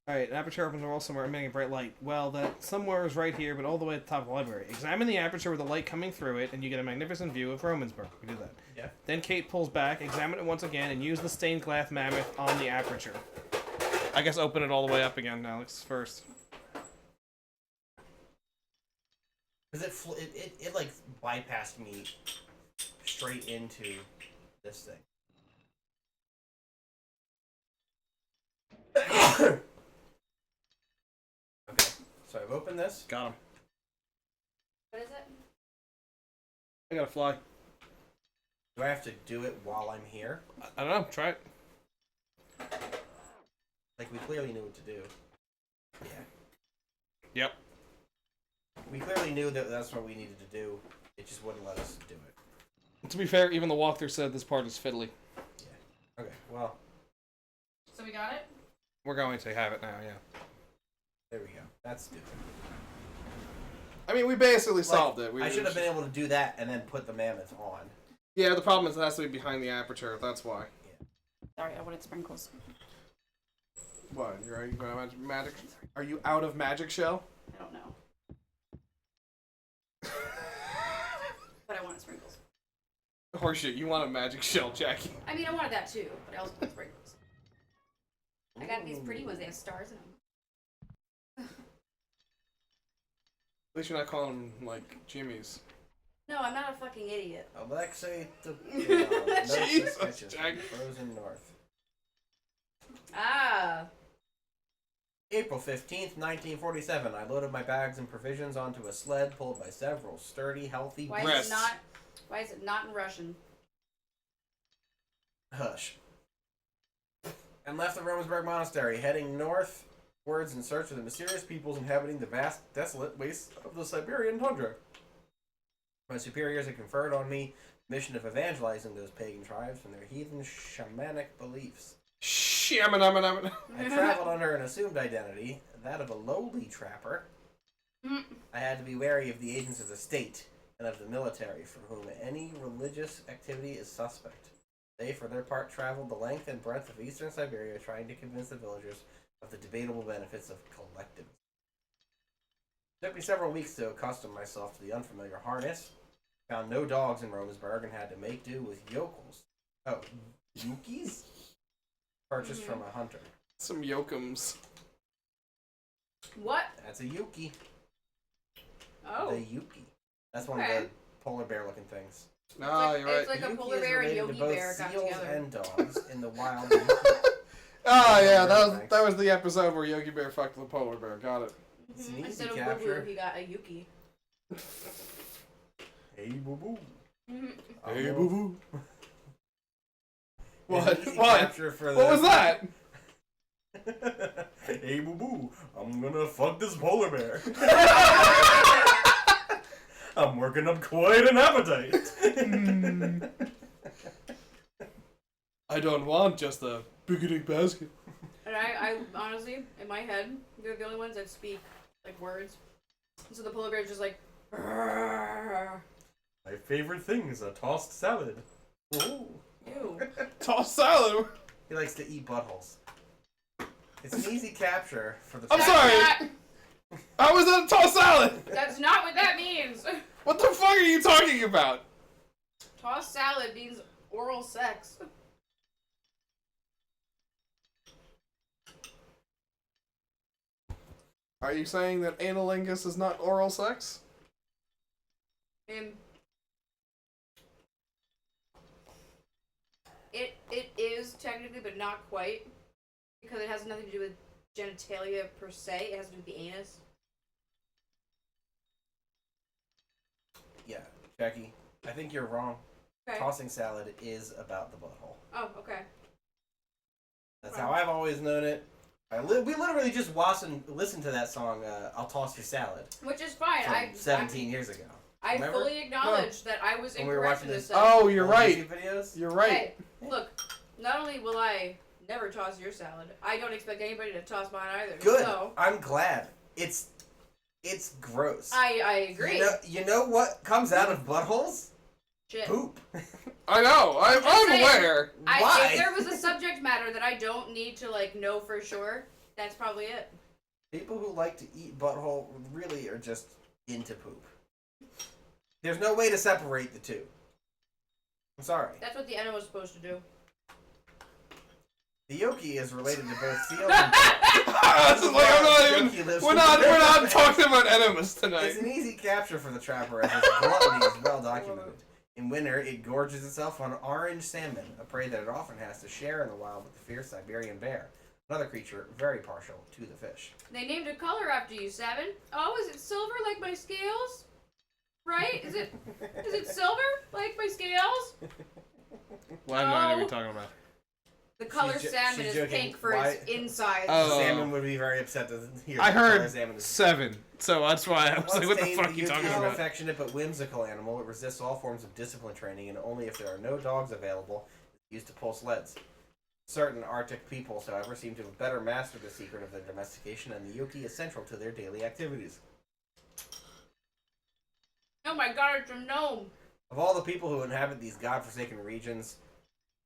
Alright, an aperture opens a wall somewhere emitting a bright light. Well, that somewhere is right here, but all the way at the top of the library. Examine the aperture with the light coming through it, and you get a magnificent view of Romansburg. We do that. Yeah. Then Kate pulls back, examine it once again, and use the stained glass mammoth on the aperture. I guess open it all the way up again, Alex, first. Because it like bypassed me straight into this thing. Okay, so I've opened this. Got him. What is it? I gotta fly. Do I have to do it while I'm here? I don't know, try it. Like, we clearly knew what to do. Yeah. Yep. We clearly knew that that's what we needed to do. It just wouldn't let us do it. To be fair, even the walkthrough said this part is fiddly. Yeah. Okay, well, So we got it? We're going to have it now, yeah. there we go. That's stupid. I mean, we basically solved it. I should have been able to do that and then put the mammoth on. Yeah, the problem is it has to be behind the aperture, that's why. Sorry, I wanted sprinkles. What? Are you out of magic? Are you out of magic shell? I don't know. But I wanted sprinkles. Horseshit, you want a magic shell, Jackie. I mean, I wanted that too, but I also want sprinkles. I got these pretty ones, they have stars in them. At least you're not calling them, like, Jimmy's. No, I'm not a fucking idiot. Alexei the Jesus, Jack. Frozen North. Ah. April 15th, 1947. I loaded my bags and provisions onto a sled pulled by several sturdy, healthy Why breasts. is it not in Russian? Hush. And left the Romansburg Monastery, heading northwards in search of the mysterious peoples inhabiting the vast, desolate wastes of the Siberian tundra. My superiors had conferred on me the mission of evangelizing those pagan tribes from their heathen shamanic beliefs. Shaman. I traveled under an assumed identity, that of a lowly trapper. I had to be wary of the agents of the state and of the military, for whom any religious activity is suspect. They, for their part, traveled the length and breadth of eastern Siberia, trying to convince the villagers of the debatable benefits of collectivism. It took me several weeks to accustom myself to the unfamiliar harness. Found no dogs in Romansburg and had to make do with yokels. Oh, yukis? Purchased from a hunter. Some yokums. What? That's a yuki. Oh. The yuki. That's one of the polar bear looking things. No, you're right. It's like a Yuki polar is bear and related Yogi to both Bear got seals together. and dogs in the wild. Oh yeah, that was the episode where Yogi Bear fucked the polar bear. Got it. It's an easy Instead of capture. Boo Boo, he got a Yuki. Hey boo boo. Hey boo boo. What? What was that? Hey boo boo, I'm gonna fuck this polar bear. I'm working up quite an appetite. I don't want just a picnic basket. And I honestly, in my head, they're the only ones that speak, like, words. So the polar bear's just like, "Arrgh." My favorite thing is a tossed salad. Ooh. Ew. Tossed salad? He likes to eat buttholes. It's an easy capture for the... I'm sorry! How was that a tossed salad? That's not what that means! What the fuck are you talking about? Tossed salad means oral sex. Are you saying that analingus is not oral sex? It is technically, but not quite, because it has nothing to do with genitalia per se. It has to do with the anus. Yeah, Jackie, I think you're wrong. Okay. Tossing salad is about the butthole. Oh, okay. That's how I've always known it. We literally just watched and listened to that song, I'll Toss Your Salad. Which is fine. From 17 years ago. I Remember? fully acknowledge that I was When we were incorrect watching in this. this- Oh, you're old right. YouTube videos? You're right. Hey, look, not only will I never toss your salad, I don't expect anybody to toss mine either. Good. So, I'm glad. It's gross. I agree. You know what comes out of buttholes? Shit. Poop. I know. I'm saying. aware. Why? If there was a subject matter that I don't need to, like, know for sure, That's probably it. People who like to eat butthole really are just into poop. There's no way to separate the two. I'm sorry. That's what the enema was supposed to do. The Yoki is related to both seals and we're not talking about enemas tonight. It's an easy capture for the trapper as its gluttony is well documented. In winter, it gorges itself on orange salmon, a prey that it often has to share in the wild with the fierce Siberian bear, another creature very partial to the fish. They named a color after you, Seven. Oh, is it silver like my scales? Right? Is it silver like my scales? Well, I have no idea what you're talking about. The color salmon is joking. pink for its insides. Oh. Salmon would be very upset to hear. I heard color salmon is 7, so that's why I was like, what the fuck are you Yuki talking is an about? affectionate but whimsical animal. It resists all forms of discipline training, and only if there are no dogs available, it's used to pull sleds. Certain Arctic peoples, however, seem to have better mastered the secret of their domestication, and the Yuki is central to their daily activities. Oh my god, it's a gnome. Of all the people who inhabit these godforsaken regions,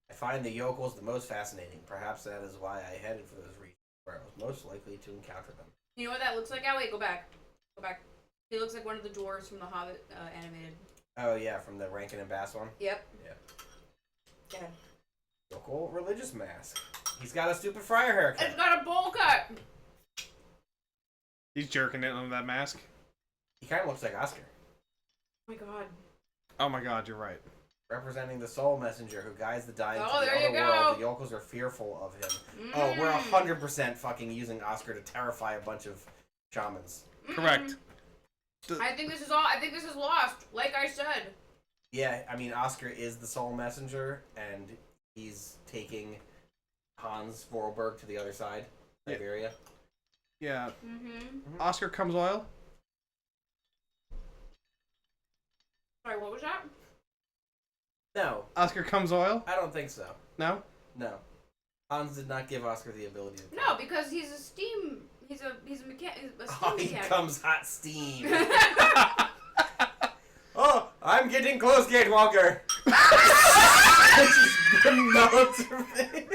I find the yokels the most fascinating. Perhaps that is why I headed for those regions where I was most likely to encounter them. You know what that looks like? Oh, wait, go back. Go back. He looks like one of the dwarves from the Hobbit animated. Oh yeah, from the Rankin and Bass one? Yep. Yeah. Yeah. Yokel religious mask. He's got a stupid friar haircut. It's got a bowl cut! He's jerking it on that mask. He kind of looks like Oscar. Oh my god. Oh my god, you're right. Representing the soul messenger who guides the dying to the there you other world, the yokels are fearful of him. Oh, we're 100% fucking using Oscar to terrify a bunch of shamans. Correct. I think this is lost, like I said. Yeah, I mean, Oscar is the soul messenger, and he's taking Hans Vorarlberg to the other side, Syberia. Yeah. Oscar comes oil. Sorry, what was that? No. Oscar comes oil? I don't think so. No? No. Hans did not give Oscar the ability to... No, because he's a steam... He's a mechanic. Oh, he comes hot steam. Oh, I'm getting close, Gate Walker. Just melts her face.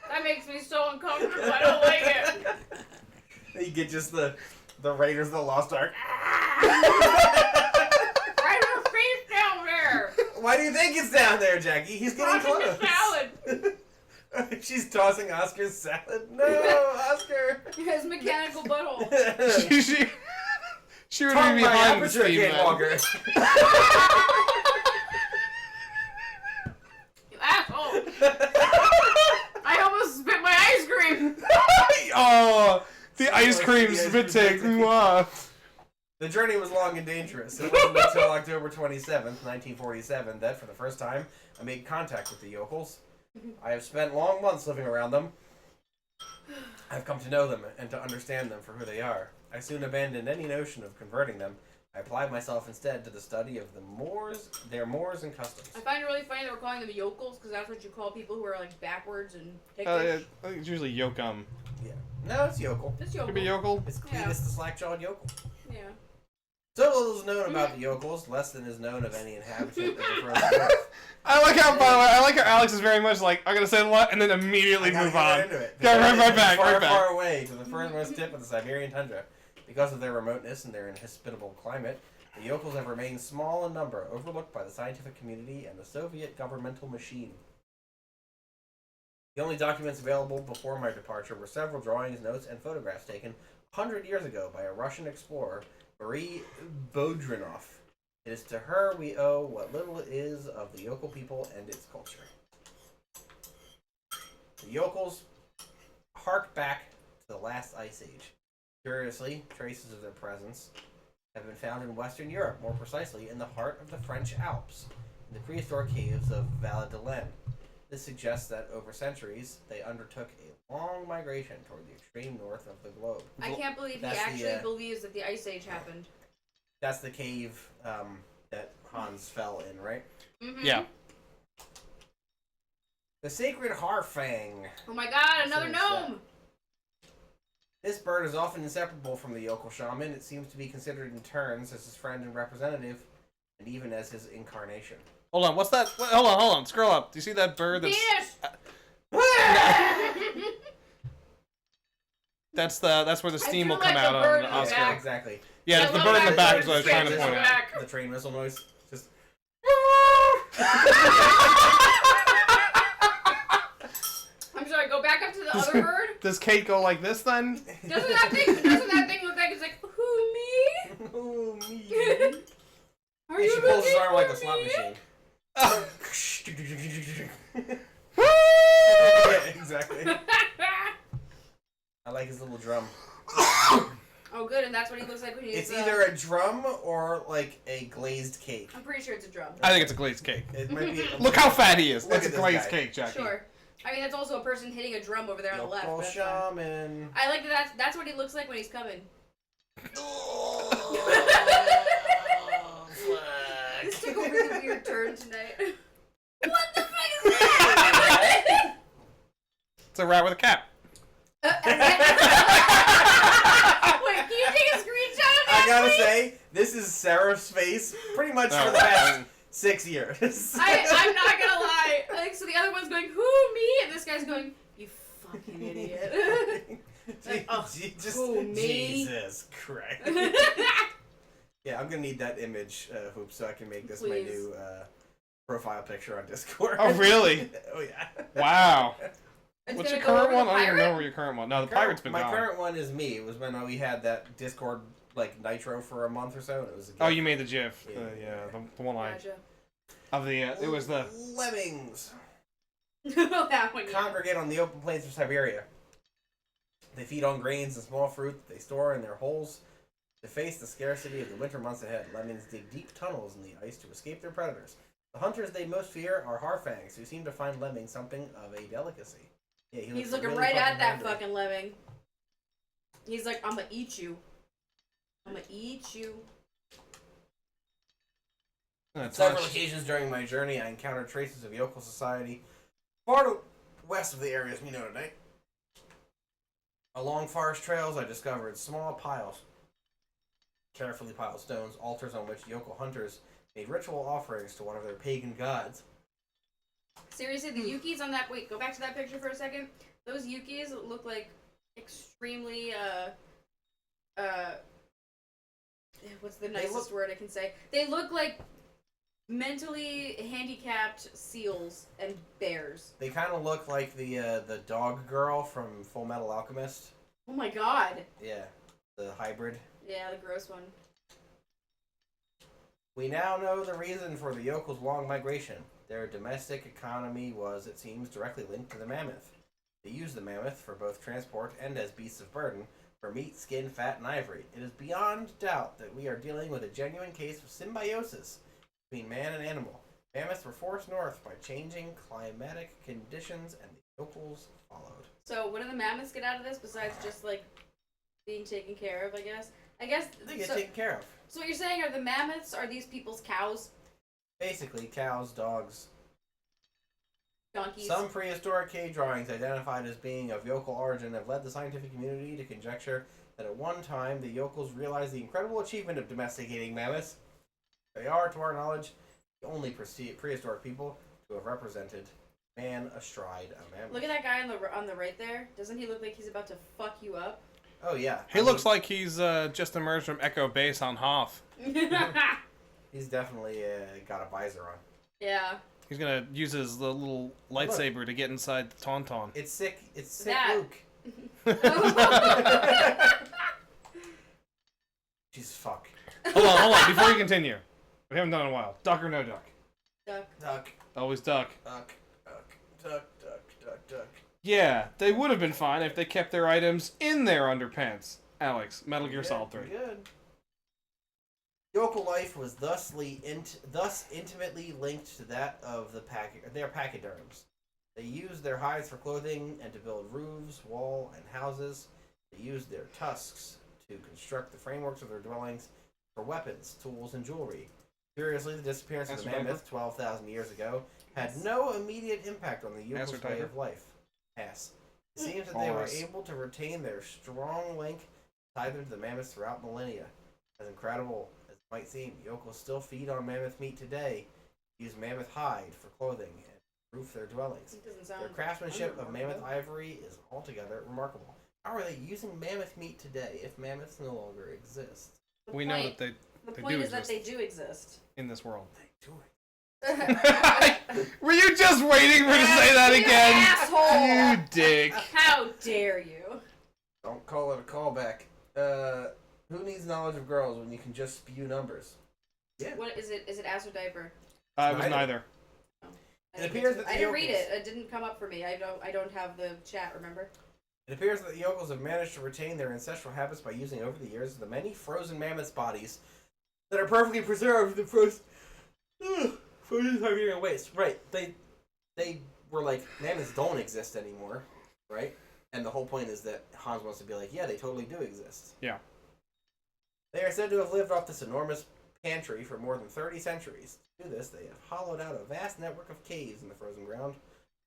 That makes me so uncomfortable. I don't like it. You get just the Raiders of the Lost Ark. Right her face down there. Why do you think it's down there, Jackie? He's getting Tossing close. the salad. She's tossing Oscar's salad. No, Oscar. His mechanical butthole. she would be behind the steam, Gate man. Walker. You asshole. I almost spit my ice cream. Oh, the ice cream spit take. Mwah. The journey was long and dangerous. It wasn't until October 27th, 1947, that for the first time I made contact with the yokels. I have spent long months living around them. I've come to know them and to understand them for who they are. I soon abandoned any notion of converting them. I applied myself instead to the study of their mores and customs. I find it really funny that we're calling them yokels, because that's what you call people who are like backwards and I dickish. think it's usually yokum. Yeah. No, it's yokel. It's yokel. Could be yokel. It's Cletus the slack-jawed yokel. Yeah. So little is known about the yokels, less than is known of any inhabitant of the frozen earth. I like how, by the way, Alex is very much like, I'm gonna say a lot, and then immediately move on. Get into it. Yeah, right back. Far away to the furthest tip of the Siberian tundra. Because of their remoteness and their inhospitable climate, the yokels have remained small in number, overlooked by the scientific community and the Soviet governmental machine. The only documents available before my departure were several drawings, notes, and photographs taken 100 years ago by a Russian explorer, Marie Bodrinov. It is to her we owe what little is of the yokel people and its culture. The yokels hark back to the last ice age. Curiously, traces of their presence have been found in Western Europe, more precisely in the heart of the French Alps, in the prehistoric caves of Vallée de l'Aisne. This suggests that over centuries, they undertook a long migration toward the extreme north of the globe. I can't believe he That's actually believes that the Ice Age happened. That's the cave that Hans fell in, right? Mm-hmm. Yeah. The sacred Harfang. Oh my god, another gnome! This bird is often inseparable from the yokel shaman. It seems to be considered in turns as his friend and representative, and even as his incarnation. Hold on, what's that? Hold on. Scroll up. Do you see that bird? Venus! That's where the steam will do come like out the bird on in the Oscar. back. Exactly. Yeah, it's the bird in the back is what I was trying to point out. The train whistle noise. Just. I'm sorry, go back up to the other bird. Does Kate go like this then? Doesn't that thing look like it's like, who, me? Oh, me. Are Hey, you she pulls looking his arm like for a slot me? machine. Yeah, exactly. I like his little drum. Oh, good, and that's what he looks like when he's... It's either a drum or like a glazed cake. I'm pretty sure it's a drum. I think it's a glazed cake. It might be. Look how fat he is. Look That's a at this glazed guy. cake, Jackie. Sure. I mean, that's also a person hitting a drum over there on the left. Local But that's fine. shaman. I like that. That's what he looks like when he's coming. This took a really weird turn tonight. What the fuck is that? It's a rat with a cap. Wait, can you take a screenshot of that? I gotta please? say, this is Sarah's face pretty much for the past 6 years. I'm not gonna lie. Like, so the other one's going, who, me? And this guy's going, you fucking idiot. Who, me? Jesus Christ. Yeah, I'm gonna need that image, Hoop, so I can make this my Please. new profile picture on Discord. Oh, really? Oh, yeah. Wow. It's What's your gonna go current over one? the I don't even pirate? know where your current one. No, the pirate's been My gone. current one is me. It was when we had that Discord, like, Nitro for a month or so. And it was a Oh, gift. you made the GIF. Yeah. The one I... Gotcha. Of the... it was the... Lemmings. That one, yeah. Congregate on the open plains of Syberia. They feed on grains and small fruit that they store in their holes. To face the scarcity of the winter months ahead, lemmings dig deep tunnels in the ice to escape their predators. The hunters they most fear are harfangs, who seem to find lemmings something of a delicacy. Yeah, He's looks looking really right at that hungry. fucking lemming. He's like, I'm gonna eat you. I'm gonna eat you. On several occasions during my journey, I encountered traces of yokel society far to west of the areas we know today. Along forest trails, I discovered small piles, carefully piled stones, altars on which yokel hunters made ritual offerings to one of their pagan gods. Seriously, the Yukis on that... Wait, go back to that picture for a second. Those Yukis look like extremely, what's the nicest word I can say? They look like mentally handicapped seals and bears. They kind of look like the dog girl from Full Metal Alchemist. Oh my god. Yeah, the hybrid. Yeah, the gross one. We now know the reason for the yokels' long migration. Their domestic economy was, it seems, directly linked to the mammoth. They used the mammoth for both transport and as beasts of burden, for meat, skin, fat, and ivory. It is beyond doubt that we are dealing with a genuine case of symbiosis between man and animal. Mammoths were forced north by changing climatic conditions, and the yokels followed. So, what do the mammoths get out of this besides just, like, being taken care of, I guess? They get taken care of. So what you're saying are the mammoths are these people's cows? Basically, cows, dogs. Donkeys. Some prehistoric cave drawings identified as being of yokel origin have led the scientific community to conjecture that at one time the yokels realized the incredible achievement of domesticating mammoths. They are, to our knowledge, the only prehistoric people to have represented man astride a mammoth. Look at that guy on the right there. Doesn't he look like he's about to fuck you up? Oh, yeah. He looks like he's just emerged from Echo Base on Hoth. He's definitely got a visor on. Yeah. He's gonna use his little lightsaber to get inside the Tauntaun. It's sick. It's sick, That. Luke. Jesus fuck. Hold on. Before you continue, we haven't done it in a while. Duck or no duck? Duck. Duck. Always duck. Duck. Duck. Duck. Duck. Duck. Duck. Yeah, they would have been fine if they kept their items in their underpants. Alex, Metal Gear Solid 3. Good. Yokel life was thus intimately linked to that of their pachyderms. They used their hides for clothing and to build roofs, wall, and houses. They used their tusks to construct the frameworks of their dwellings for weapons, tools, and jewelry. Curiously, the disappearance of the mammoth 12,000 years ago had no immediate impact on the yokel's way of life. It seems that they were able to retain their strong link tied them to the mammoths throughout millennia. As incredible as it might seem, yokels still feed on mammoth meat today, use mammoth hide for clothing and roof their dwellings. It doesn't sound Their craftsmanship of mammoth unremarkable. ivory is altogether remarkable. How are they using mammoth meat today if mammoths no longer exist? The We point, know that they The they point do is that exist they do exist. in this world. They do it. Were you just waiting for to say that You again? asshole! You dick. How dare you? Don't call it a callback. Who needs knowledge of girls when you can just spew numbers? Yeah. What is it? Is it ass or diaper? It was neither. It appears that I the didn't read yokels- it. It didn't come up for me. I don't have the chat. Remember? It appears that the yokels have managed to retain their ancestral habits by using over the years the many frozen mammoths' bodies that are perfectly preserved in the frozen Siberian waste. Right. They were like, mammoths don't exist anymore, right? And the whole point is that Hans wants to be like, yeah, they totally do exist. Yeah. They are said to have lived off this enormous pantry for more than 30 centuries. To do this, they have hollowed out a vast network of caves in the frozen ground.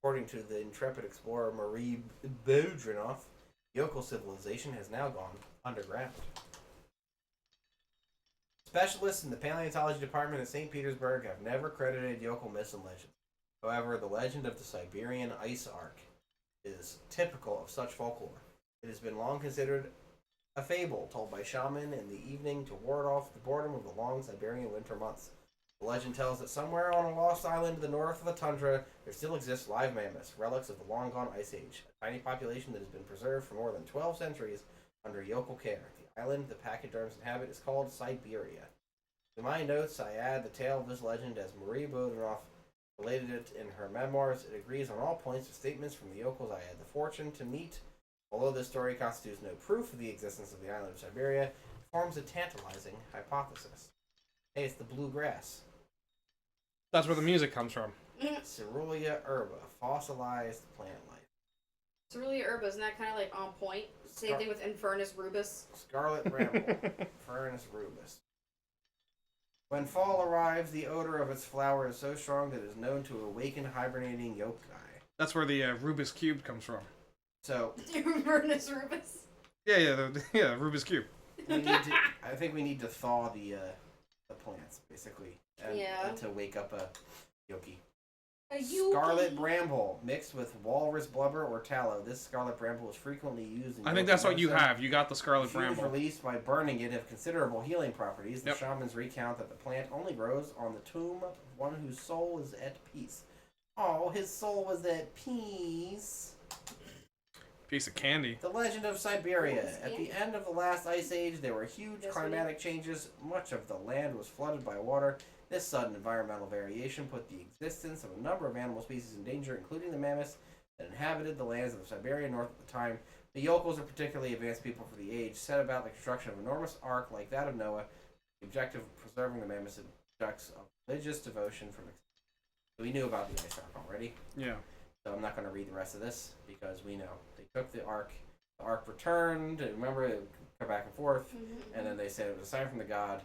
According to the intrepid explorer Marie Boudrinoff, yokel civilization has now gone underground. Specialists in the paleontology department at St. Petersburg have never credited yokel myths and legends. However, the legend of the Siberian ice arc is typical of such folklore. It has been long considered a fable told by shaman in the evening to ward off the boredom of the long Siberian winter months. The legend tells that somewhere on a lost island to the north of the tundra, there still exists live mammoths, relics of the long-gone ice age, a tiny population that has been preserved for more than 12 centuries under yokel care. The island the pachyderms inhabit is called Syberia. To my notes, I add the tale of this legend as Marie Boudrinoff related it in her memoirs. It agrees on all points with statements from the yokels I had the fortune to meet. Although this story constitutes no proof of the existence of the island of Syberia, it forms a tantalizing hypothesis. Hey, it's the blue grass. That's where the music comes from. Cerulean herba, fossilized plant life. Cerulean herba, isn't that kind of like on point? Same thing with Infernus rubus. Scarlet bramble, Furnus rubus. When fall arrives, the odor of its flower is so strong that it is known to awaken hibernating yokai. That's where the Rubik's Cube comes from. So, Infernus rubus. Yeah, Rubik's Cube. I think we need to thaw the plants, basically, and to wake up a yoki. Scarlet bramble mixed with walrus blubber or tallow. This scarlet bramble is frequently used in I think that's what you have. You got the scarlet bramble. Released by burning it have considerable healing properties. The shamans recount that the plant only grows on the tomb of one whose soul is at peace. Oh, his soul was at peace. Piece of candy. The legend of Syberia. At the end of the last ice age, there were huge climatic changes. Much of the land was flooded by water. This sudden environmental variation put the existence of a number of animal species in danger, including the mammoths that inhabited the lands of Siberia North at the time. The yokels, are particularly advanced people for the age, set about the construction of an enormous ark like that of Noah, the objective of preserving the mammoths objects of religious devotion from extinction. So we knew about the ice ark already. Yeah. So I'm not going to read the rest of this because we know. They took the ark returned, remember, it would go back and forth, and then they said it was a sign from the god.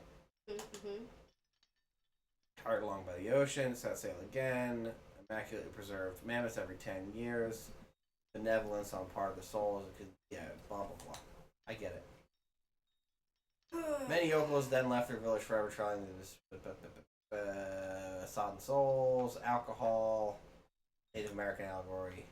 Carried along by the ocean, set sail again, immaculately preserved mammoths every 10 years, benevolence on part of the souls, yeah, blah, blah, blah. I get it. Many yokels then left their village forever, trying to sodden souls, alcohol, Native American allegory.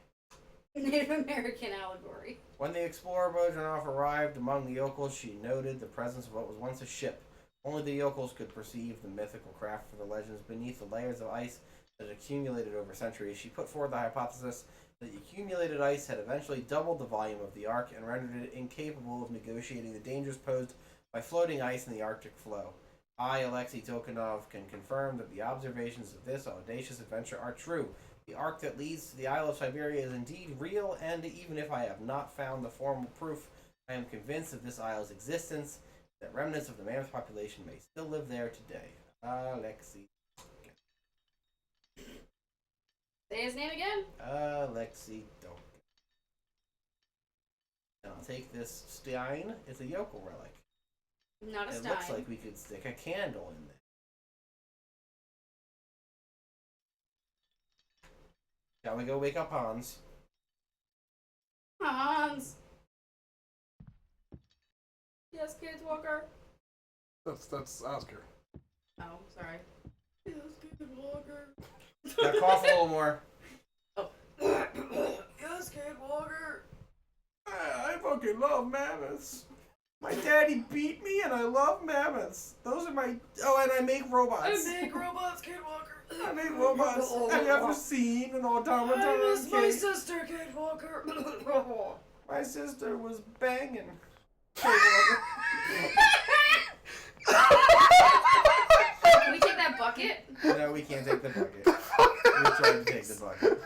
Native American allegory. When the explorer Bojanov arrived among the yokels, she noted the presence of what was once a ship. Only the yokels could perceive the mythical craft for the legends beneath the layers of ice that had accumulated over centuries. She put forward the hypothesis that the accumulated ice had eventually doubled the volume of the Ark and rendered it incapable of negotiating the dangers posed by floating ice in the Arctic flow. I, Alexei Tokanov, can confirm that the observations of this audacious adventure are true. The arc that leads to the Isle of Syberia is indeed real, and even if I have not found the formal proof, I am convinced of this isle's existence, that remnants of the mammoth population may still live there today. Alexei. Say his name again? Alexei Tokanov. And I'll take this stein. It's a yokel relic. Not a stein. It looks like we could stick a candle in there. Shall we go wake up Hans? Hans! Yes, Kids Walker? That's Oscar. Oh, sorry. Yes, Kids Walker. Gotta cough a little more. Oh. Yes, Kid Walker. I fucking love mammoths. My daddy beat me, and I love mammoths. Those are my. Oh, and I make robots. I make robots, Kid Walker. I make robots. Have you ever seen an automaton? I miss my Kid? sister, Kid Walker. My sister was banging. Kid Walker. Can we take that bucket? No, we can't take the bucket. We tried to take the bucket.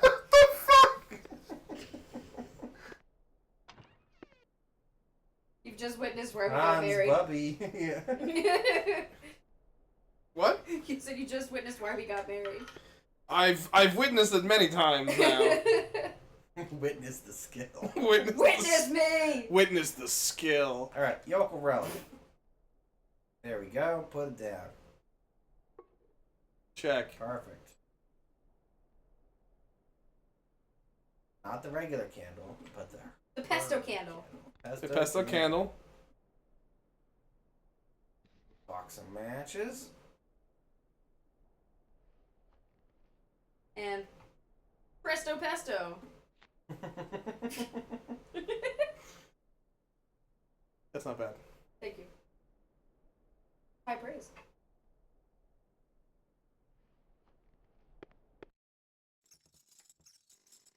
You've just witnessed where we got married. Bubby. Yeah. What? You said you just witnessed why we got married. I've witnessed it many times now. Witness the skill. Witness me! Witness the skill. Alright, yokel relic. There we go. Put it down. Check. Perfect. Not the regular candle, but The pesto candle. The pesto candle. Box of matches. And presto pesto. That's not bad. Thank you. High praise.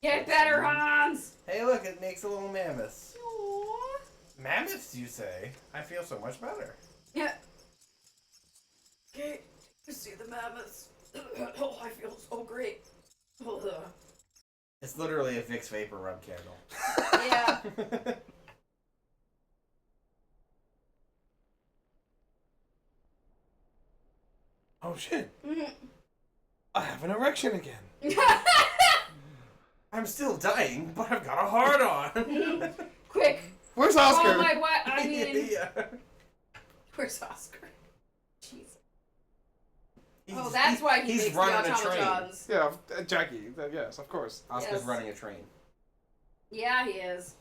Get better, Hans! Hey, look, it makes a little mammoth. Aww. Mammoths, you say? I feel so much better. Yeah. Okay, you see the mammoths. Oh, I feel so great. Hold on. It's literally a Vicks Vapor Rub candle. Yeah. Oh shit. Mhm. I have an erection again. I'm still dying, but I've got a hard on. Quick. Where's Oscar? Oh my what? I mean, Yeah. where's Oscar? Jeez. He's- Oh, that's why he he's makes the running a train. automatons. Yeah, Jackie. Yes, of course. Oscar's Yes. running a train. Yeah, he is.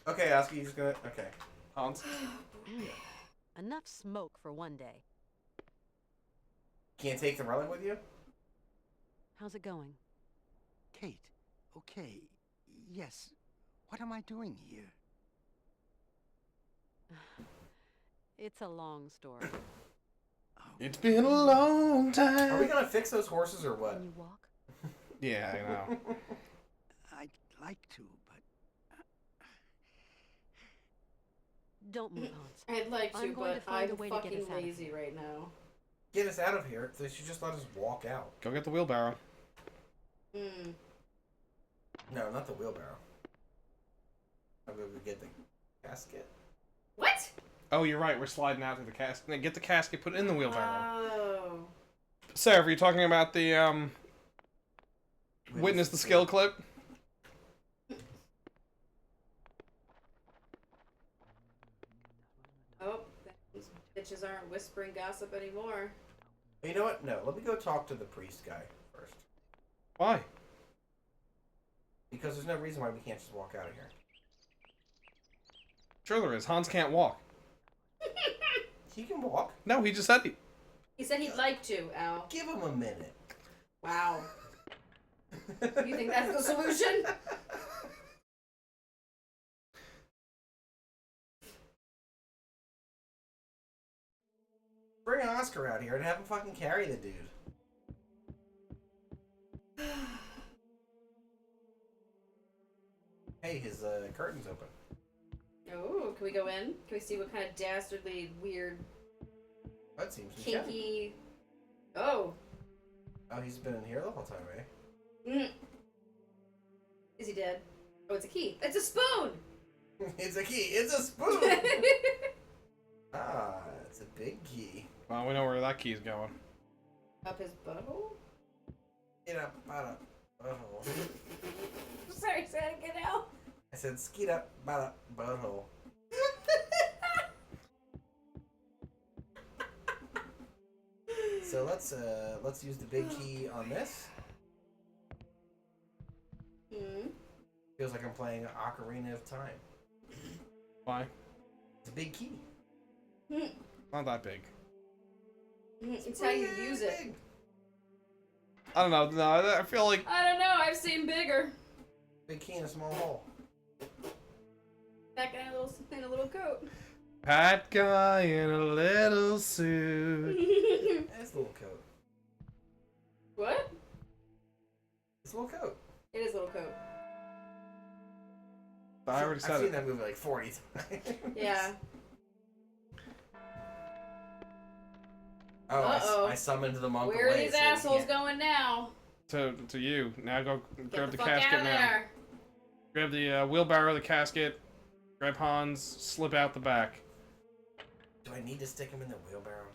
Okay, Oscar, you just gonna... Okay. Hans. Enough smoke for one day. Can't take the relic with you? How's it going? Kate, okay, yes. What am I doing here? It's a long story. It's been a long Are time. we gonna fix those horses or what? Can you walk? Yeah, I know. I'd like to, but Don't move, Hans. I'd like to, I'm going but to find I'm a way to get fucking us out of lazy here. right now. Get us out of here. They should just let us walk out. Go get the wheelbarrow. Hmm. No, not the wheelbarrow. I'll go get the casket. What? Oh, you're right. We're sliding out to the casket. Get the casket, put it in the wheelbarrow. Oh. Sarah, are you talking about the witness the skill clip? Oh, these bitches aren't whispering gossip anymore. You know what? No, let me go talk to the priest guy first. Why? Because there's no reason why we can't just walk out of here. Sure there is. Hans can't walk. He can walk. No, he just said he... He said he'd like to, Al. Give him a minute. Wow. You think that's the solution? Bring Oscar out here and have him fucking carry the dude. Hey, his curtain's open. Oh, can we go in? Can we see what kind of dastardly, weird, That seems we can. kinky... Oh. Oh, he's been in here the whole time, eh? Mm. Is he dead? Oh, it's a key. It's a spoon! It's a key. It's a spoon. Ah, it's a big key. Well, we know where that key's going. Up his butthole? Get up, bada, butthole. Sorry, say that again now. I said skeet up, bada, butthole. So let's use the big key on this. Hmm. Feels like I'm playing Ocarina of Time. Why? It's a big key. Hmm. Not that big. It's how you use it. I don't know. No, I feel like I don't know. I've seen bigger. Big key in a small hole. That guy in a little coat. Fat guy in a little suit. It's a little coat. What? It's a little coat. It is a little coat. I already I've said seen it. that movie like 40 times. Yeah. Oh, Uh-oh. I summoned the monk Where are away, these so we assholes can't- going now? To you. Now go Get grab the the fuck casket out of now. there. Grab the wheelbarrow, the casket. Grab Hans. Slip out the back. Do I need to stick him in the wheelbarrow?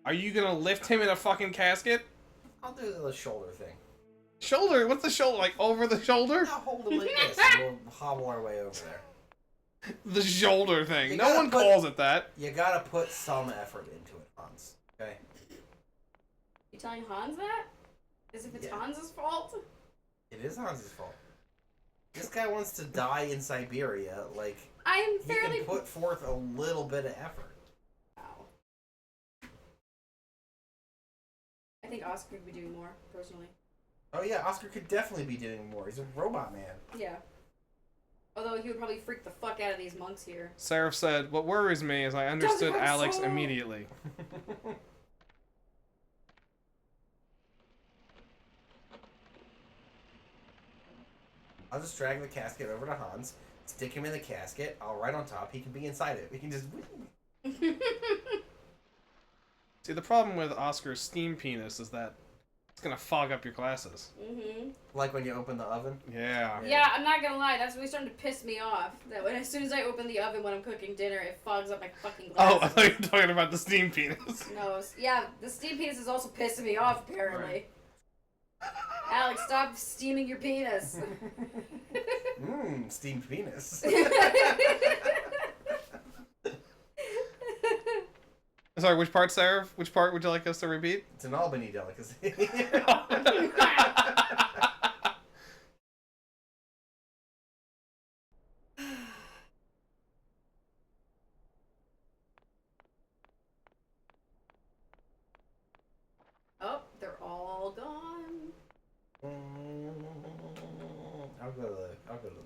Are you gonna lift him in a fucking casket? I'll do the shoulder thing. Shoulder? What's the shoulder? Like over the shoulder? I'll hold him like this and we'll hobble our way over there. The shoulder thing. You No gotta one put- calls it that. You gotta put some effort into it, Hans. Okay? You telling Hans that? As if it's Yeah. Hans's fault? It is Hans's fault. This guy wants to die in Siberia. Like, I am he fairly. can put forth a little bit of effort. Wow. I think Oscar could be doing more, personally. Oh yeah, Oscar could definitely be doing more. He's a robot man. Yeah. Although he would probably freak the fuck out of these monks here. Seraph said, "What worries me is I understood hurt Alex so. immediately." I'll just drag the casket over to Hans, stick him in the casket. I'll ride on top. He can be inside it. We can just. See, the problem with Oscar's steam penis is that it's gonna fog up your glasses. Like when you open the oven. Yeah. Yeah, I'm not gonna lie, that's really starting to piss me off. That when as soon as I open the oven when I'm cooking dinner, it fogs up my fucking Oh, I glasses. thought you were talking about the steam penis. No, yeah, the steam penis is also pissing me off, apparently. Alex, stop steaming your penis. Steamed penis. Sorry, which part, Seraph? Which part would you like us to repeat? It's an Albany delicacy. Oh, they're all gone. I'll go to the.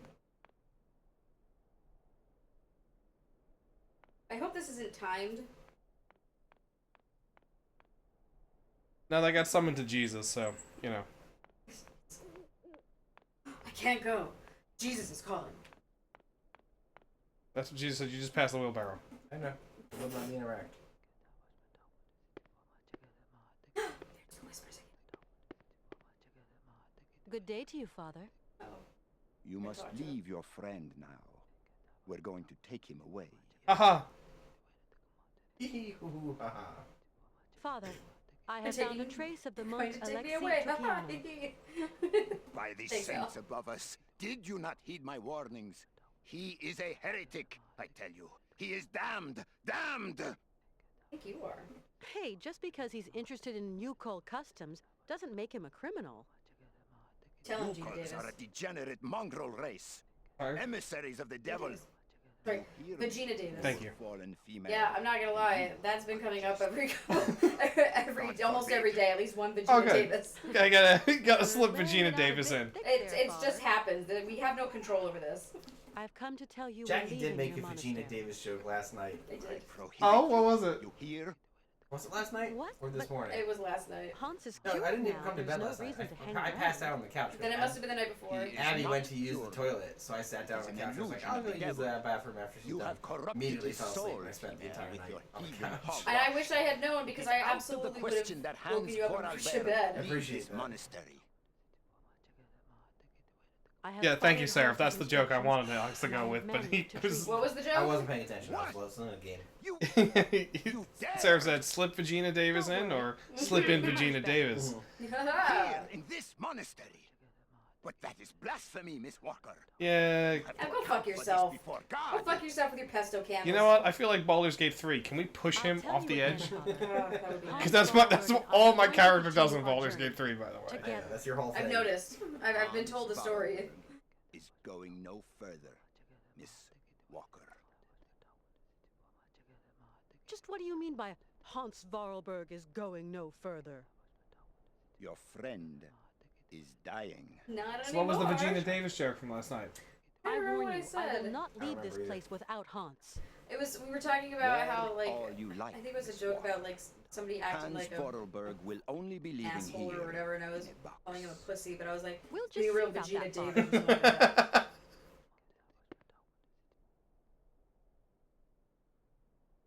I hope this isn't timed. No, they got summoned to Jesus, so, you know. I can't go. Jesus is calling. That's what Jesus said. You just pass the wheelbarrow. I know. It wouldn't let me interact. Good day to you, Father. Oh. You must talked to him. leave your friend now. We're going to take him away. Haha. Hee-hee-hoo-hoo-ha-ha. Father, I They're have found a taking- trace of the Going monk to take me Alexei away. Trukhianov. By the Thanks, saints Al. above us, did you not heed my warnings? He is a heretic, I tell you. He is damned! Damned! I think you are. Hey, just because he's interested in Yukol customs doesn't make him a criminal. Tell him, Gina Yukols Davis. are a degenerate mongrel race. Sorry. Emissaries of the devil. Right. Hear Vagina Davis. Thank you. Fallen female. Yeah, I'm not gonna lie. That's been coming up almost every day. At least one Vagina Okay. Davis. I gotta slip Regina Davis in. It's just happens. We have no control over this. I've come to tell you Jackie we're did leaving make a your Regina monastery. Davis joke last night. I did. Oh, what was it? You hear? Was it last night? What? Or this But- morning? It was last night. Hans is No, cute I didn't even now. come to There's bed no last night. reason to hang I passed around. out on the couch. Then it must have been the night before. He- Abby Not went to use the cured. toilet, so I sat down on It's the an couch. I was like, illusion I'll of go the use devil. that bathroom after she's You done. have corrupted Immediately his fell asleep soul, and I spent the entire female, night with your on the heathen couch. And I hogwash. wish I had known because I Out of the absolutely would question have that woken Hans you up and Vorarlberg pushed you to bed. leaves Appreciate this that. monastery. I have Yeah, thank you, followed Seraph. Hans's That's the joke I instructions, wanted Alex to and go I with, have but he managed to was. treat What was the joke? I wasn't paying attention. I was listening to the game. You Seraph said, slip Regina Davis in, or slip in Regina Davis. here in this monastery. But that is blasphemy, Miss Walker. Yeah. You have Now to go account fuck for this yourself. before Go God. fuck yourself with your pesto candles. You know what? I feel like Baldur's Gate 3. Can we push I'll him tell off you the again, edge? Father. That would be nice. Because that's what all my character does in Baldur's Gate 3, by the way. I know, Together. that's your whole thing. I've noticed. I've been told the story. Is going no further, Miss Walker. Just what do you mean by Hans Vorarlberg is going no further. Your friend is dying. Not So what was the anymore. Vagina Davis joke from last night? I remember warn what I you, I said. will not I leave remember this either. place without Hans. It was, we were talking about Wear how, like, all you like, I think it was a Miss joke Walker. about, like, somebody acting Hans like a Vorarlberg will only be leaving asshole here or whatever, and I was in a box. calling him a pussy, but I was like, We'll be just a real see about Vegeta that part. Davis. or something like that.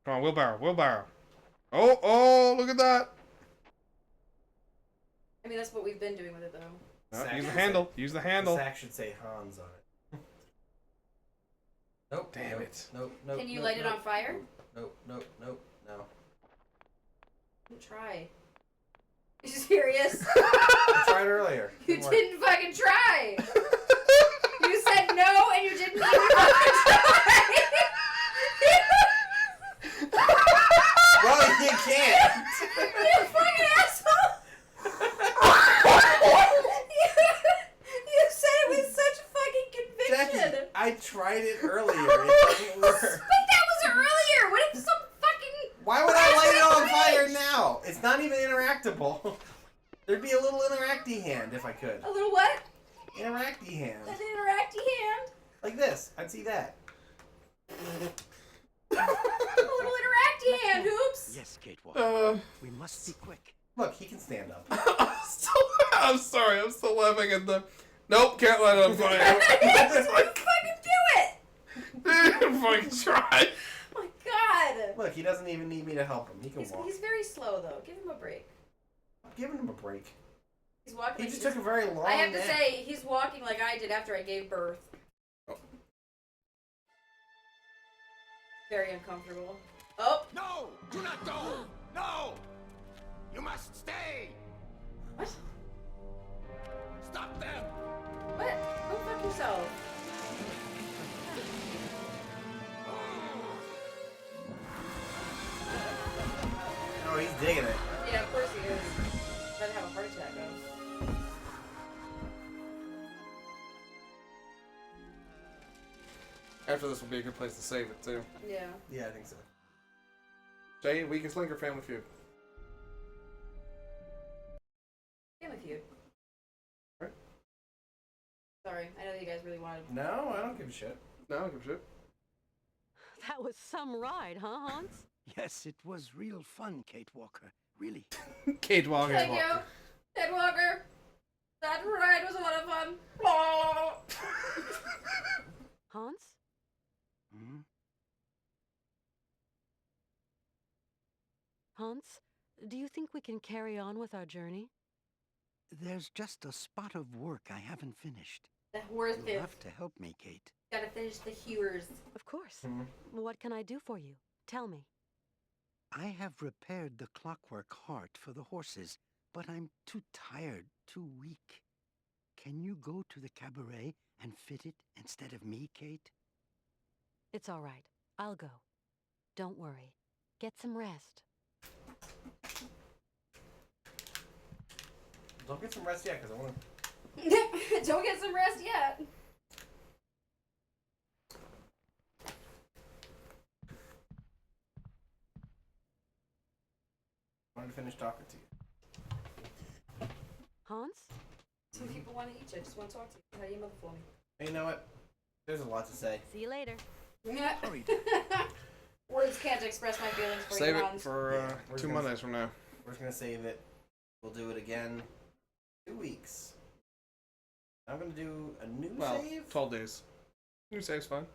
Come on, wheelbarrow, wheelbarrow. Oh, look at that. I mean, that's what we've been doing with it, though. Oh, Sack use the should handle. say- Use the The handle. sack should say Hans on it. Nope. Damn nope, it. Nope. Nope. Can you nope, light it nope, on fire? Nope. Nope. Nope. No. Try. You serious? I tried earlier. You Didn't work. didn't fucking try. You said no, and you didn't even fucking try. Well, you can't. You fucking asshole. You said it with such fucking conviction. Jackie, I tried it earlier. It didn't But work. that was earlier. What if some fucking... Why would I light it on fire now? It's not even interactable. There'd be a little interacty hand if I could. A little what? Interacty hand. An interacty hand? Like this. I'd see that. A little interacty hand, Hoops. Yes, Kate Walker. We must be quick. Look, he can stand up. I'm sorry, I'm still laughing at the... Nope, can't light it on fire. Just fucking do it. Fucking try. Oh my god. Look, he doesn't even need me to help him. He can walk. He's very slow, though. Give him a break. I'm giving him a break. He's walking He like just he's- took a very long I have to nap. say, he's walking like I did after I gave birth. Very uncomfortable. Oh! No! Do not go! No! You must stay! What? Stop them! What? Go fuck yourself. Oh, he's digging it. Yeah, of course he is. I'd have a heart attack, though. After this will be a good place to save it, too. Yeah. Yeah, I think so. Jay, weakest link or Family Feud? Family Feud. Right. Sorry, I know you guys really wanted. No, I don't give a shit. No, I don't give a shit. That was some ride, huh, Hans? Yes, it was real fun, Kate Walker. Really. Kate Walker. Thank you, Ted Walker. That ride was a lot of fun. Oh. Hans? Hmm? Hans, do you think we can carry on with our journey? There's just a spot of work I haven't finished. That worth You'll it. have to help me, Kate. Gotta finish the hewers. Of course. Mhm. What can I do for you? Tell me. I have repaired the clockwork heart for the horses, but I'm too tired, too weak. Can you go to the cabaret and fit it instead of me, Kate? It's all right. I'll go. Don't worry. Get some rest. Don't get some rest yet, because I want to... Don't get some rest yet. I wanted to finish talking to you. Hans? Two people want to eat you. I just want to talk to you. How do you mother for me? Hey, you know what? There's a lot to say. See you later. Hurry. Words can't express my feelings for Save you, it Hans. for Yeah, we're 2 gonna- Mondays from now. We're just going to save it. We'll do it again 2 weeks. I'm going to do a new Well, save. 12 days. New save's fine.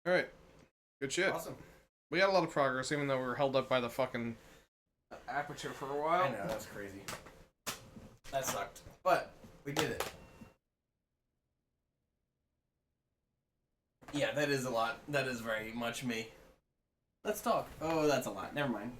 Alright. Good shit. Awesome. We got a lot of progress, even though we were held up by the fucking aperture for a while. I know, that's crazy. That sucked. But, we did it. Yeah, that is a lot. That is very much me. Let's talk. Oh, that's a lot. Never mind.